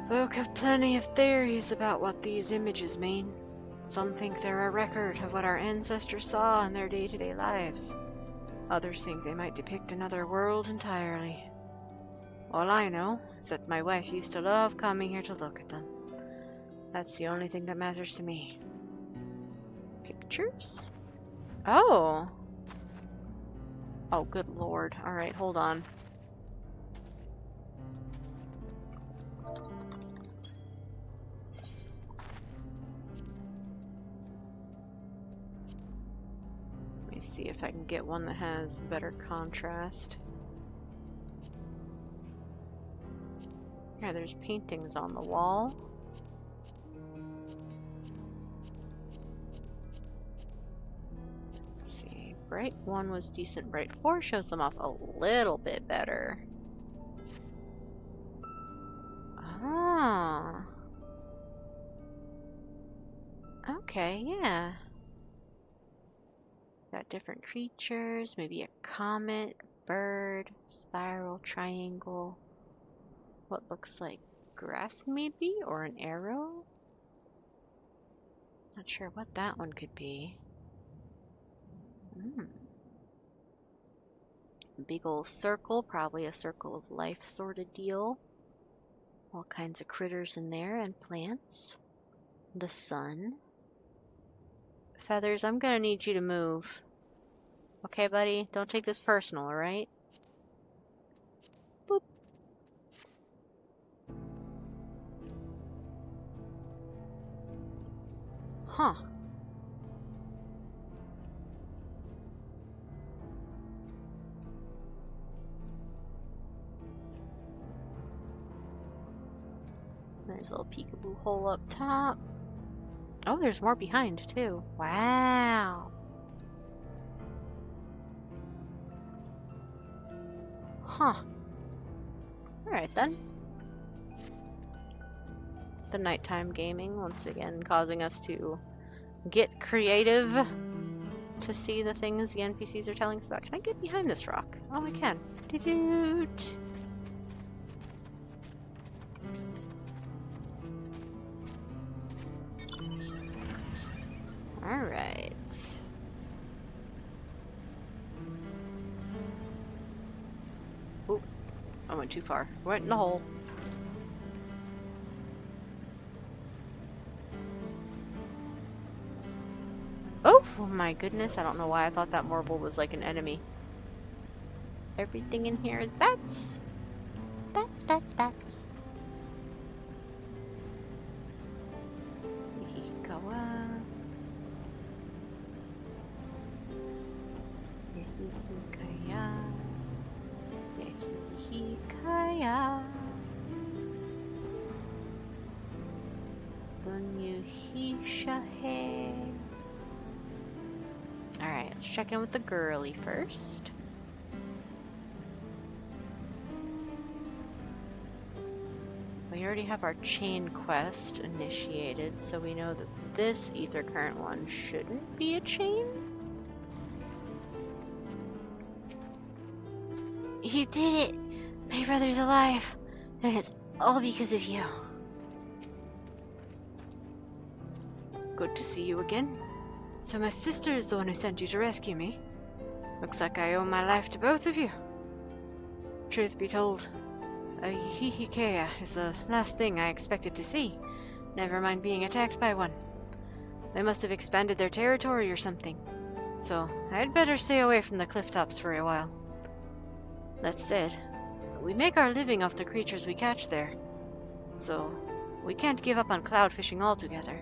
Folk have plenty of theories about what these images mean. Some think they're a record of what our ancestors saw in their day-to-day lives. Others think they might depict another world entirely. All I know is that my wife used to love coming here to look at them. That's the only thing that matters to me. Pictures? Oh! Oh, good lord. Alright, hold on. Let me see if I can get one that has better contrast. Yeah, there's paintings on the wall. Let's see. Bright 1 was decent. Bright 4 shows them off a little bit better. Ah. Okay, yeah. Got different creatures, maybe a comet, bird, spiral, triangle. What looks like grass maybe, or an arrow? Not sure what that one could be. Big ol' circle, probably a circle of life sort of deal. All kinds of critters in there and plants. The sun. Feathers, I'm gonna need you to move. Okay, buddy? Don't take this personal, alright? Boop. Huh. There's a little peekaboo hole up top. Oh, there's more behind, too. Wow. Huh. Alright then. The nighttime gaming, once again, causing us to get creative to see the things the NPCs are telling us about. Can I get behind this rock? Oh, I can. Doot. Alright. Oop. I went too far. Went in the hole. Oh my goodness, I don't know why I thought that marble was like an enemy. Everything in here is bats. Bats, bats, bats. Go up. Kaya. Kaya. Alright, let's check in with the girly first. We already have our chain quest initiated, so we know that this ether current one shouldn't be a chain. You did it! My brother's alive, and it's all because of you. Good to see you again. So my sister is the one who sent you to rescue me. Looks like I owe my life to both of you. Truth be told, a Hihikeya is the last thing I expected to see. Never mind being attacked by one. They must have expanded their territory or something. So I'd better stay away from the cliff tops for a while. That said, we make our living off the creatures we catch there. So we can't give up on cloud fishing altogether.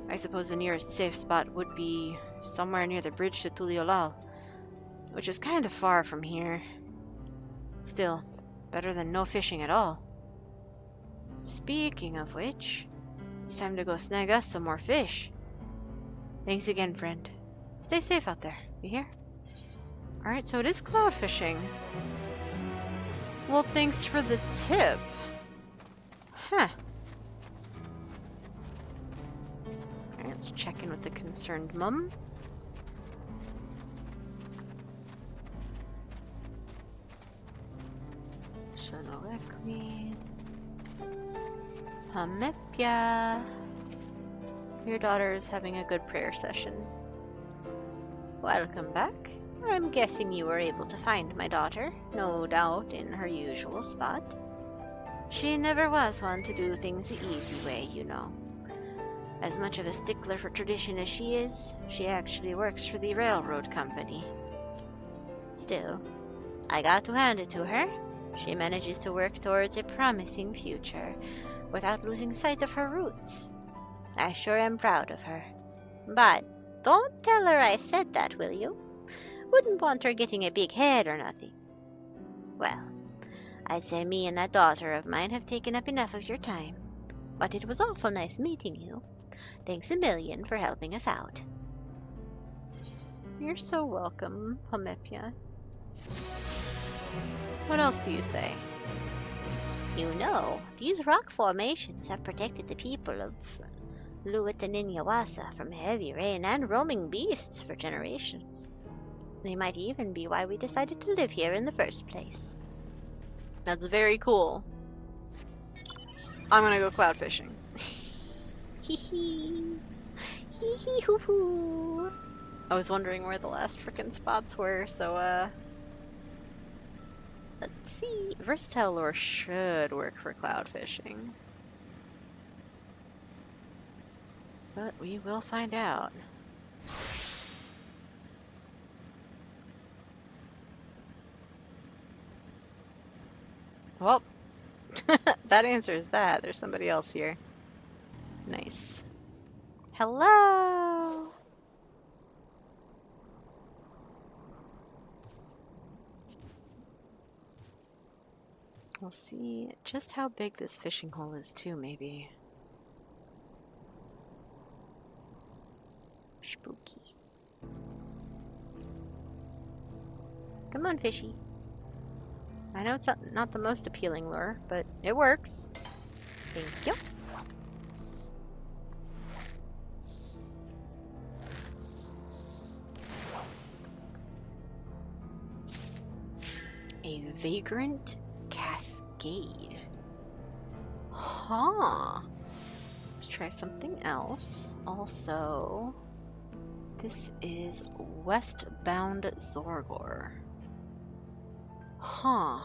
I suppose the nearest safe spot would be somewhere near the bridge to Tural, which is kind of far from here. Still, better than no fishing at all. Speaking of which, it's time to go snag us some more fish. Thanks again, friend. Stay safe out there, you hear? Alright, so it is cloud fishing. Well, thanks for the tip. Huh. Alright, let's check in with the concerned mum. Shalowekmi. Hamepya. Your daughter is having a good prayer session. Welcome back. I'm guessing you were able to find my daughter, no doubt in her usual spot. She never was one to do things the easy way, you know. As much of a stickler for tradition as she is, she actually works for the railroad company. Still, I got to hand it to her. She manages to work towards a promising future without losing sight of her roots. I sure am proud of her. But don't tell her I said that, will you? Wouldn't want her getting a big head or nothing. Well, I'd say me and that daughter of mine have taken up enough of your time. But it was awful nice meeting you. Thanks a million for helping us out. You're so welcome, Homepia. What else do you say? You know, these rock formations have protected the people of Luit and Inyawasa from heavy rain and roaming beasts for generations. They might even be why we decided to live here in the first place. That's very cool. I'm gonna go cloud fishing. Hee hee. Hee hee hoo hoo. I was wondering where the last frickin' spots were, so let's see. Versatile lure should work for cloud fishing. But we will find out. Well, that answers that. There's somebody else here. Nice. Hello! We'll see just how big this fishing hole is too, maybe. Spooky. Come on, fishy. I know it's not the most appealing lure, but it works. Thank you. A vagrant cascade. Huh. Let's try something else. Also, this is westbound Zorgor. Huh.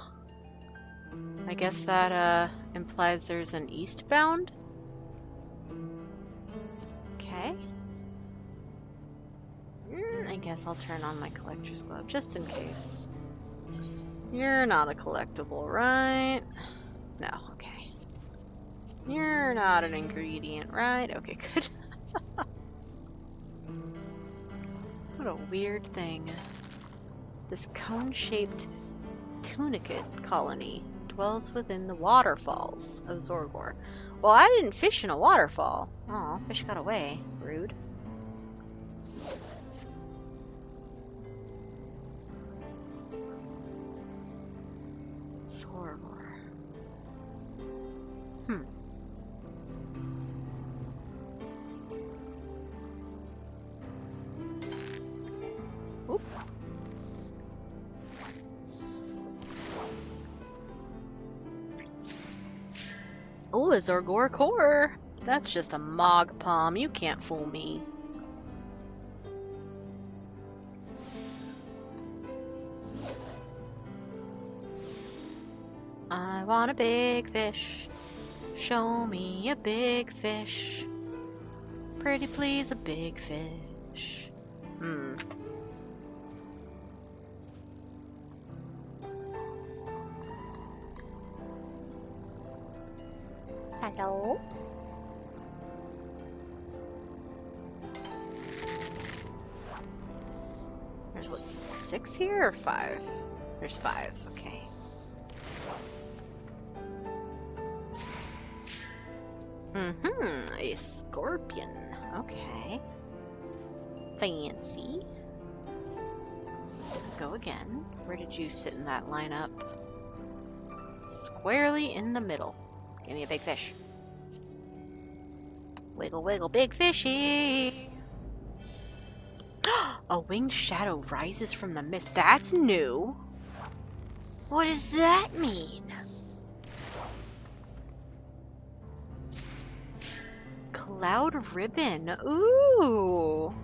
I guess that implies there's an eastbound? Okay. I guess I'll turn on my collector's glove just in case. You're not a collectible, right? No, okay. You're not an ingredient, right? Okay, good. What a weird thing. This cone-shaped tunicate colony dwells within the waterfalls of Zorgor. Well, I didn't fish in a waterfall. Oh, fish got away. Rude. Zorgor. Oop. Ooh, a Zorgor core. That's just a Mog Palm. You can't fool me. I want a big fish. Show me a big fish. Pretty please, a big fish. Hello? There's what, 6 here or 5? There's 5, okay. A scorpion. Okay. Fancy. Let's go again. Where did you sit in that lineup? Squarely in the middle. Give me a big fish. Wiggle, wiggle, big fishy! A winged shadow rises from the mist. That's new! What does that mean? Cloud ribbon. Ooh!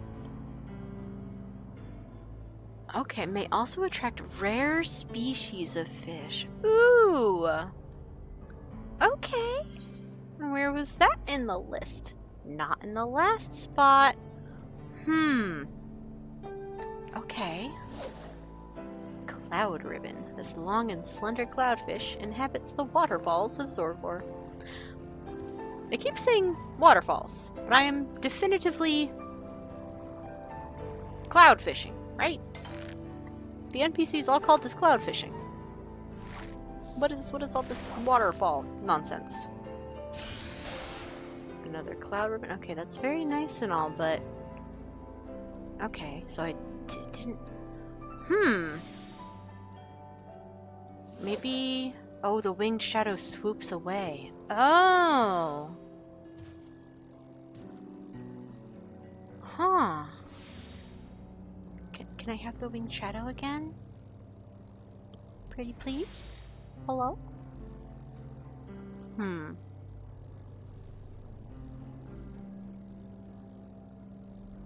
Okay, may also attract rare species of fish. Ooh! Okay. Where was that in the list? Not in the last spot. Okay. Cloud ribbon. This long and slender cloudfish inhabits the waterfalls of Zorgor. I keep saying waterfalls, but I am definitively cloud fishing, right? The NPCs all called this cloud fishing. What is all this waterfall nonsense? Another cloud ribbon. Okay, that's very nice and all, but okay, so I didn't. Maybe. Oh, the winged shadow swoops away. Oh. Huh. Can I have the winged shadow again? Pretty please? Hello?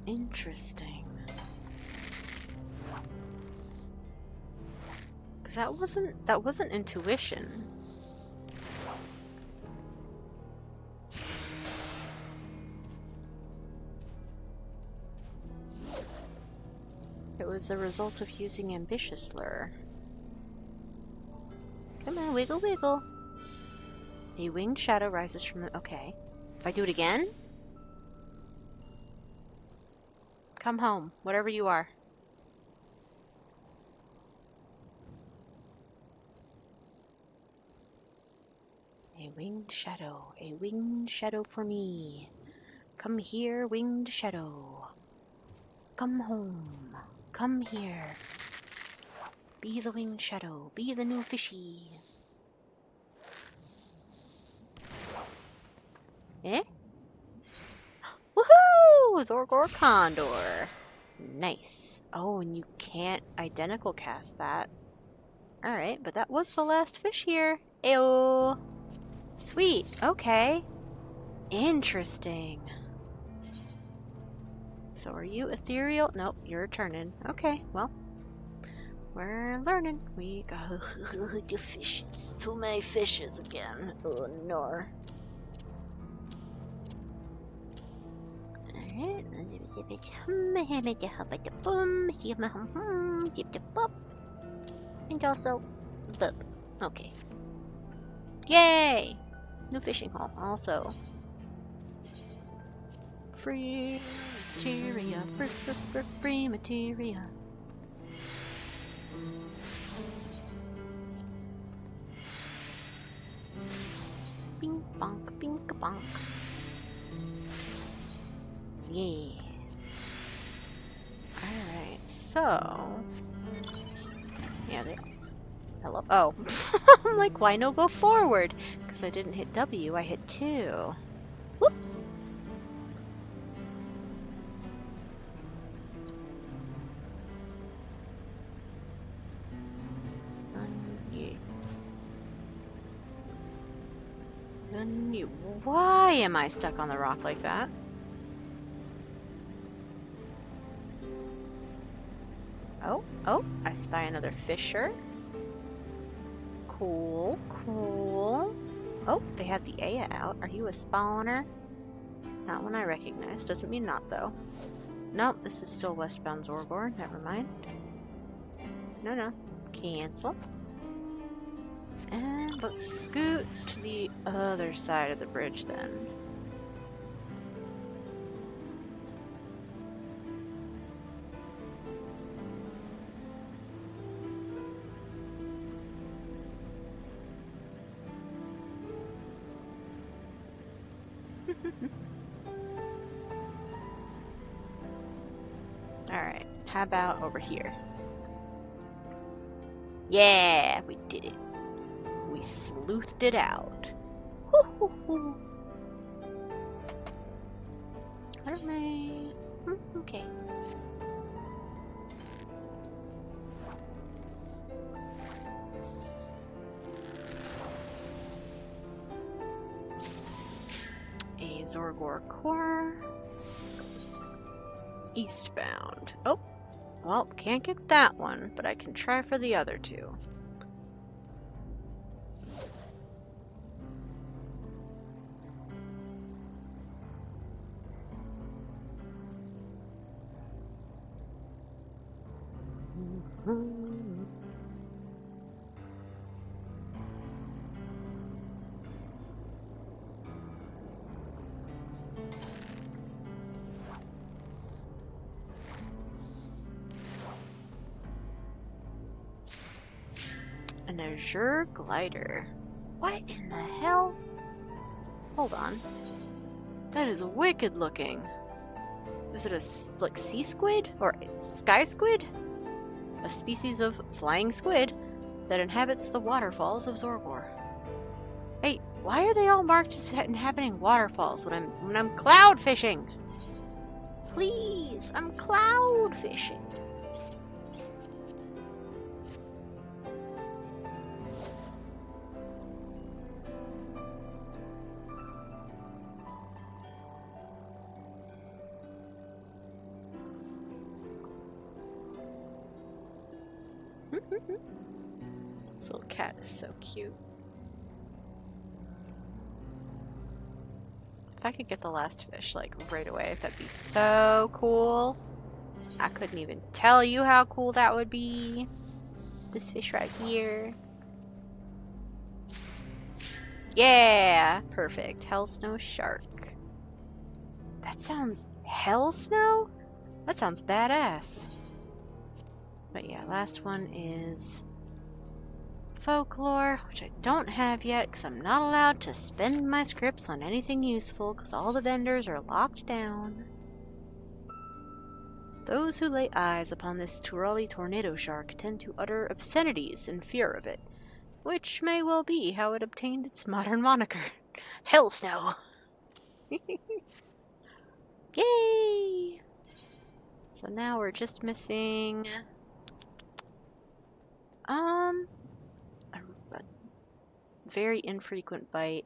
Interesting. Cause that wasn't intuition. It was a result of using ambitious lure. Come on, wiggle wiggle. A winged shadow rises from the... Okay. If I do it again? Come home, whatever you are. A winged shadow for me. Come here, winged shadow. Come home, come here. Be the winged shadow, be the new fishy. Eh? Woohoo! Zorgor Condor. Nice. Oh, and you can't identical cast that. Alright, but that was the last fish here. Ayo! Sweet, okay. Interesting. So are you ethereal? Nope, you're turning. Okay, well. We're learning. We got the fishes. Too many fishes again. Oh no. Alright. And also boop. Okay. Yay! New fishing hole. Also. Free materia. Free materia. Bing bonk, bing bonk. Yeah. Alright, so. Yeah, they. Hello. Oh. I'm like, why no go forward? Because I didn't hit W, I hit 2. Whoops. Why am I stuck on the rock like that? Oh, I spy another fisher. Cool, cool. Oh, they have the Aya out. Are you a spawner? Not one I recognize. Doesn't mean not, though. Nope, this is still westbound Zorgor. Never mind. No. Cancel. And let's scoot to the other side of the bridge then. Alright, how about over here? Yeah, we did it. We sleuthed it out. Woo-hoo-hoo. Alright. Okay. A Zorgor core. Eastbound. Oh, well, can't get that one, but I can try for the other two. An azure glider. What in the hell? Hold on. That is wicked looking. Is it a, like, sea squid? Or sky squid? A species of flying squid that inhabits the waterfalls of Zorgor. Hey, why are they all marked as inhabiting waterfalls when I'm cloud fishing? Please, I'm cloud fishing. This little cat is so cute. If I could get the last fish, like, right away, that'd be so cool. I couldn't even tell you how cool that would be. This fish right here. Yeah! Perfect. Hell Snow Shark. That sounds... Hell Snow? That sounds badass. But yeah, last one is... Folklore, which I don't have yet because I'm not allowed to spend my scripts on anything useful because all the vendors are locked down. Those who lay eyes upon this Turali tornado shark tend to utter obscenities in fear of it, which may well be how it obtained its modern moniker. Hell Snow! Yay! So now we're just missing... a very infrequent bite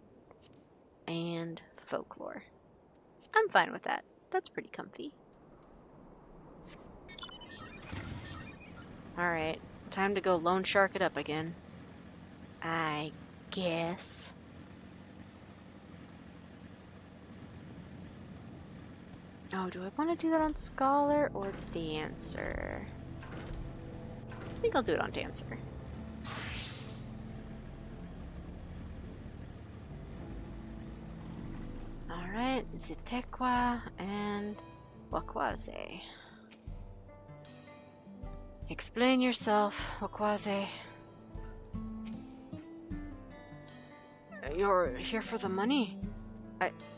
and folklore. I'm fine with that. That's pretty comfy. Alright, time to go lone shark it up again. I guess. Oh, do I want to do that on Scholar or Dancer? I think I'll do it on Dancer. Alright, Zitekwa and Wakwaze. Explain yourself, Wakwaze. You're here for the money?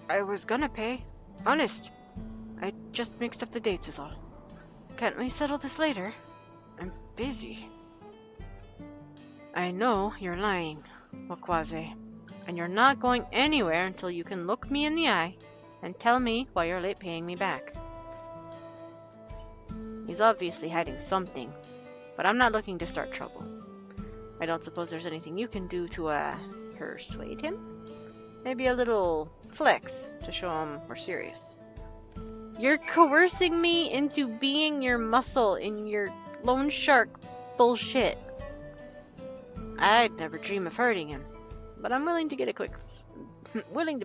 I was gonna pay. Honest. I just mixed up the dates is all. Can't we settle this later? I'm busy. I know you're lying, Wakwaze. And you're not going anywhere until you can look me in the eye and tell me why you're late paying me back. He's obviously hiding something, but I'm not looking to start trouble. I don't suppose there's anything you can do to, persuade him? Maybe a little flex to show him we're serious. You're coercing me into being your muscle in your lone shark bullshit. I'd never dream of hurting him. But I'm willing to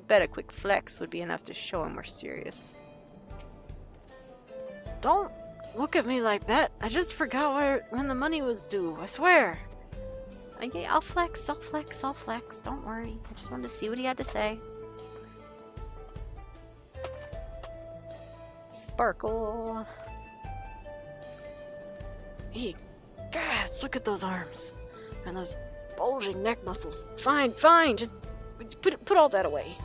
bet a quick flex would be enough to show him we're serious. Don't look at me like that. I just forgot when the money was due. I swear. Okay, I'll flex. Don't worry. I just wanted to see what he had to say. Sparkle. Hey, gosh, look at those arms. And those bulging neck muscles. Fine. Just put all that away.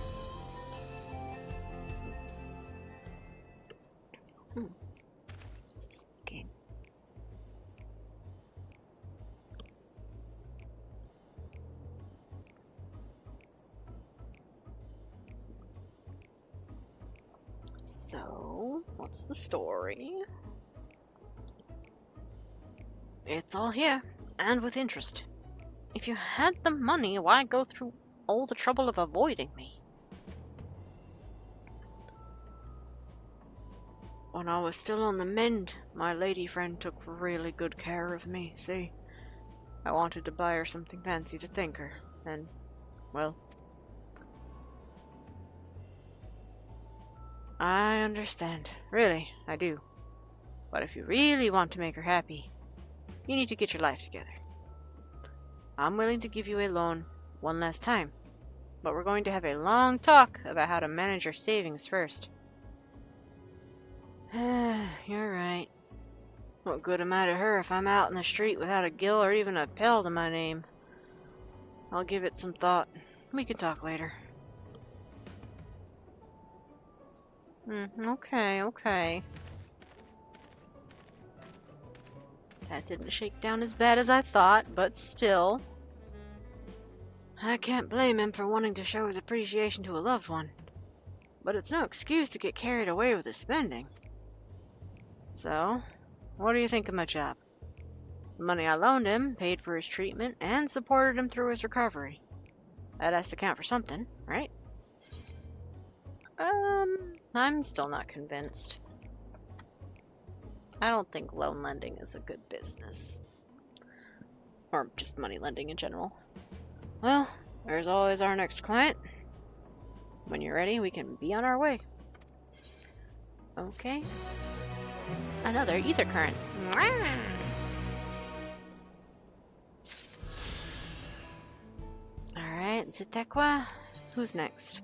This is game. So, what's the story? It's all here, and with interest. If you had the money, why go through all the trouble of avoiding me? When I was still on the mend, my lady friend took really good care of me, see? I wanted to buy her something fancy to thank her, and, well... I understand. Really, I do. But if you really want to make her happy, you need to get your life together. I'm willing to give you a loan one last time, but we're going to have a long talk about how to manage your savings first. You're right. What good am I to her if I'm out in the street without a gill or even a pill to my name? I'll give it some thought. We can talk later. Okay, okay. That didn't shake down as bad as I thought, but still. I can't blame him for wanting to show his appreciation to a loved one. But it's no excuse to get carried away with his spending. So, what do you think of my job? The money I loaned him paid for his treatment and supported him through his recovery. That has to count for something, right? I'm still not convinced. I don't think loan lending is a good business. Or just money lending in general. Well, there's always our next client. When you're ready, we can be on our way. Okay. Another ether current. Alright, Sidequests. Who's next?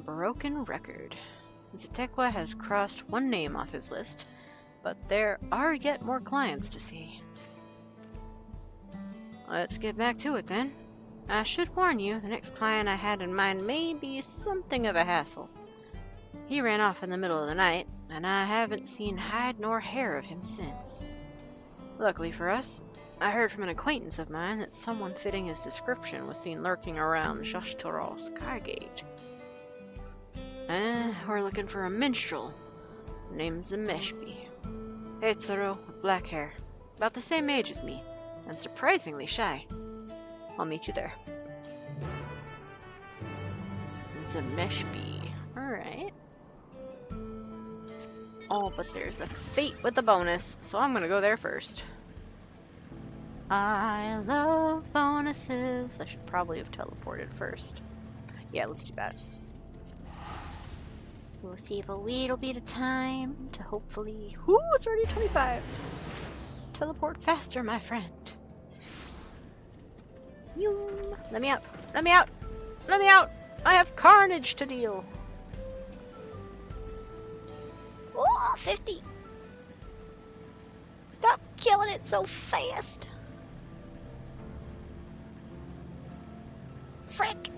Broken record. Sidequests has crossed one name off his list, but there are yet more clients to see. Let's get back to it then. I should warn you, the next client I had in mind may be something of a hassle. He ran off in the middle of the night, and I haven't seen hide nor hair of him since. Luckily for us, I heard from an acquaintance of mine that someone fitting his description was seen lurking around Tural Skygate. We're looking for a minstrel named Zameshby. Hetero with black hair, about the same age as me, and surprisingly shy. I'll meet you there. Zameshby. Alright. Oh, but there's a fate with a bonus, so I'm gonna go there first. I love bonuses. I should probably have teleported first. Yeah, let's do that. We'll save a little bit of time to hopefully... Whoo, it's already 25. Teleport faster, my friend. Let me out. Let me out. Let me out. I have carnage to deal. Oh, 50! Stop killing it so fast! Frick!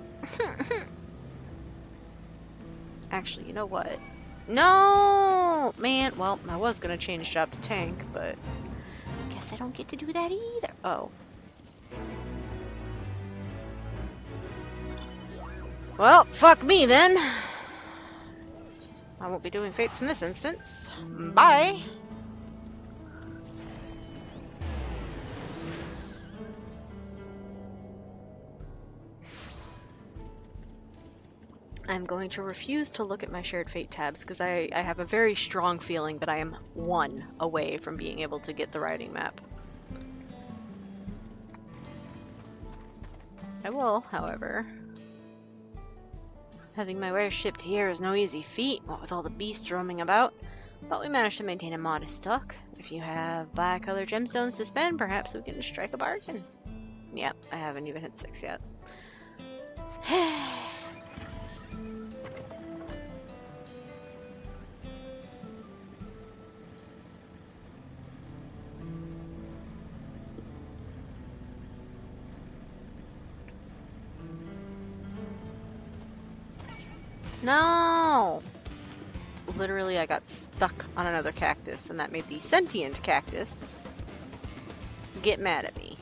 Actually, you know what? No! Man, well, I was gonna change job to tank, but... Guess I don't get to do that either. Oh. Well, fuck me then. I won't be doing fates in this instance. Bye! I'm going to refuse to look at my shared fate tabs because I have a very strong feeling that I am one away from being able to get the riding map. I will, however. Having my wares shipped here is no easy feat, what with all the beasts roaming about, but we managed to maintain a modest stock. If you have bi-colored gemstones to spend, perhaps we can strike a bargain. Yep, I haven't even hit 6 yet. No! Literally, I got stuck on another cactus, and that made the sentient cactus get mad at me.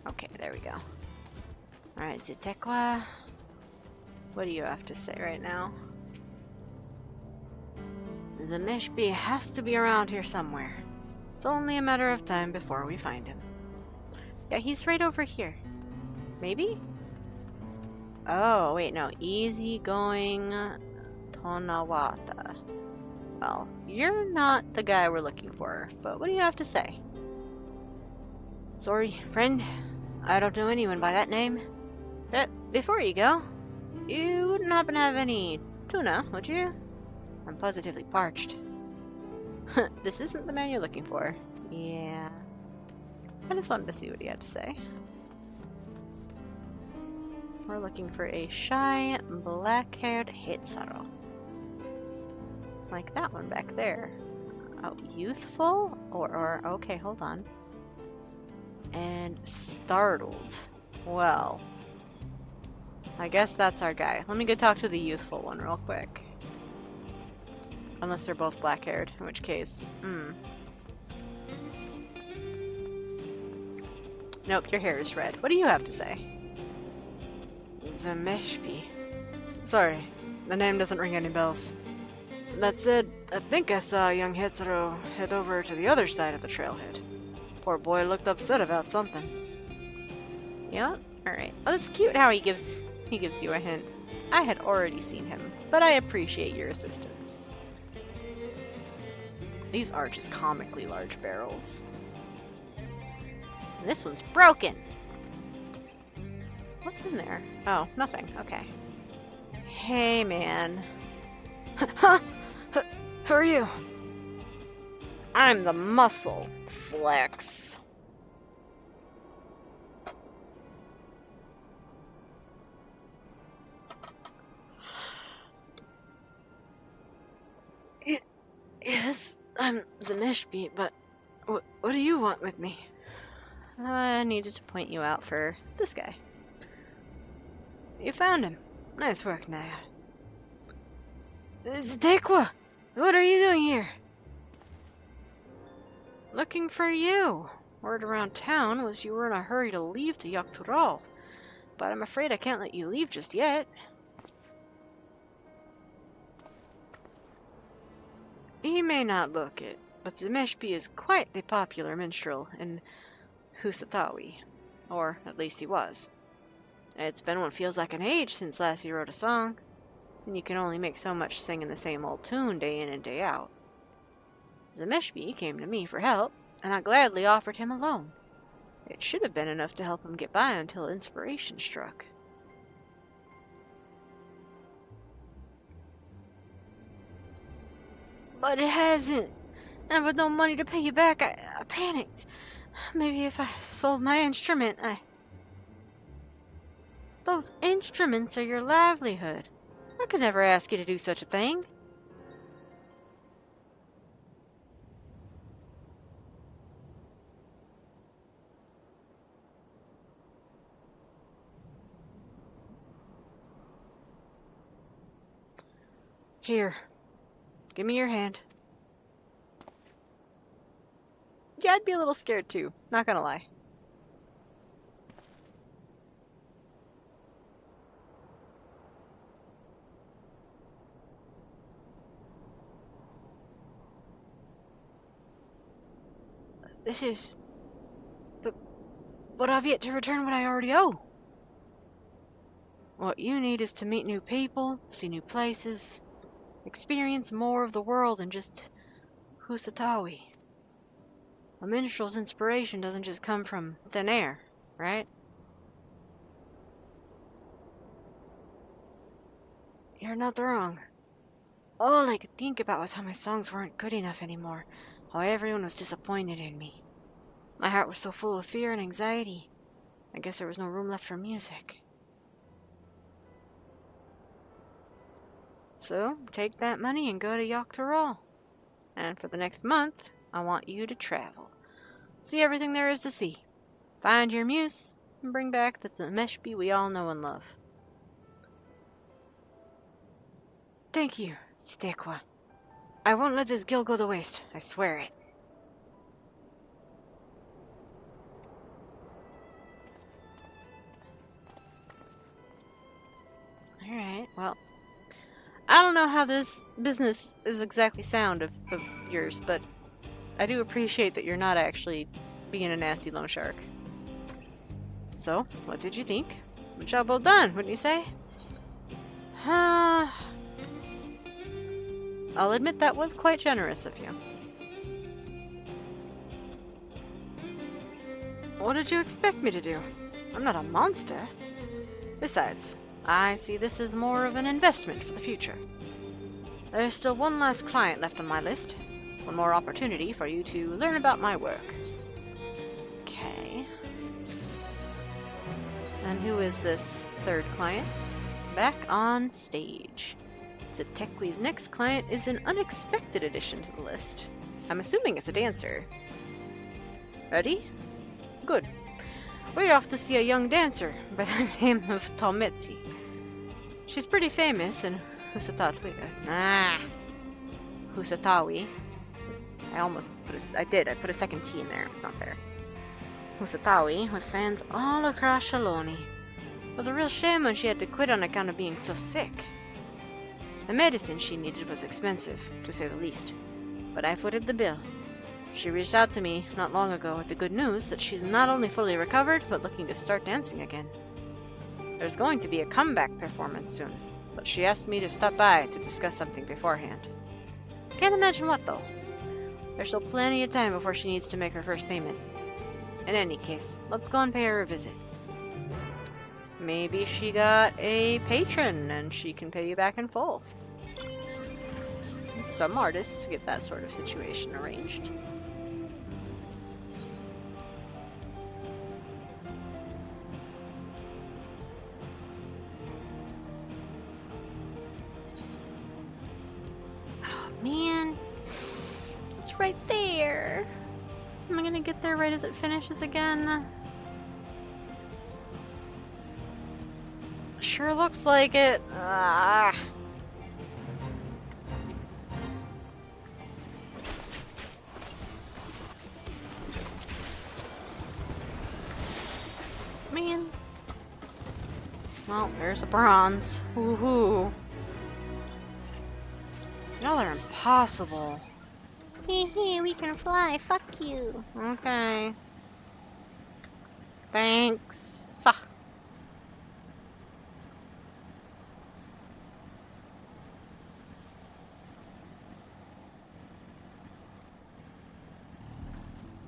Okay, there we go. Alright, Sidequests. What do you have to say right now? Zameshby has to be around here somewhere. It's only a matter of time before we find him. Yeah, he's right over here. Maybe? Oh, wait, no. Easygoing Tonawata. Well, you're not the guy we're looking for, but what do you have to say? Sorry, friend. I don't know anyone by that name. Before you go, you wouldn't happen to have any tuna, would you? I'm positively parched. This isn't the man you're looking for. Yeah. I just wanted to see what he had to say. We're looking for a shy, black-haired Hitsaro. Like that one back there. Oh, youthful? Or okay, hold on. And startled. Well, I guess that's our guy. Let me go talk to the youthful one real quick. Unless they're both black-haired, in which case, Nope, your hair is red. What do you have to say? Zameshpi. Sorry, the name doesn't ring any bells. That said, I think I saw young Hetsuro head over to the other side of the trailhead. Poor boy looked upset about something. Yeah? Alright. Well, it's cute how he gives you a hint. I had already seen him, but I appreciate your assistance. These are just comically large barrels. And this one's broken! What's in there? Oh, nothing. Okay. Hey, man. Huh? Who are you? I'm the muscle. Flex. Yes, I'm Zameshpi, but what do you want with me? I needed to point you out for this guy. You found him. Nice work, Naya. Sidequests! What are you doing here? Looking for you. Word around town was you were in a hurry to leave to Tural, but I'm afraid I can't let you leave just yet. He may not look it, but Zameshpi is quite the popular minstrel in Husatawi. Or at least he was. It's been what feels like an age since last he wrote a song, and you can only make so much singing the same old tune day in and day out. Zameshpi came to me for help, and I gladly offered him a loan. It should have been enough to help him get by until inspiration struck. But it hasn't. And with no money to pay you back, I panicked. Maybe if I sold my instrument, Those instruments are your livelihood. I could never ask you to do such a thing. Here. Give me your hand. Yeah, I'd be a little scared too, not gonna lie. This is... But I've yet to return what I already owe. What you need is to meet new people, see new places, experience more of the world than just Husatawi. A minstrel's inspiration doesn't just come from thin air, right? You're not wrong. All I could think about was how my songs weren't good enough anymore, how everyone was disappointed in me. My heart was so full of fear and anxiety. I guess there was no room left for music. So, take that money and go to Tural. And for the next month, I want you to travel. See everything there is to see. Find your muse, and bring back the Zameshpi we all know and love. Thank you, Sidequests. I won't let this guild go to waste, I swear it. Alright, well, I don't know how this business is exactly sound of yours, but I do appreciate that you're not actually being a nasty loan shark. So, what did you think? Job well done, wouldn't you say? I'll admit that was quite generous of you. What did you expect me to do? I'm not a monster. Besides, I see this as more of an investment for the future. There's still one last client left on my list. One more opportunity for you to learn about my work. Okay. And who is this third client? Back on stage. Sidequests' next client is an unexpected addition to the list. I'm assuming it's a dancer. Ready? Good. We're off to see a young dancer by the name of Tometsi. She's pretty famous in Husatawi. Husatawi. I put a second T in there. It's not there. Husatawi, with fans all across Shaloni. It was a real shame when she had to quit on account of being so sick. The medicine she needed was expensive, to say the least. But I footed the bill. She reached out to me not long ago with the good news that she's not only fully recovered, but looking to start dancing again. There's going to be a comeback performance soon, but she asked me to stop by to discuss something beforehand. Can't imagine what, though. There's still plenty of time before she needs to make her first payment. In any case, let's go and pay her a visit. Maybe she got a patron and she can pay you back in full. Some artists get that sort of situation arranged. Oh man, it's right there. Am I gonna get there right as it finishes again? Sure looks like it. Man. Well, there's a bronze. Woohoo. Y'all are impossible. Hee we can fly, fuck you. Okay. Thanks.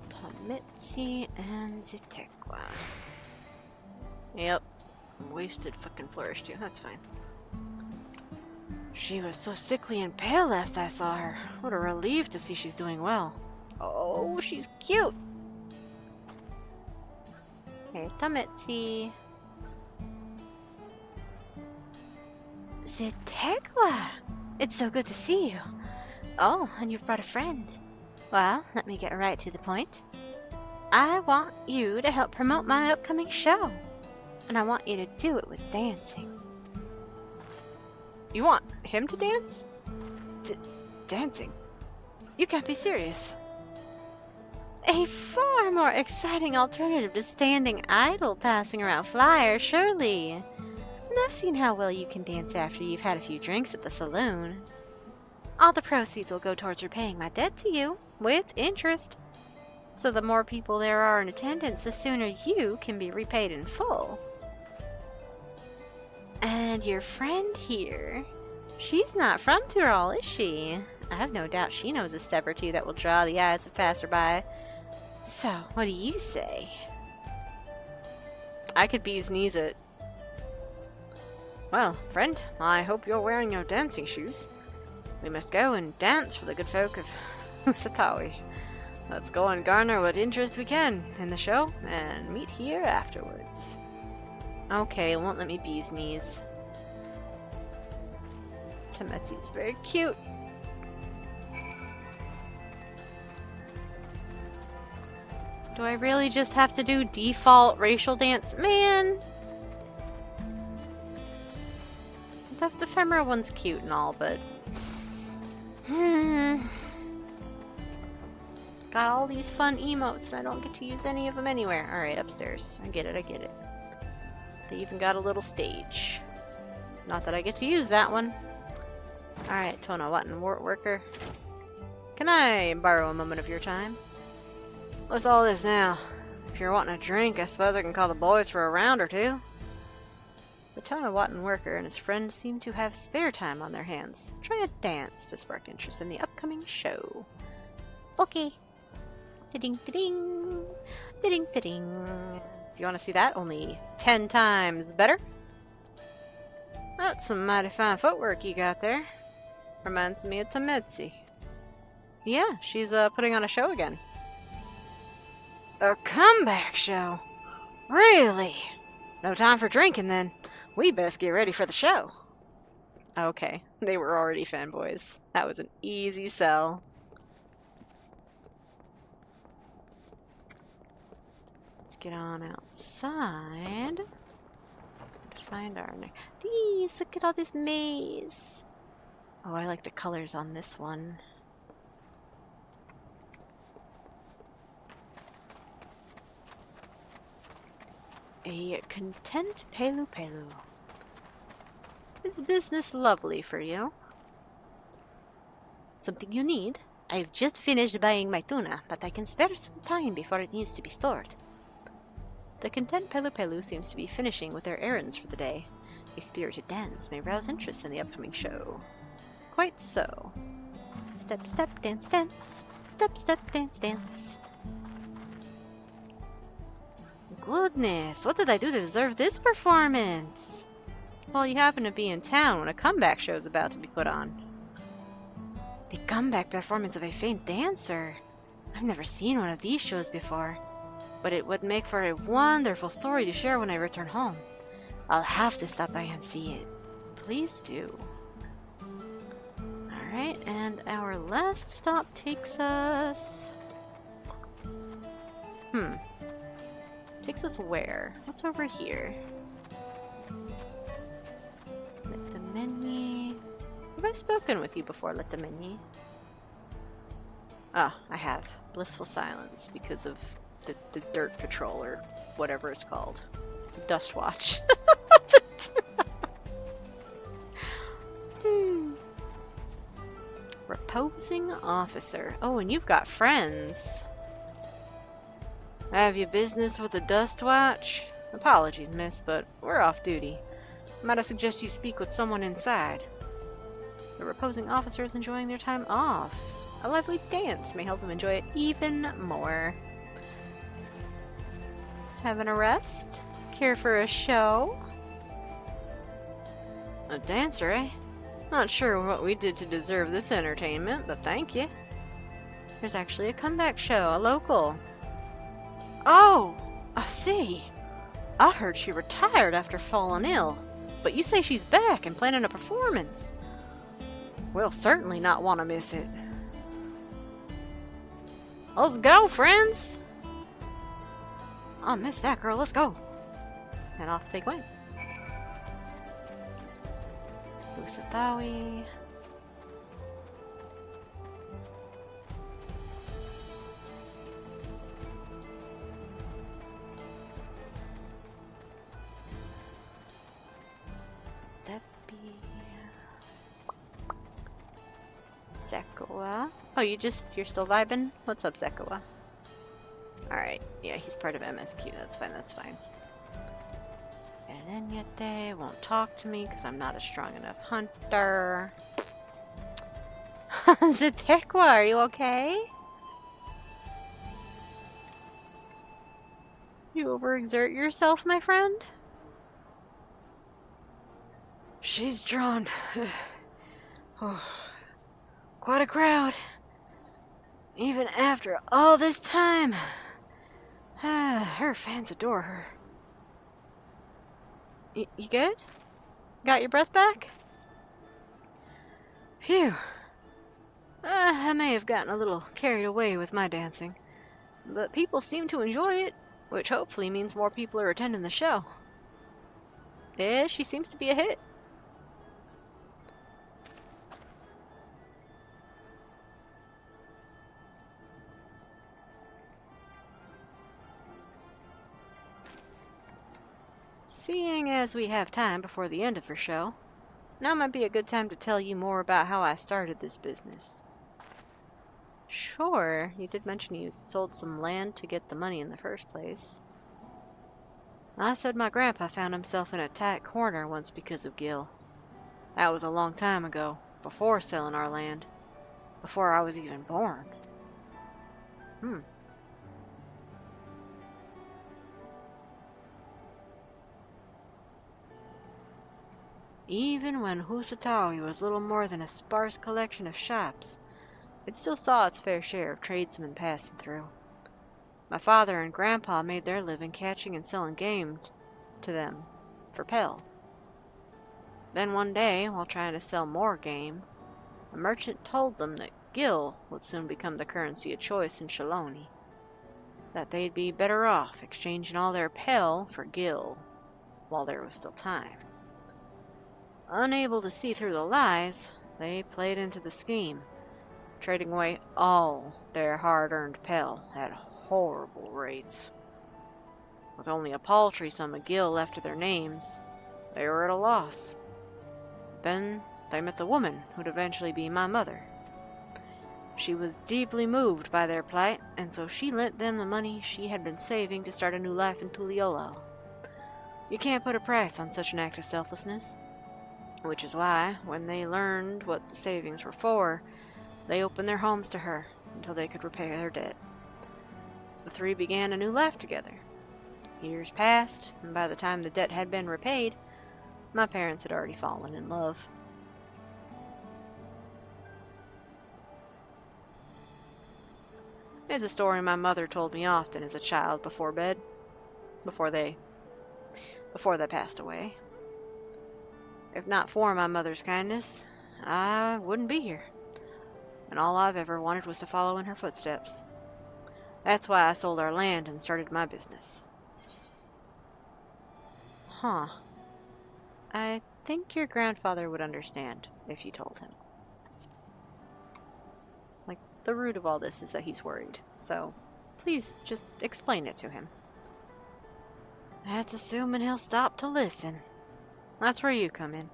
Tometsi and Sidequests. Yep. Wasted fucking flourish too. That's fine. She was so sickly and pale last I saw her. What a relief to see she's doing well. Oh, she's cute. Hey, Tometsi. Sidequests! It's so good to see you. Oh, and you've brought a friend. Well, let me get right to the point. I want you to help promote my upcoming show. And I want you to do it with dancing. You want him to dance? Dancing? You can't be serious. A far more exciting alternative to standing idle passing around flyers, surely. And I've seen how well you can dance after you've had a few drinks at the saloon. All the proceeds will go towards repaying my debt to you, with interest. So the more people there are in attendance, the sooner you can be repaid in full. And your friend here, she's not from Tural, is she? I have no doubt she knows a step or two that will draw the eyes of passerby. So, what do you say? I could bee's knees it. Well, friend, I hope you're wearing your dancing shoes. We must go and dance for the good folk of Husatawi. Let's go and garner what interest we can in the show, and meet here afterwards. Okay, it won't let me bee's knees. Tometsi's very cute. Do I really just have to do default racial dance? Man! The ephemeral one's cute and all, but... Got all these fun emotes and I don't get to use any of them anywhere. Alright, upstairs. I get it. They even got a little stage. Not that I get to use that one. Alright, Tona Watton Wart Worker. Can I borrow a moment of your time? What's all this now? If you're wanting a drink, I suppose I can call the boys for a round or two. The Tona Watton Worker and his friend seem to have spare time on their hands. Try a dance to spark interest in the upcoming show. Okay. Da-ding-da-ding. Da-ding-da-ding. Do you want to see that? Only 10 times better? That's some mighty fine footwork you got there. Reminds me of Tometsi. Yeah, she's putting on a show again. A comeback show? Really? No time for drinking then. We best get ready for the show. Okay, they were already fanboys. That was an easy sell. Let's get on outside. Find our... These! Look at all this maize! Oh, I like the colors on this one. A content Pelu Pelu. Is business lovely for you? Something you need? I've just finished buying my tuna, but I can spare some time before it needs to be stored. The content Pelu Pelu seems to be finishing with their errands for the day. A spirited dance may rouse interest in the upcoming show. Quite so. Step, step, dance, dance. Step, step, dance, dance. Goodness, what did I do to deserve this performance? Well, you happen to be in town when a comeback show is about to be put on. The comeback performance of a faint dancer. I've never seen one of these shows before, but it would make for a wonderful story to share when I return home. I'll have to stop by and see it. Please do. Alright, and our last stop takes us... Takes us where? What's over here? Letameni. Have I spoken with you before, Letameni? Ah, I have. Blissful silence because of the dirt patrol or whatever it's called. Dust watch. Reposing officer. Oh, and you've got friends. Have you business with the Dust Watch? Apologies, miss, but we're off duty. Might I suggest you speak with someone inside? The reposing officer is enjoying their time off. A lively dance may help them enjoy it even more. Having a rest? Care for a show? A dancer, eh? Not sure what we did to deserve this entertainment, but thank you. There's actually a comeback show, a local. Oh, I see. I heard she retired after falling ill, but you say she's back and planning a performance. We'll certainly not want to miss it. Let's go, friends! I missed that girl, let's go. And off they went. Usatawi. Zekawa. Oh, you're still vibing? What's up, Zekawa? Alright, yeah, he's part of MSQ. That's fine, that's fine. And then yet they won't talk to me because I'm not a strong enough hunter. Zatekwa, are you okay? You overexert yourself, my friend? She's drawn. Oh, quite a crowd. Even after all this time. Her fans adore her. You good? Got your breath back? Phew. I may have gotten a little carried away with my dancing, but people seem to enjoy it, which hopefully means more people are attending the show. Yeah, she seems to be a hit. Seeing as we have time before the end of her show, now might be a good time to tell you more about how I started this business. Sure, you did mention you sold some land to get the money in the first place. I said my grandpa found himself in a tight corner once because of Gil. That was a long time ago, before selling our land. Before I was even born. Even when Husatawi was little more than a sparse collection of shops, it still saw its fair share of tradesmen passing through. My father and grandpa made their living catching and selling game to them for Pell. Then one day, while trying to sell more game, a merchant told them that Gil would soon become the currency of choice in Shaloni. that they'd be better off exchanging all their pel for gil while there was still time. Unable to see through the lies, they played into the scheme, trading away all their hard-earned pel at horrible rates. With only a paltry sum of gil left to their names, they were at a loss. Then they met the woman who'd eventually be my mother. She was deeply moved by their plight, and so she lent them the money she had been saving to start a new life in Tuliolo. You can't put a price on such an act of selflessness. Which is why, when they learned what the savings were for, they opened their homes to her until they could repay their debt. The three began a new life together. Years passed, and by the time the debt had been repaid, my parents had already fallen in love. It's a story my mother told me often as a child before bed, before they passed away. If not for my mother's kindness, I wouldn't be here. And all I've ever wanted was to follow in her footsteps. That's why I sold our land and started my business. Huh. I think your grandfather would understand if you told him. Like, the root of all this is that he's worried. So, please just explain it to him. That's assuming he'll stop to listen. That's where you come in.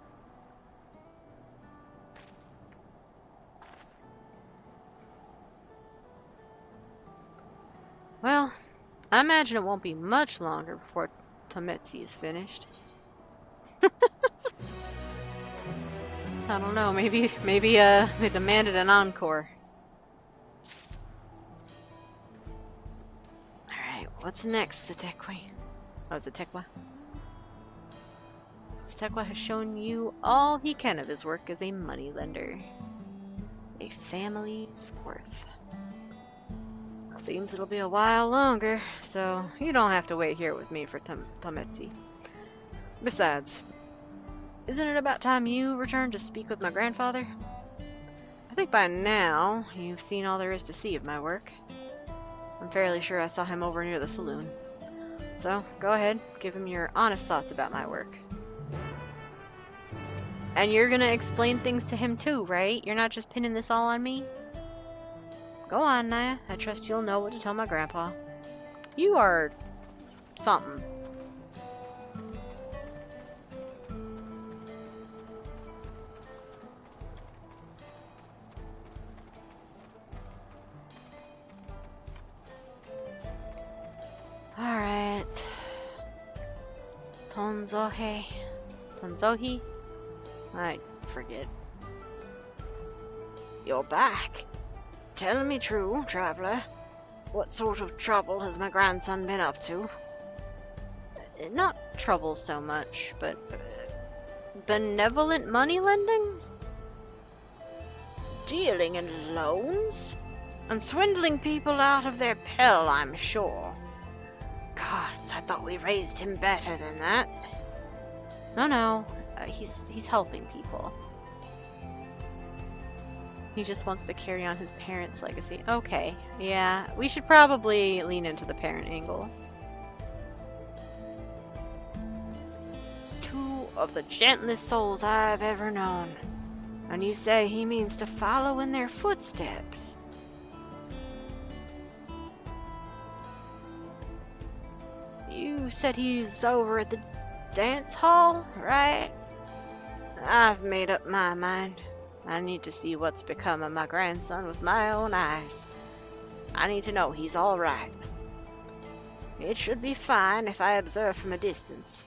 Well, I imagine it won't be much longer before Tometsi is finished. I don't know, maybe they demanded an encore. Alright, what's next, Sitekwe? Oh, Sitekwa? Sitekwa has shown you all he can of his work as a moneylender. A family's worth. Seems it'll be a while longer, so you don't have to wait here with me for Tometsi. Besides, isn't it about time you returned to speak with my grandfather? I think by now you've seen all there is to see of my work. I'm fairly sure I saw him over near the saloon. So, go ahead, give him your honest thoughts about my work. And you're gonna explain things to him too, right? You're not just pinning this all on me? Go on, Naya. I trust you'll know what to tell my grandpa. You are... something. Alright. Tonzohi? I forget. You're back. Tell me true, traveler. What sort of trouble has my grandson been up to? Not trouble so much, but... benevolent money lending? Dealing in loans? And swindling people out of their pel, I'm sure. Gods, I thought we raised him better than that. No, he's helping people. He just wants to carry on his parents' legacy. Okay, yeah, we should probably lean into the parent angle. Two of the gentlest souls I've ever known. And you say he means to follow in their footsteps. You said he's over at the dance hall, right? I've made up my mind. I need to see what's become of my grandson with my own eyes. I need to know he's all right. It should be fine if I observe from a distance.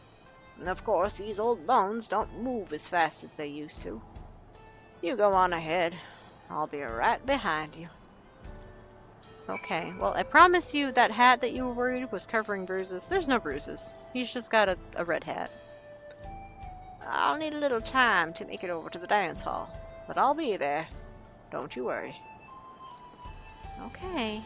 And of course, these old bones don't move as fast as they used to. You go on ahead. I'll be right behind you. Okay, well, I promise you that hat that you were worried was covering bruises. There's no bruises. He's just got a red hat. I'll need a little time to make it over to the dance hall. But I'll be there. Don't you worry. Okay.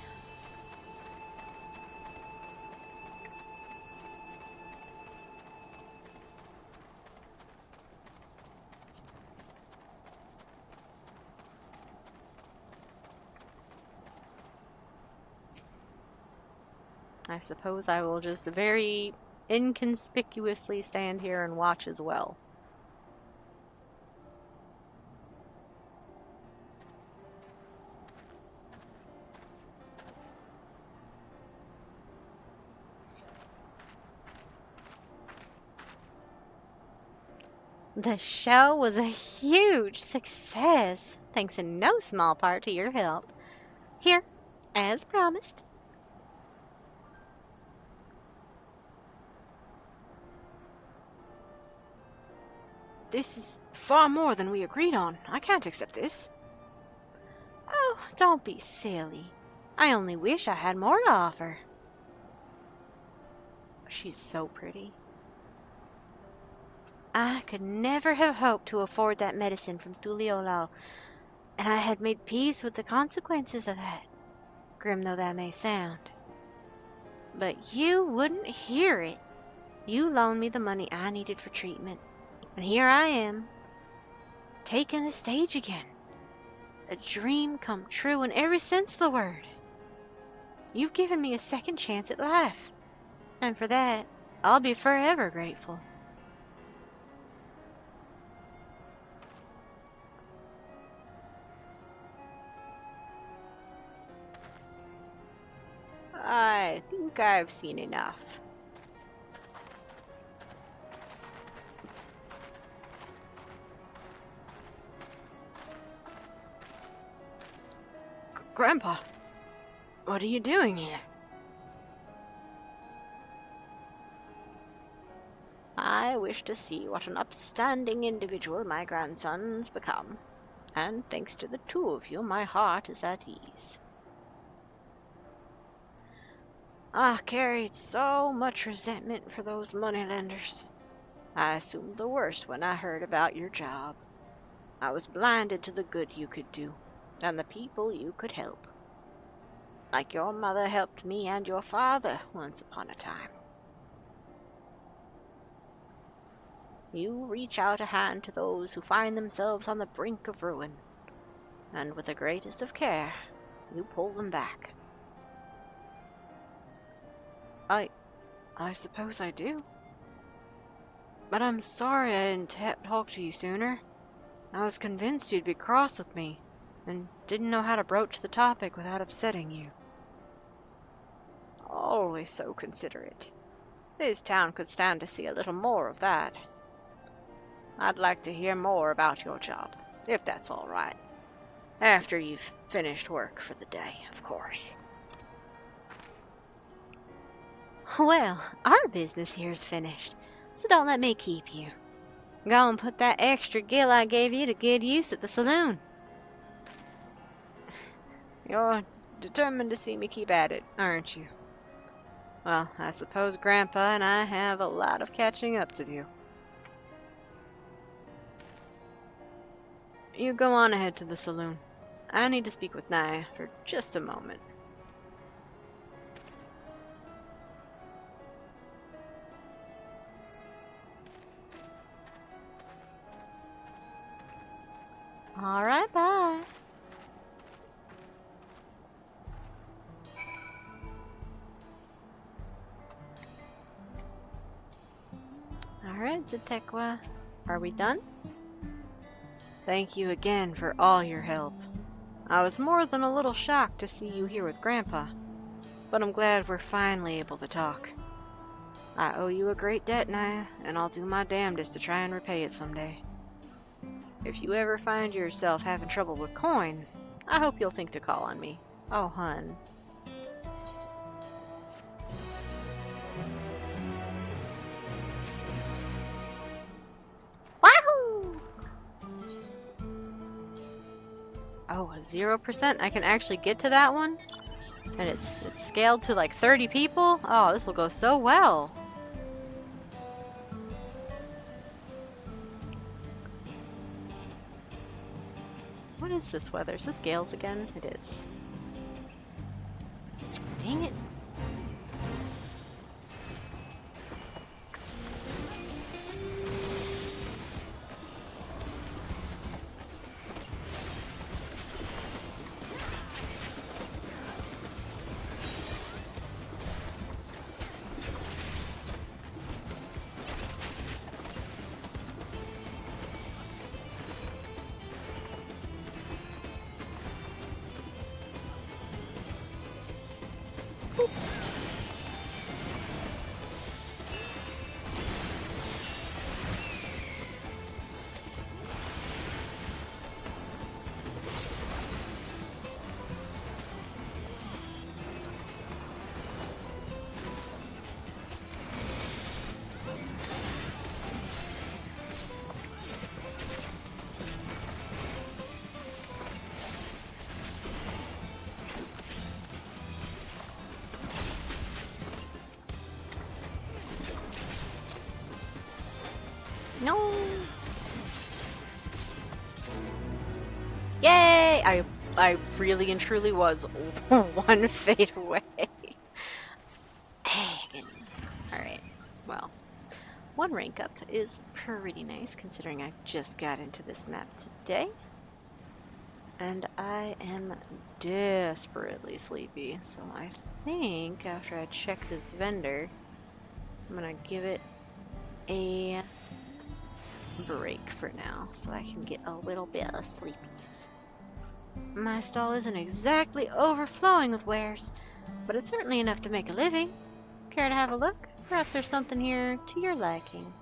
I suppose I will just very inconspicuously stand here and watch as well. The show was a huge success, thanks in no small part to your help. Here, as promised. This is far more than we agreed on. I can't accept this. Oh, don't be silly. I only wish I had more to offer. She's so pretty. I could never have hoped to afford that medicine from Tural, and I had made peace with the consequences of that, grim though that may sound. But you wouldn't hear it. You loaned me the money I needed for treatment, and here I am, taking the stage again. A dream come true in every sense of the word. You've given me a second chance at life, and for that, I'll be forever grateful. I think I've seen enough. Grandpa, what are you doing here? I wish to see what an upstanding individual my grandson's become, and thanks to the two of you, my heart is at ease. I carried so much resentment for those moneylenders. I assumed the worst when I heard about your job. I was blinded to the good you could do, and the people you could help. Like your mother helped me and your father once upon a time. You reach out a hand to those who find themselves on the brink of ruin, and with the greatest of care, you pull them back. I suppose I do. But I'm sorry I didn't talk to you sooner. I was convinced you'd be cross with me, and didn't know how to broach the topic without upsetting you. Always so considerate. This town could stand to see a little more of that. I'd like to hear more about your job, if that's all right. After you've finished work for the day, of course. Well, our business here's finished, so don't let me keep you. Go and put that extra gill I gave you to good use at the saloon. You're determined to see me keep at it, aren't you? Well, I suppose Grandpa and I have a lot of catching up to do. You go on ahead to the saloon. I need to speak with Naya for just a moment. Alright, bye. Alright, Sidequests. Are we done? Thank you again for all your help. I was more than a little shocked to see you here with Grandpa, but I'm glad we're finally able to talk. I owe you a great debt, Naya, and I'll do my damnedest to try and repay it someday. If you ever find yourself having trouble with coin, I hope you'll think to call on me. Oh, hun. Wahoo! Oh, 0%? I can actually get to that one? And it's scaled to like 30 people? Oh, this will go so well. What is this weather? Is this Gales again? It is. Dang it. I really and truly was one fate away. Alright, well. One rank up is pretty nice, considering I just got into this map today. And I am desperately sleepy, so I think after I check this vendor, I'm gonna give it a break for now, so I can get a little bit of sleepies. My stall isn't exactly overflowing with wares, but it's certainly enough to make a living. Care to have a look? Perhaps there's something here to your liking.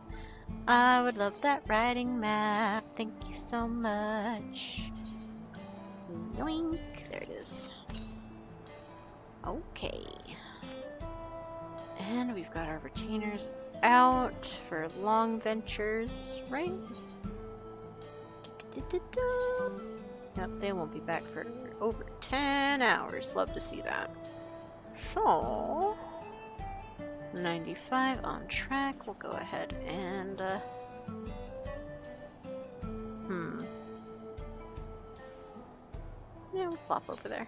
I would love that riding map. Thank you so much. Yoink. There it is. Okay. And we've got our retainers out for long ventures, right? Yep, they won't be back for over 10 hours. Love to see that. So, 95 on track. We'll go ahead and yeah, we'll plop over there.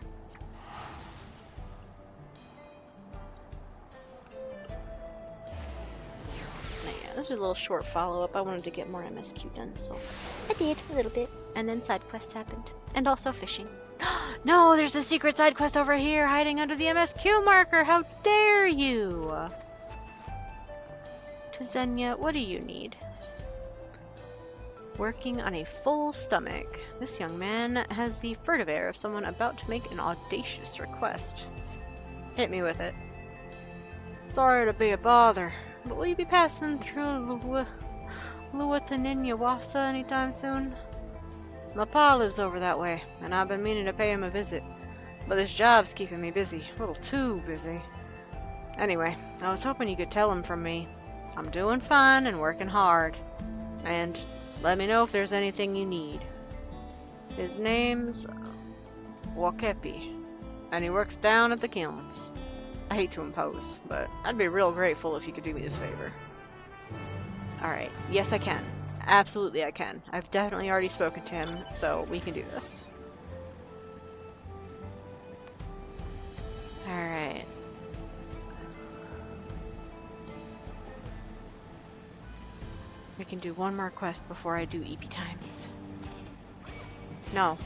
Yeah, this is a little short follow-up. I wanted to get more MSQ done, so I did a little bit. And then side quests happened. And also fishing. No, there's a secret side quest over here hiding under the MSQ marker. How dare you? Tazenya, what do you need? Working on a full stomach. This young man has the furtive air of someone about to make an audacious request. Hit me with it. Sorry to be a bother, but will you be passing through Luataninyawasa anytime soon? My pa lives over that way, and I've been meaning to pay him a visit. But this job's keeping me busy. A little too busy. Anyway, I was hoping you could tell him from me. I'm doing fine and working hard. And let me know if there's anything you need. His name's Wakepi, and he works down at the kilns. I hate to impose, but I'd be real grateful if you could do me this favor. Alright, yes I can. Absolutely I can. I've definitely already spoken to him, so we can do this. Alright. We can do one more quest before I do EP times. No.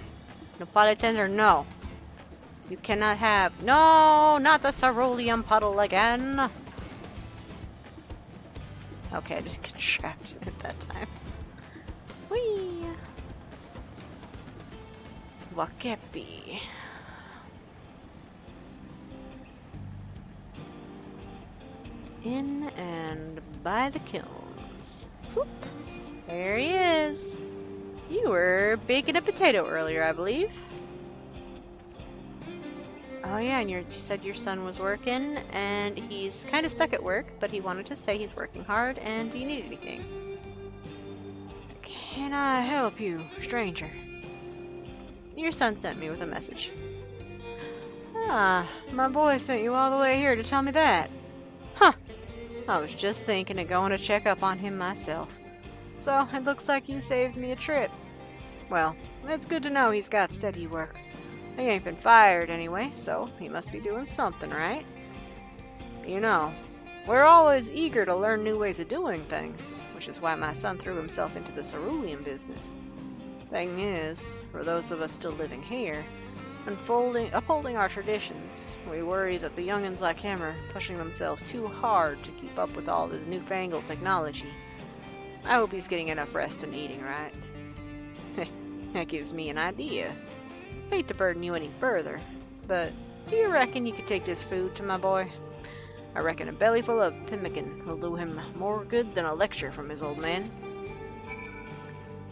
Napolitans or no. You cannot have... No! Not the cerulean puddle again! Okay, I didn't get trapped at that time. Whee! Wakepi. In and by the kilns. Whoop. There he is. You were baking a potato earlier, I believe. Oh yeah, and you said your son was working, and he's kind of stuck at work, but he wanted to say he's working hard, and do you need anything? Can I help you, stranger? Your son sent me with a message. Ah, my boy sent you all the way here to tell me that. Huh. I was just thinking of going to check up on him myself. So, it looks like you saved me a trip. Well, it's good to know he's got steady work. He ain't been fired anyway, so he must be doing something right. You know, we're always eager to learn new ways of doing things, which is why my son threw himself into the cerulean business. Thing is, for those of us still living here, upholding our traditions, we worry that the youngins like him are pushing themselves too hard to keep up with all this newfangled technology. I hope he's getting enough rest and eating right. That gives me an idea. Hate to burden you any further, but do you reckon you could take this food to my boy? I reckon a bellyful of pemmican will do him more good than a lecture from his old man.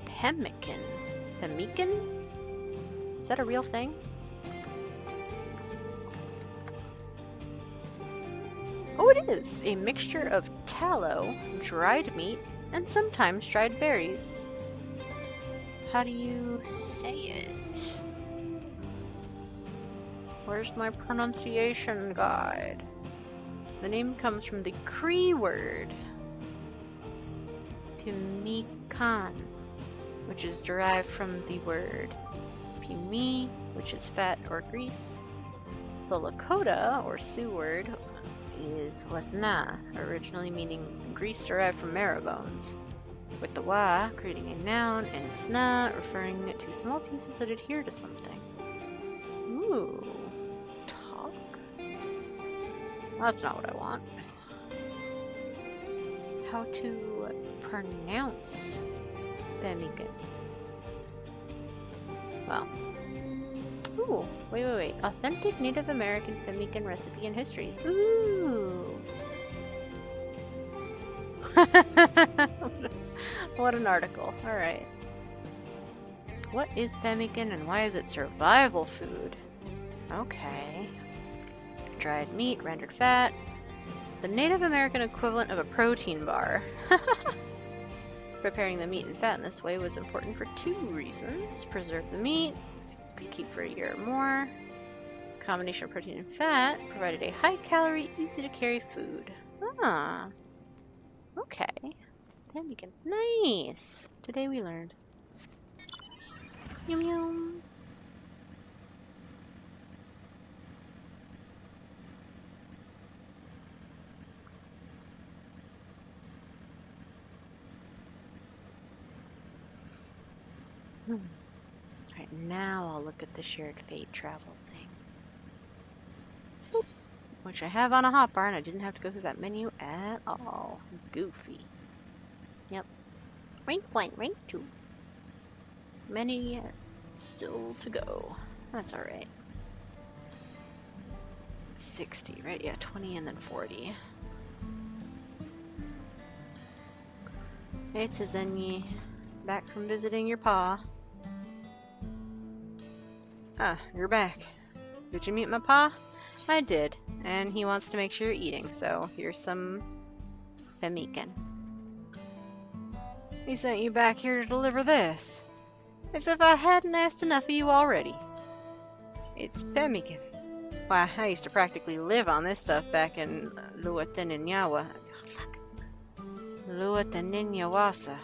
Pemmican? Pemmican? Is that a real thing? Oh, it is! A mixture of tallow, dried meat, and sometimes dried berries. How do you say it? Where's my pronunciation guide? The name comes from the Cree word Pimikan, which is derived from the word Pimi, which is fat or grease. The Lakota, or Sioux word, is wasna, originally meaning grease derived from marrow bones, with the wa creating a noun and sna referring to small pieces that adhere to something. Ooh. Talk? That's not what I want. How to pronounce pemmican. Well. Ooh, wait. Authentic Native American pemmican recipe and history. Ooh. What an article. Alright. What is pemmican and why is it survival food? Okay. Dried meat, rendered fat. The Native American equivalent of a protein bar. Preparing the meat and fat in this way was important for 2 reasons. Preserve the meat, could keep for a year or more. Combination of protein and fat provided a high-calorie, easy-to-carry food. Ah. Okay. Pemmican. Nice! Today we learned. Yum yum. Alright, now I'll look at the shared fate travel thing. Boop. Which I have on a hotbar, and I didn't have to go through that menu at all. Goofy. Yep. Rank 1, rank 2. Many still to go. That's alright. 60, right? Yeah, 20 and then 40. Hey, Tizenyi. Back from visiting your pa. Ah, you're back. Did you meet my pa? I did, and he wants to make sure you're eating, so here's some pemmican. He sent you back here to deliver this. As if I hadn't asked enough of you already. It's pemmican. Why, I used to practically live on this stuff back in Luataninyawa. Luataninyawasa.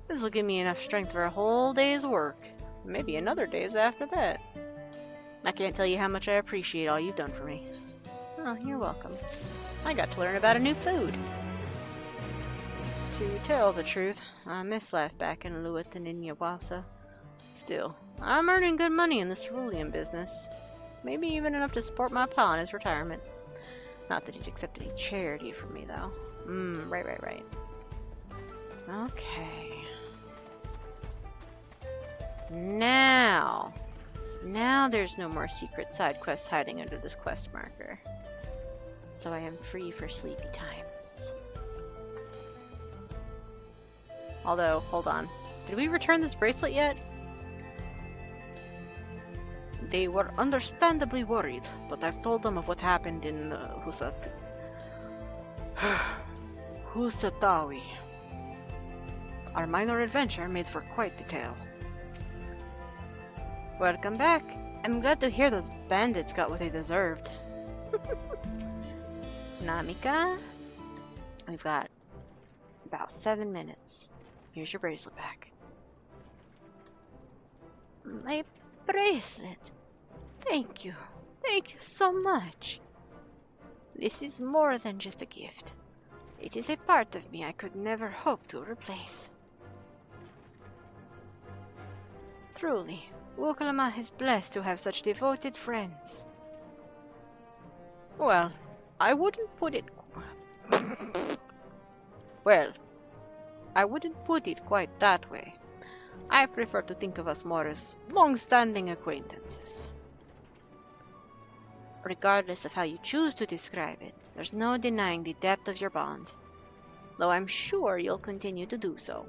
This'll give me enough strength for a whole day's work. Maybe another day's after that. I can't tell you how much I appreciate all you've done for me. Oh, you're welcome. I got to learn about a new food. To tell the truth, I miss life back in Luataninyawasa. Still, I'm earning good money in the cerulean business. Maybe even enough to support my pa in his retirement. Not that he'd accept any charity from me, though. Right. Okay. Now there's no more secret side quests hiding under this quest marker. So I am free for sleepy times. Although, hold on. Did we return this bracelet yet? They were understandably worried, but I've told them of what happened in Husatawi. Our minor adventure made for quite the tale. Welcome back. I'm glad to hear those bandits got what they deserved. Namika, we've got about 7 minutes. Here's your bracelet back. My bracelet. Thank you. Thank you so much. This is more than just a gift. It is a part of me I could never hope to replace. Truly, Wukalama is blessed to have such devoted friends. Well, I wouldn't put it quite that way. I prefer to think of us more as long-standing acquaintances. Regardless of how you choose to describe it, there's no denying the depth of your bond, though I'm sure you'll continue to do so.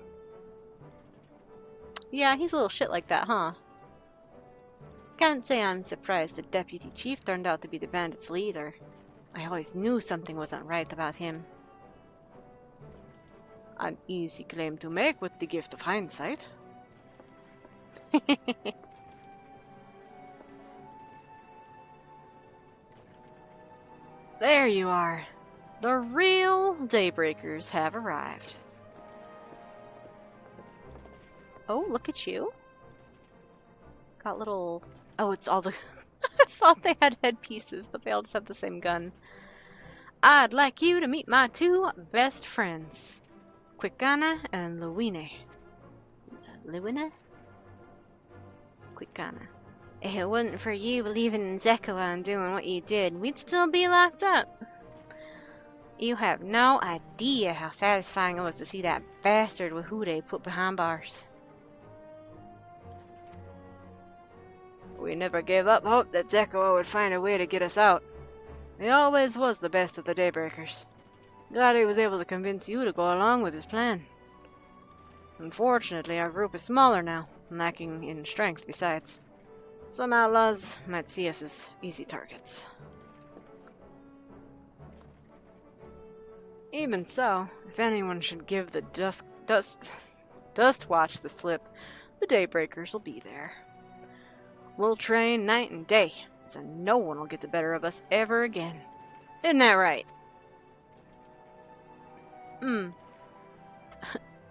Yeah, he's a little shit like that, huh? Can't say I'm surprised the deputy chief turned out to be the bandits' leader. I always knew something wasn't right about him. An easy claim to make with the gift of hindsight. There you are. The real Daybreakers have arrived. Oh, look at you. got little... Oh, it's all the... I thought they had headpieces, but they all just have the same gun. I'd like you to meet my two best friends, Quickana and Luwine. Luwine? Quickana. If it wasn't for you believing in Zekua and doing what you did, we'd still be locked up. You have no idea how satisfying it was to see that bastard Wahude put behind bars. We never gave up hope that Zekua would find a way to get us out. He always was the best of the Daybreakers. Glad he was able to convince you to go along with his plan. Unfortunately, our group is smaller now, lacking in strength besides. Some outlaws might see us as easy targets. Even so, if anyone should give the Dust Watch the slip, the Daybreakers will be there. We'll train night and day, so no one will get the better of us ever again. Isn't that right?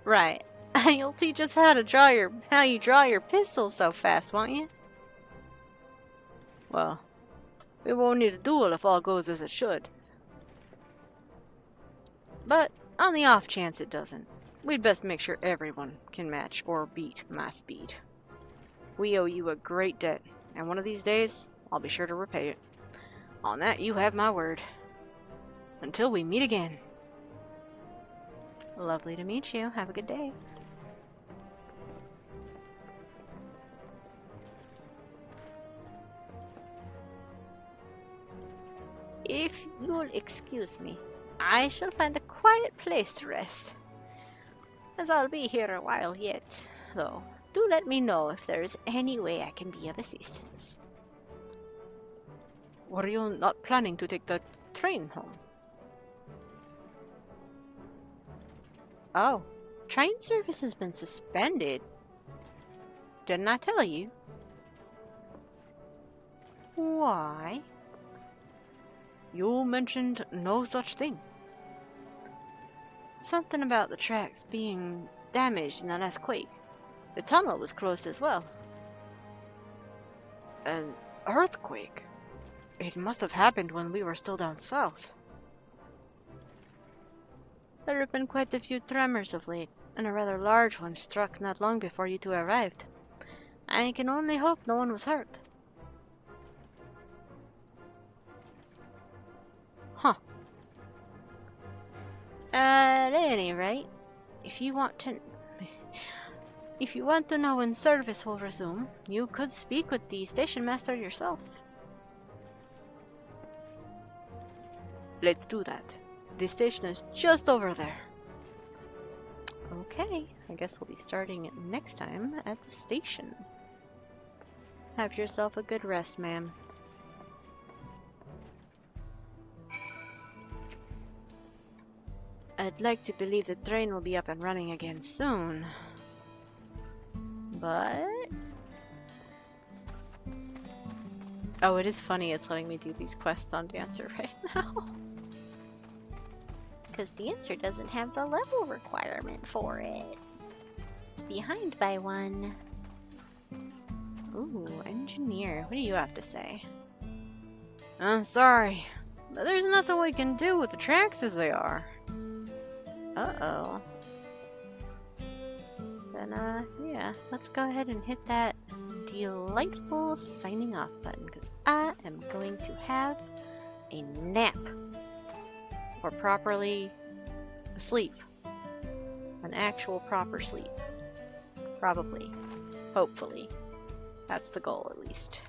Right. You'll teach us how you draw your pistol so fast, won't you? Well, we won't need a duel if all goes as it should. But on the off chance it doesn't, we'd best make sure everyone can match or beat my speed. We owe you a great debt, and one of these days, I'll be sure to repay it. On that, you have my word. Until we meet again. Lovely to meet you. Have a good day. If you'll excuse me, I shall find a quiet place to rest, as I'll be here a while yet, though. Do let me know if there is any way I can be of assistance. Were you not planning to take the train home? Oh, train service has been suspended. Didn't I tell you? Why? You mentioned no such thing. Something about the tracks being damaged in the last quake. The tunnel was closed as well. An earthquake? It must have happened when we were still down south. There have been quite a few tremors of late, and a rather large one struck not long before you two arrived. I can only hope no one was hurt. Huh. At any rate, if you want to know when service will resume, you could speak with the station master yourself. Let's do that. The station is just over there. Okay, I guess we'll be starting next time at the station. Have yourself a good rest, ma'am. I'd like to believe the train will be up and running again soon. But... Oh, it is funny it's letting me do these quests on Dancer right now. Because Dancer doesn't have the level requirement for it. It's behind by one. Ooh, engineer. What do you have to say? I'm sorry, but there's nothing we can do with the tracks as they are. Uh-oh. Then, yeah, let's go ahead and hit that delightful signing off button, because I am going to have a nap. Or properly sleep. An actual proper sleep. Probably. Hopefully. That's the goal, at least.